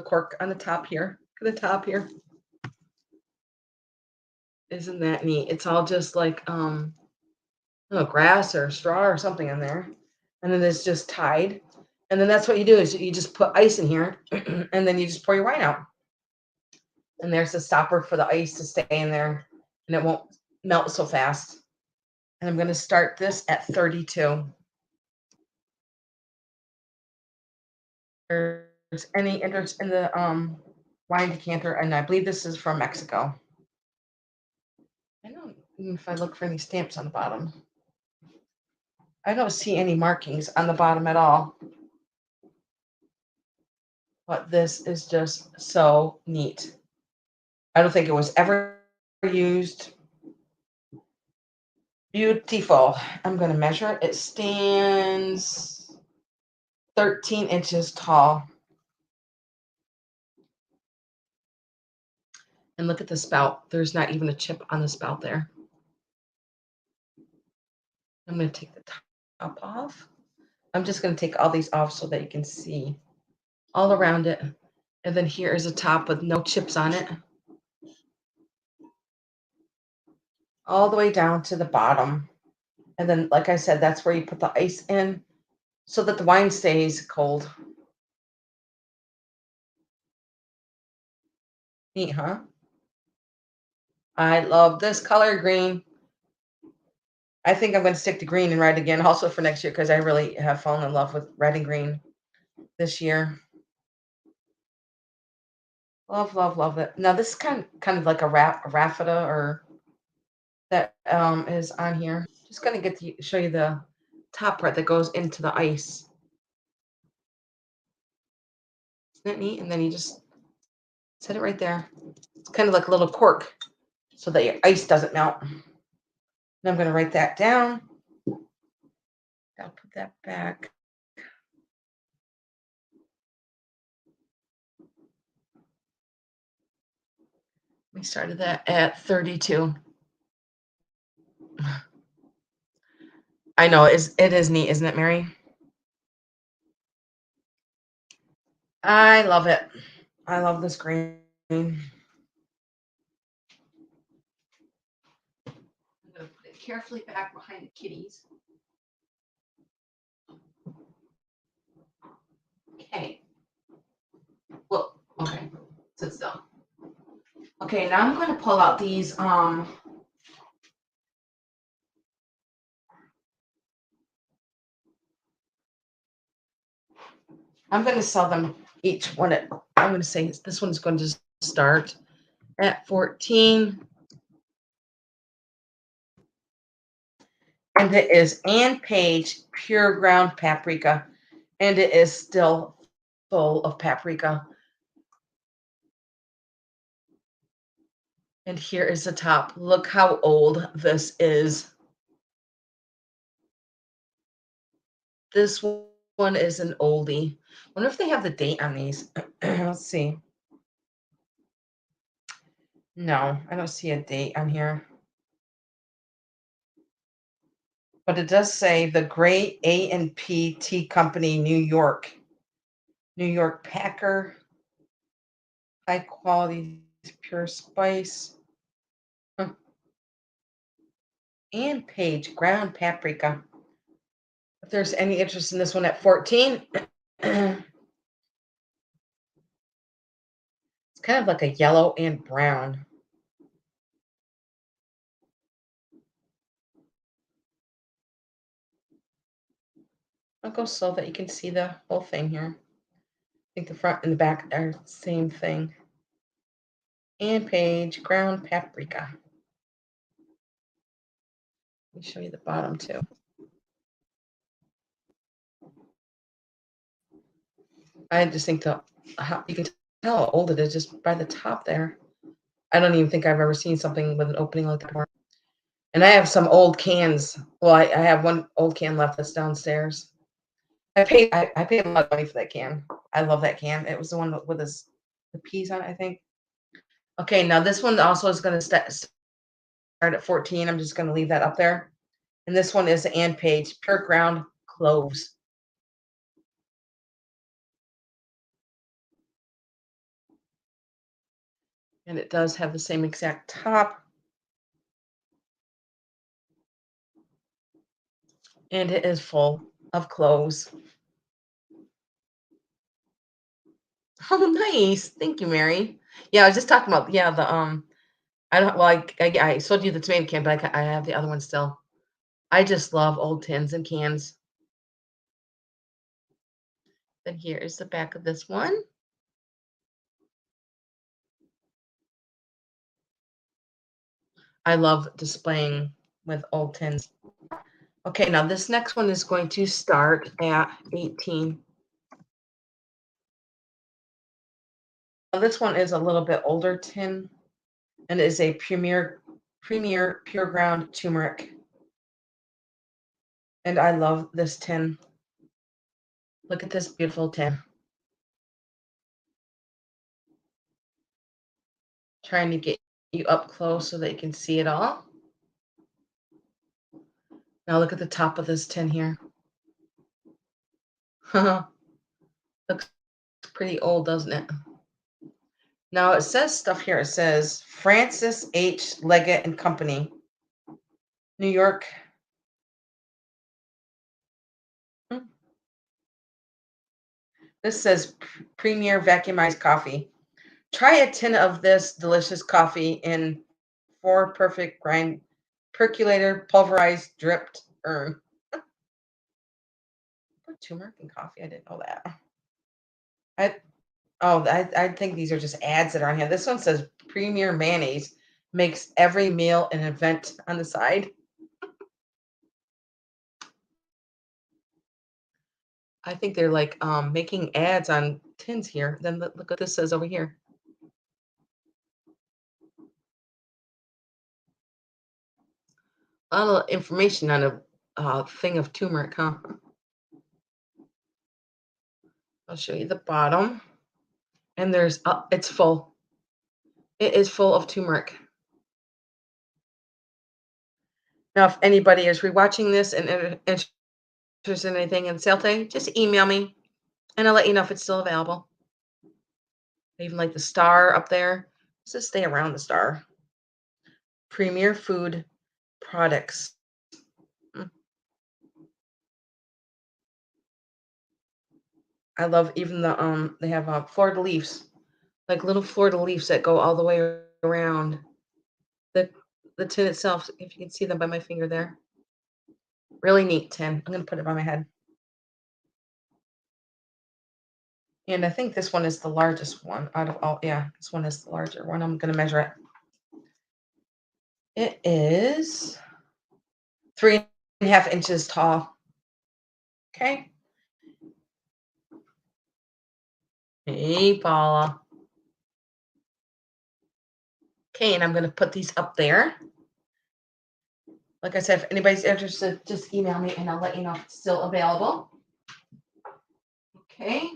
cork on the top here. Look at the top here. Isn't that neat? It's all just like grass or straw or something in there. And then it's just tied. And then that's what you do is you just put ice in here and then you just pour your wine out. And there's a stopper for the ice to stay in there and it won't melt so fast. And I'm going to start this at 32. There's any interest in the wine decanter, and I believe this is from Mexico. I don't even if I look for any stamps on the bottom. I don't see any markings on the bottom at all. But this is just so neat. I don't think it was ever used. Beautiful. I'm going to measure it. It stands 13 inches tall. And look at the spout. There's not even a chip on the spout there. I'm going to take the top off. I'm just going to take all these off so that you can see all around it. And then here is a top with no chips on it. All the way down to the bottom. And then, like I said, that's where you put the ice in so that the wine stays cold. Neat, huh? I love this color green. I think I'm going to stick to green and red again also for next year because I really have fallen in love with red and green this year. Love, love, love it. Now this is kind of like a raffia or that is on here. Just going to get to show you the top part that goes into the ice. Isn't that neat? And then you just set it right there. It's kind of like a little cork so that your ice doesn't melt. And I'm going to write that down. I'll put that back. We started that at 32. I know it is neat, isn't it, Mary? I love it. I love this green. I'm going to put it carefully back behind the kitties. Okay. Well, okay. Sit still. Okay, now I'm going to pull out these I'm going to sell them each one at, I'm going to say this one's going to start at 14. And it is Ann Page Pure Ground Paprika. And it is still full of paprika. And here is the top. Look how old this is. This one is an oldie. Wonder if they have the date on these. Let's see. No, I don't see a date on here. But it does say the Great A&P Tea Company, New York. New York Packer. High quality pure spice. And Page ground paprika. If there's any interest in this one at 14. It's kind of like a yellow and brown. I'll go slow that you can see the whole thing here. I think the front and the back are the same thing. And Page ground paprika. Let me show you the bottom too. I just think you can tell how old it is just by the top there. I don't even think I've ever seen something with an opening like that before. And I have some old cans. Well, I have one old can left that's downstairs. I paid a lot of money for that can. I love that can. It was the one with the peas on it, I think. Okay, now this one also is going to start at 14. I'm just going to leave that up there. And this one is Ann Page Pure Ground Cloves. And it does have the same exact top. And it is full of cloves. Oh, nice. Thank you, Mary. Yeah, I was just talking about, yeah, the, I don't, well, I sold you the tomato can, but I have the other one still. I just love old tins and cans. Then here is the back of this one. I love displaying with old tins. Okay, now this next one is going to start at 18. Now this one is a little bit older tin and is a premier pure ground turmeric. And I love this tin. Look at this beautiful tin. Trying to get you up close so that you can see it all. Now look at the top of this tin here. Looks pretty old, doesn't it? Now it says stuff here. It says Francis H. Leggett and Company, New York. This says Premier Vacuumized Coffee. Try a tin of this delicious coffee in 4 perfect grind percolator pulverized dripped urn. Put turmeric in coffee. I didn't know that. I think these are just ads that are on here. This one says Premier Mayonnaise makes every meal an event on the side. I think they're like making ads on tins here. Then look what this says over here. A lot of information on a thing of turmeric, huh? I'll show you the bottom. And there's it's full. It is full of turmeric. Now, if anybody is rewatching this and interested in anything in sale today, just email me and I'll let you know if it's still available. I even like the star up there. Let's just stay around the star. Premier Food Products. I love even the they have fleur de lis, like little fleur de lis that go all the way around the tin itself. If you can see them by my finger there, really neat tin. I'm gonna put it by my head. And I think this one is the largest one out of all. Yeah, this one is the larger one. I'm going to measure it. It is 3.5 inches tall. Okay. Hey, Paula. Okay, and I'm going to put these up there. Like I said, if anybody's interested, just email me and I'll let you know if it's still available. Okay.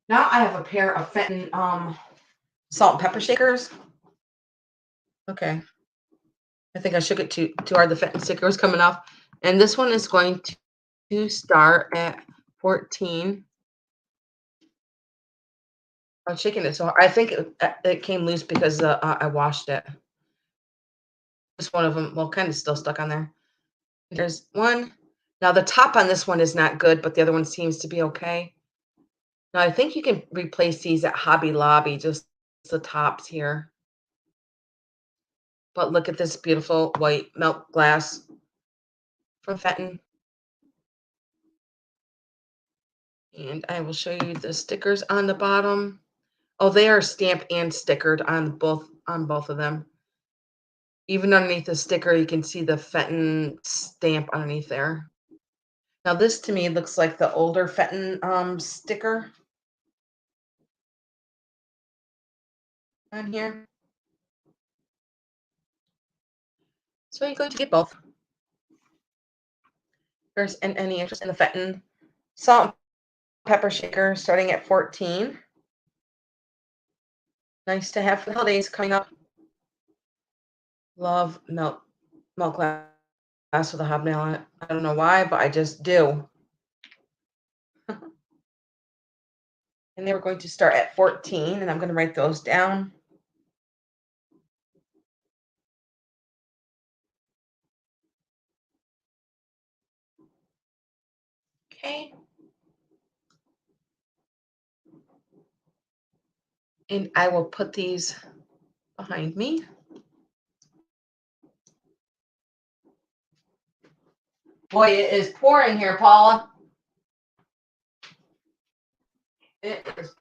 Now I have a pair of Fenton salt and pepper shakers. Okay. I think I shook it too hard. The Fenton sticker was coming off. And this one is going to start at 14. I'm shaking it so hard. I think it came loose because I washed it. Just one of them, well, kind of still stuck on there. There's one. Now the top on this one is not good, but the other one seems to be okay. Now I think you can replace these at Hobby Lobby, just the tops here. But look at this beautiful white milk glass from Fenton. And I will show you the stickers on the bottom. Oh, they are stamped and stickered on both of them. Even underneath the sticker, you can see the Fenton stamp underneath there. Now this to me looks like the older Fenton sticker on here. So you're going to get both. There's any interest in the Fenton salt and pepper shaker starting at 14. Nice to have for the holidays coming up. Love milk glass with a hobnail on it. I don't know why, but I just do. And they were going to start at 14, and I'm going to write those down. Okay. And I will put these behind me. Boy, it is pouring here, Paula. It is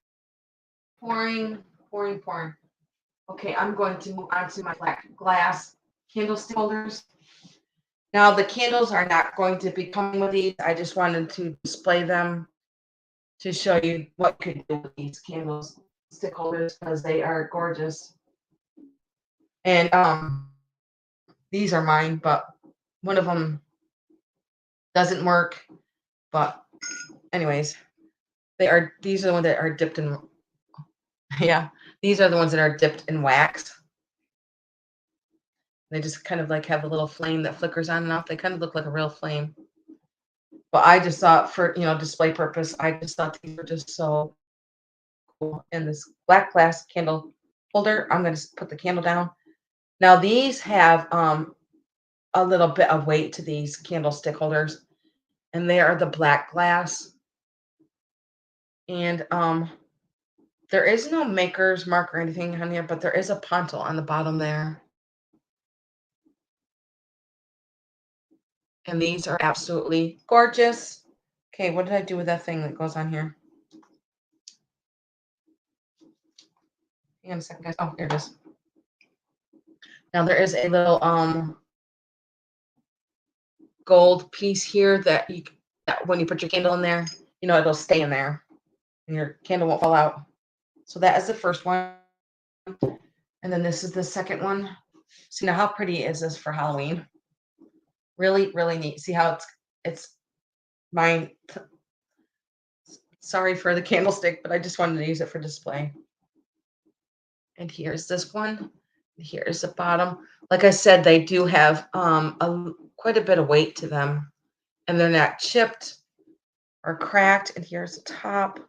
pouring. Okay, I'm going to move on to my black glass candlestick holders. Now, the candles are not going to be coming with these. I just wanted to display them to show you what you could do with these candlestick holders because they are gorgeous. And these are mine, but one of them doesn't work. But anyways, these are the ones that are dipped in. Yeah, these are the ones that are dipped in wax. They just kind of like have a little flame that flickers on and off. They kind of look like a real flame. But I just thought for, display purpose, I just thought these were just so cool. And this black glass candle holder, I'm going to put the candle down. Now these have a little bit of weight to these candlestick holders. And they are the black glass. And there is no maker's mark or anything on here, but there is a puntal on the bottom there. And these are absolutely gorgeous. Okay, what did I do with that thing that goes on here? Hang on a second, guys. Oh, here it is. Now there is a little gold piece here that when you put your candle in there, it'll stay in there and your candle won't fall out. So that is the first one. And then this is the second one. See, now how pretty is this for Halloween? Really, really neat. See how it's mine. Sorry for the candlestick, but I just wanted to use it for display. And here's this one. Here's the bottom. Like I said, they do have quite a bit of weight to them, and they're not chipped or cracked. And here's the top.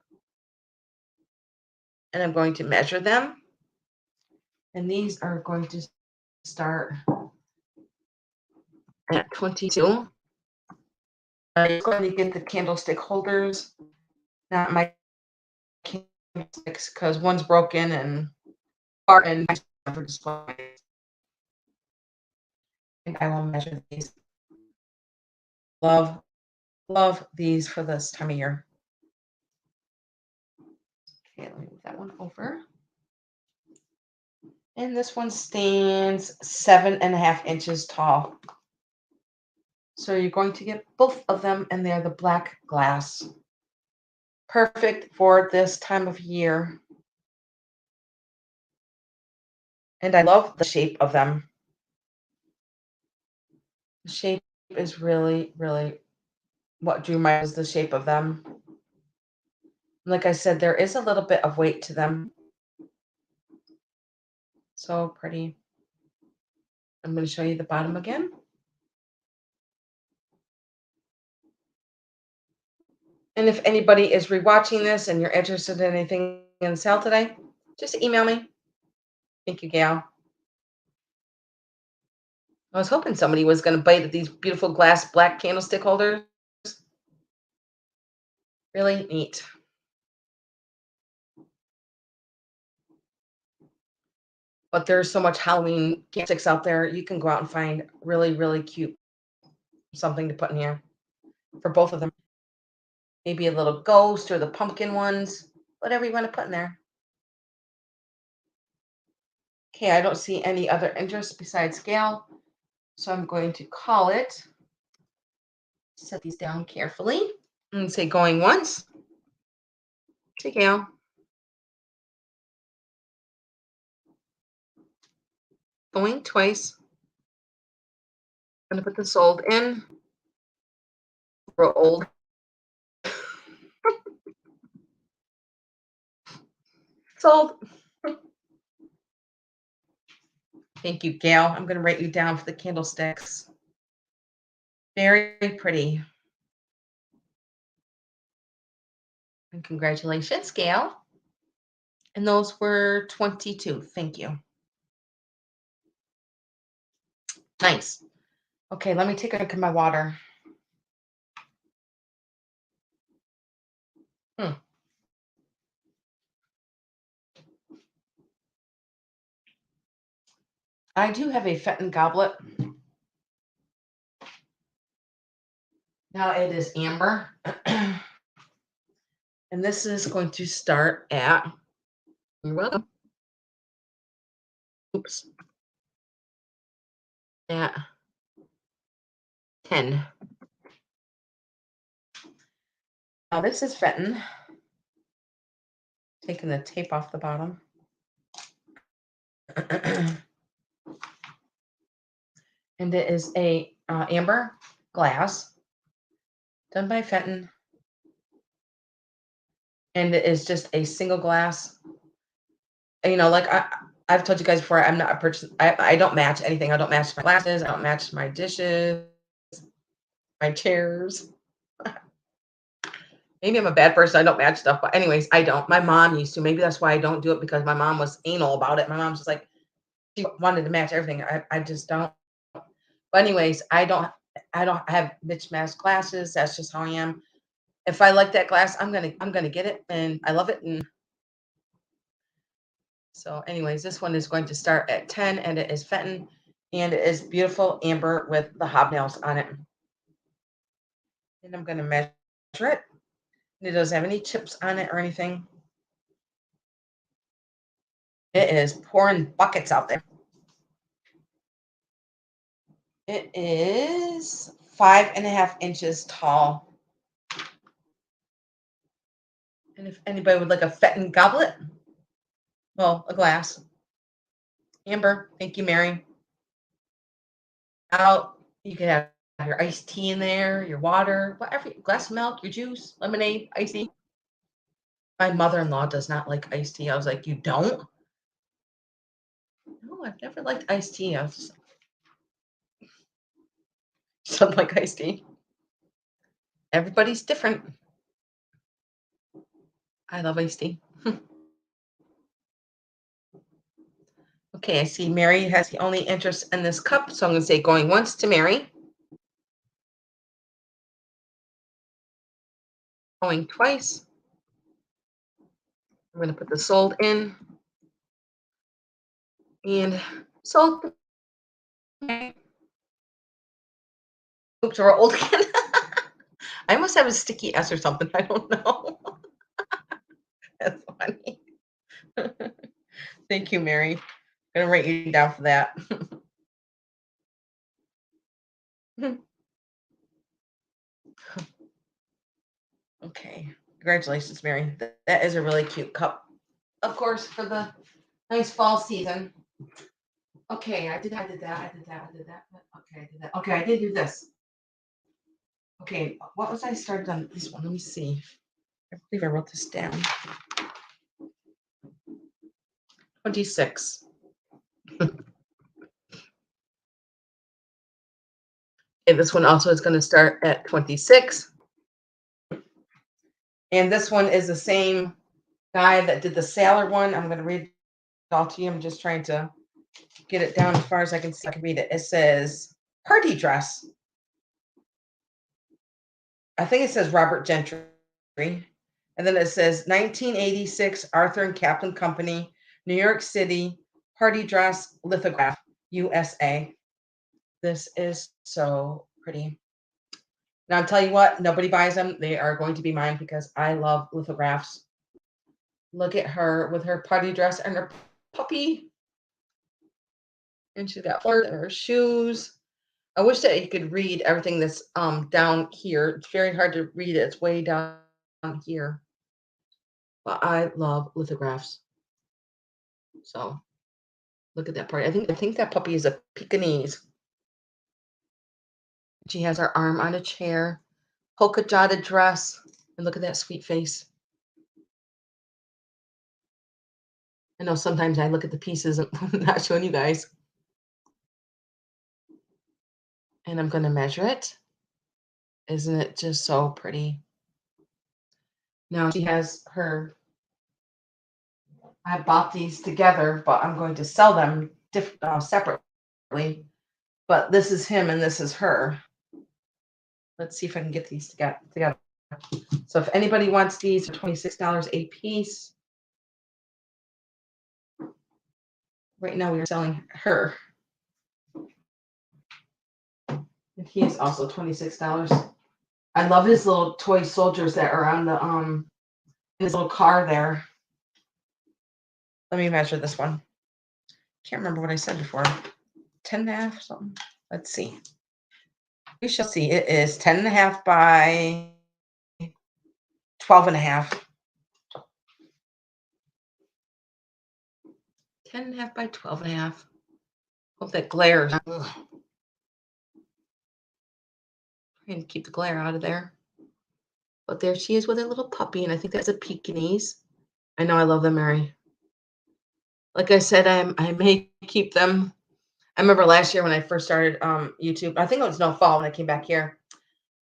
And I'm going to measure them. And these are going to start at 22. I'm going to get the candlestick holders, not my candlesticks, because one's broken and for display. And I will measure these. Love Love these for this time of year. Okay, let me move that one over. And this one stands 7.5 inches tall. So you're going to get both of them, and they're the black glass. Perfect for this time of year. And I love the shape of them. The shape is really, really what drew my is the shape of them. Like I said, there is a little bit of weight to them. So pretty. I'm going to show you the bottom again. And if anybody is rewatching this and you're interested in anything in sale today, just email me. Thank you, Gail. I was hoping somebody was going to bite at these beautiful glass black candlestick holders. Really neat. But there's so much Halloween candlesticks out there. You can go out and find really, really cute something to put in here for both of them. Maybe a little ghost or the pumpkin ones, whatever you want to put in there. Okay, I don't see any other interest besides Gail, so I'm going to call it. Set these down carefully and say going once. To Gail. Going twice. I'm going to put the sold in. We're old. Sold. Thank you, Gail. I'm going to write you down for the candlesticks. Very pretty. And congratulations, Gail. And those were 22. Thank you. Nice. Okay, let me take a look at my water. I do have a Fenton goblet. Now it is amber. And this is going to start at, you're welcome. Oops. At 10. Now this is Fenton. Taking the tape off the bottom. And it is a amber glass done by Fenton. And it is just a single glass. You know, like I've told you guys before, I'm not a person. I don't match anything. I don't match my glasses. I don't match my dishes, my chairs. Maybe I'm a bad person. I don't match stuff. But anyways, I don't. My mom used to. Maybe that's why I don't do it, because my mom was anal about it. My mom's just like, she wanted to match everything. I just don't. But anyways, I don't have mismatched glasses. That's just how I am. If I like that glass, I'm gonna get it, and I love it. And so anyways, this one is going to start at 10, and it is Fenton, and it is beautiful amber with the hobnails on it. And I'm gonna measure it. It doesn't have any chips on it or anything. It is pouring buckets out there. It is 5.5 inches tall. And if anybody would like a Fenton goblet, well, a glass. Amber, thank you, Mary. Out, you can have your iced tea in there, your water, whatever, glass of milk, your juice, lemonade, iced tea. My mother-in-law does not like iced tea. I was like, you don't? No, I've never liked iced tea. I just don't like iced tea. Everybody's different. I love iced tea. Okay, I see Mary has the only interest in this cup, so I'm going to say going once to Mary. Going twice. I'm going to put the sold in. And sold. Oops, we're old again. I must have a sticky S or something. I don't know. That's funny. Thank you, Mary. Gonna write you down for that. Okay. Congratulations, Mary. That is a really cute cup. Of course, for the nice fall season. Okay, I did that. Okay, I did that. Okay, I did do this. Okay, what was I started on this one? Let me see. I believe I wrote this down. 26. And this one also is going to start at 26. And this one is the same guy that did the sailor one. I'm going to read it all to you. I'm just trying to get it down as far as I can see. I can read it. It says party dress. I think it says Robert Gentry. And then it says 1986 Arthur and Kaplan Company, New York City, party dress lithograph, USA. This is so pretty. Now, I'll tell you what, nobody buys them. They are going to be mine because I love lithographs. Look at her with her party dress and her puppy. And she's got flowers in her shoes. I wish that you could read everything that's down here. It's very hard to read it. It's way down here. But I love lithographs. So look at that party. I think that puppy is a Pekingese. She has her arm on a chair, polka dotted dress, and look at that sweet face. I know sometimes I look at the pieces and I'm not showing you guys. And I'm going to measure it. Isn't it just so pretty? Now she has her, I bought these together, but I'm going to sell them separately. But this is him and this is her. Let's see if I can get these together. So if anybody wants these, $26 a piece. Right now we are selling her. And he is also $26. I love his little toy soldiers that are on the his little car there. Let me measure this one. Can't remember what I said before. 10 and a half something. Let's see. We shall see. It is 10 and a half by 12 and a half. 10 and a half by 12 and a half. Hope that glares. Ugh. Trying to keep the glare out of there. But there she is with her little puppy, and I think that's a Pekingese. I know I love them, Mary. Like I said, I may keep them. I remember last year when I first started YouTube. I think it was no fall when I came back here.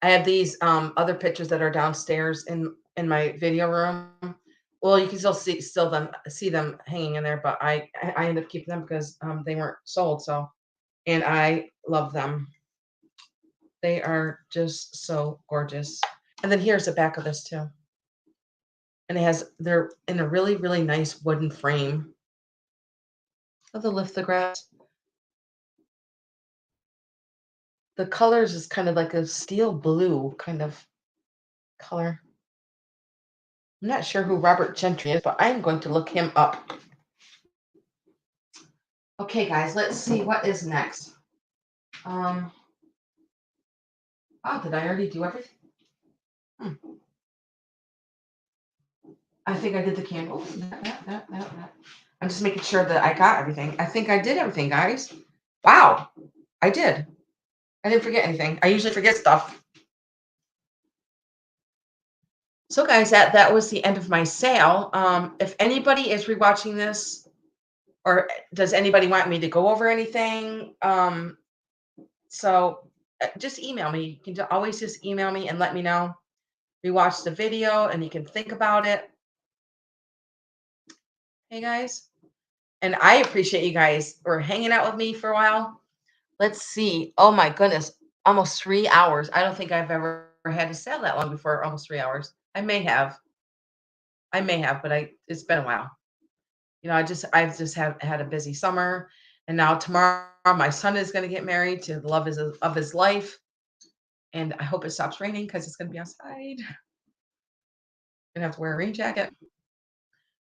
I have these other pictures that are downstairs in my video room. Well, you can still see them hanging in there, but I ended up keeping them because they weren't sold. So, and I love them. They are just so gorgeous. And then here's the back of this too. And they're in a really, really nice wooden frame. Of the lithographs. The colors is kind of like a steel blue kind of color. I'm not sure who Robert Gentry is, but I'm going to look him up. Okay, guys, let's see what is next. Oh, did I already do everything? I think I did the candles. I'm just making sure that I got everything. I think I did everything, guys. Wow, I did. I didn't forget anything. I usually forget stuff. So, guys, that was the end of my sale. If anybody is rewatching this, or does anybody want me to go over anything? Just email me. You can always just email me and let me know. Rewatch the video and you can think about it. Hey, guys. And I appreciate you guys for hanging out with me for a while. Let's see. Oh, my goodness. Almost 3 hours. I don't think I've ever had a sale that long before, almost 3 hours. I may have, but it's been a while. You know, I've just had a busy summer, and now tomorrow my son is going to get married to the love of his life, And I hope it stops raining because it's going to be outside. Gonna have to wear a rain jacket.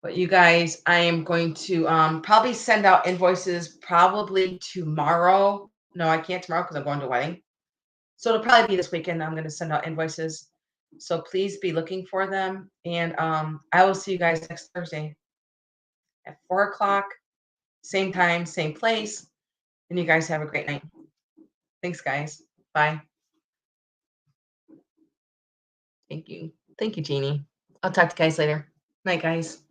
But you guys, I am going to probably send out invoices probably tomorrow. No, I can't tomorrow because I'm going to a wedding. So it'll probably be this weekend. I'm going to send out invoices. So please be looking for them. And I will see you guys next Thursday at 4 o'clock, same time, same place. And you guys have a great night. Thanks, guys. Bye. Thank you. Thank you, Jeannie. I'll talk to you guys later. Night, guys.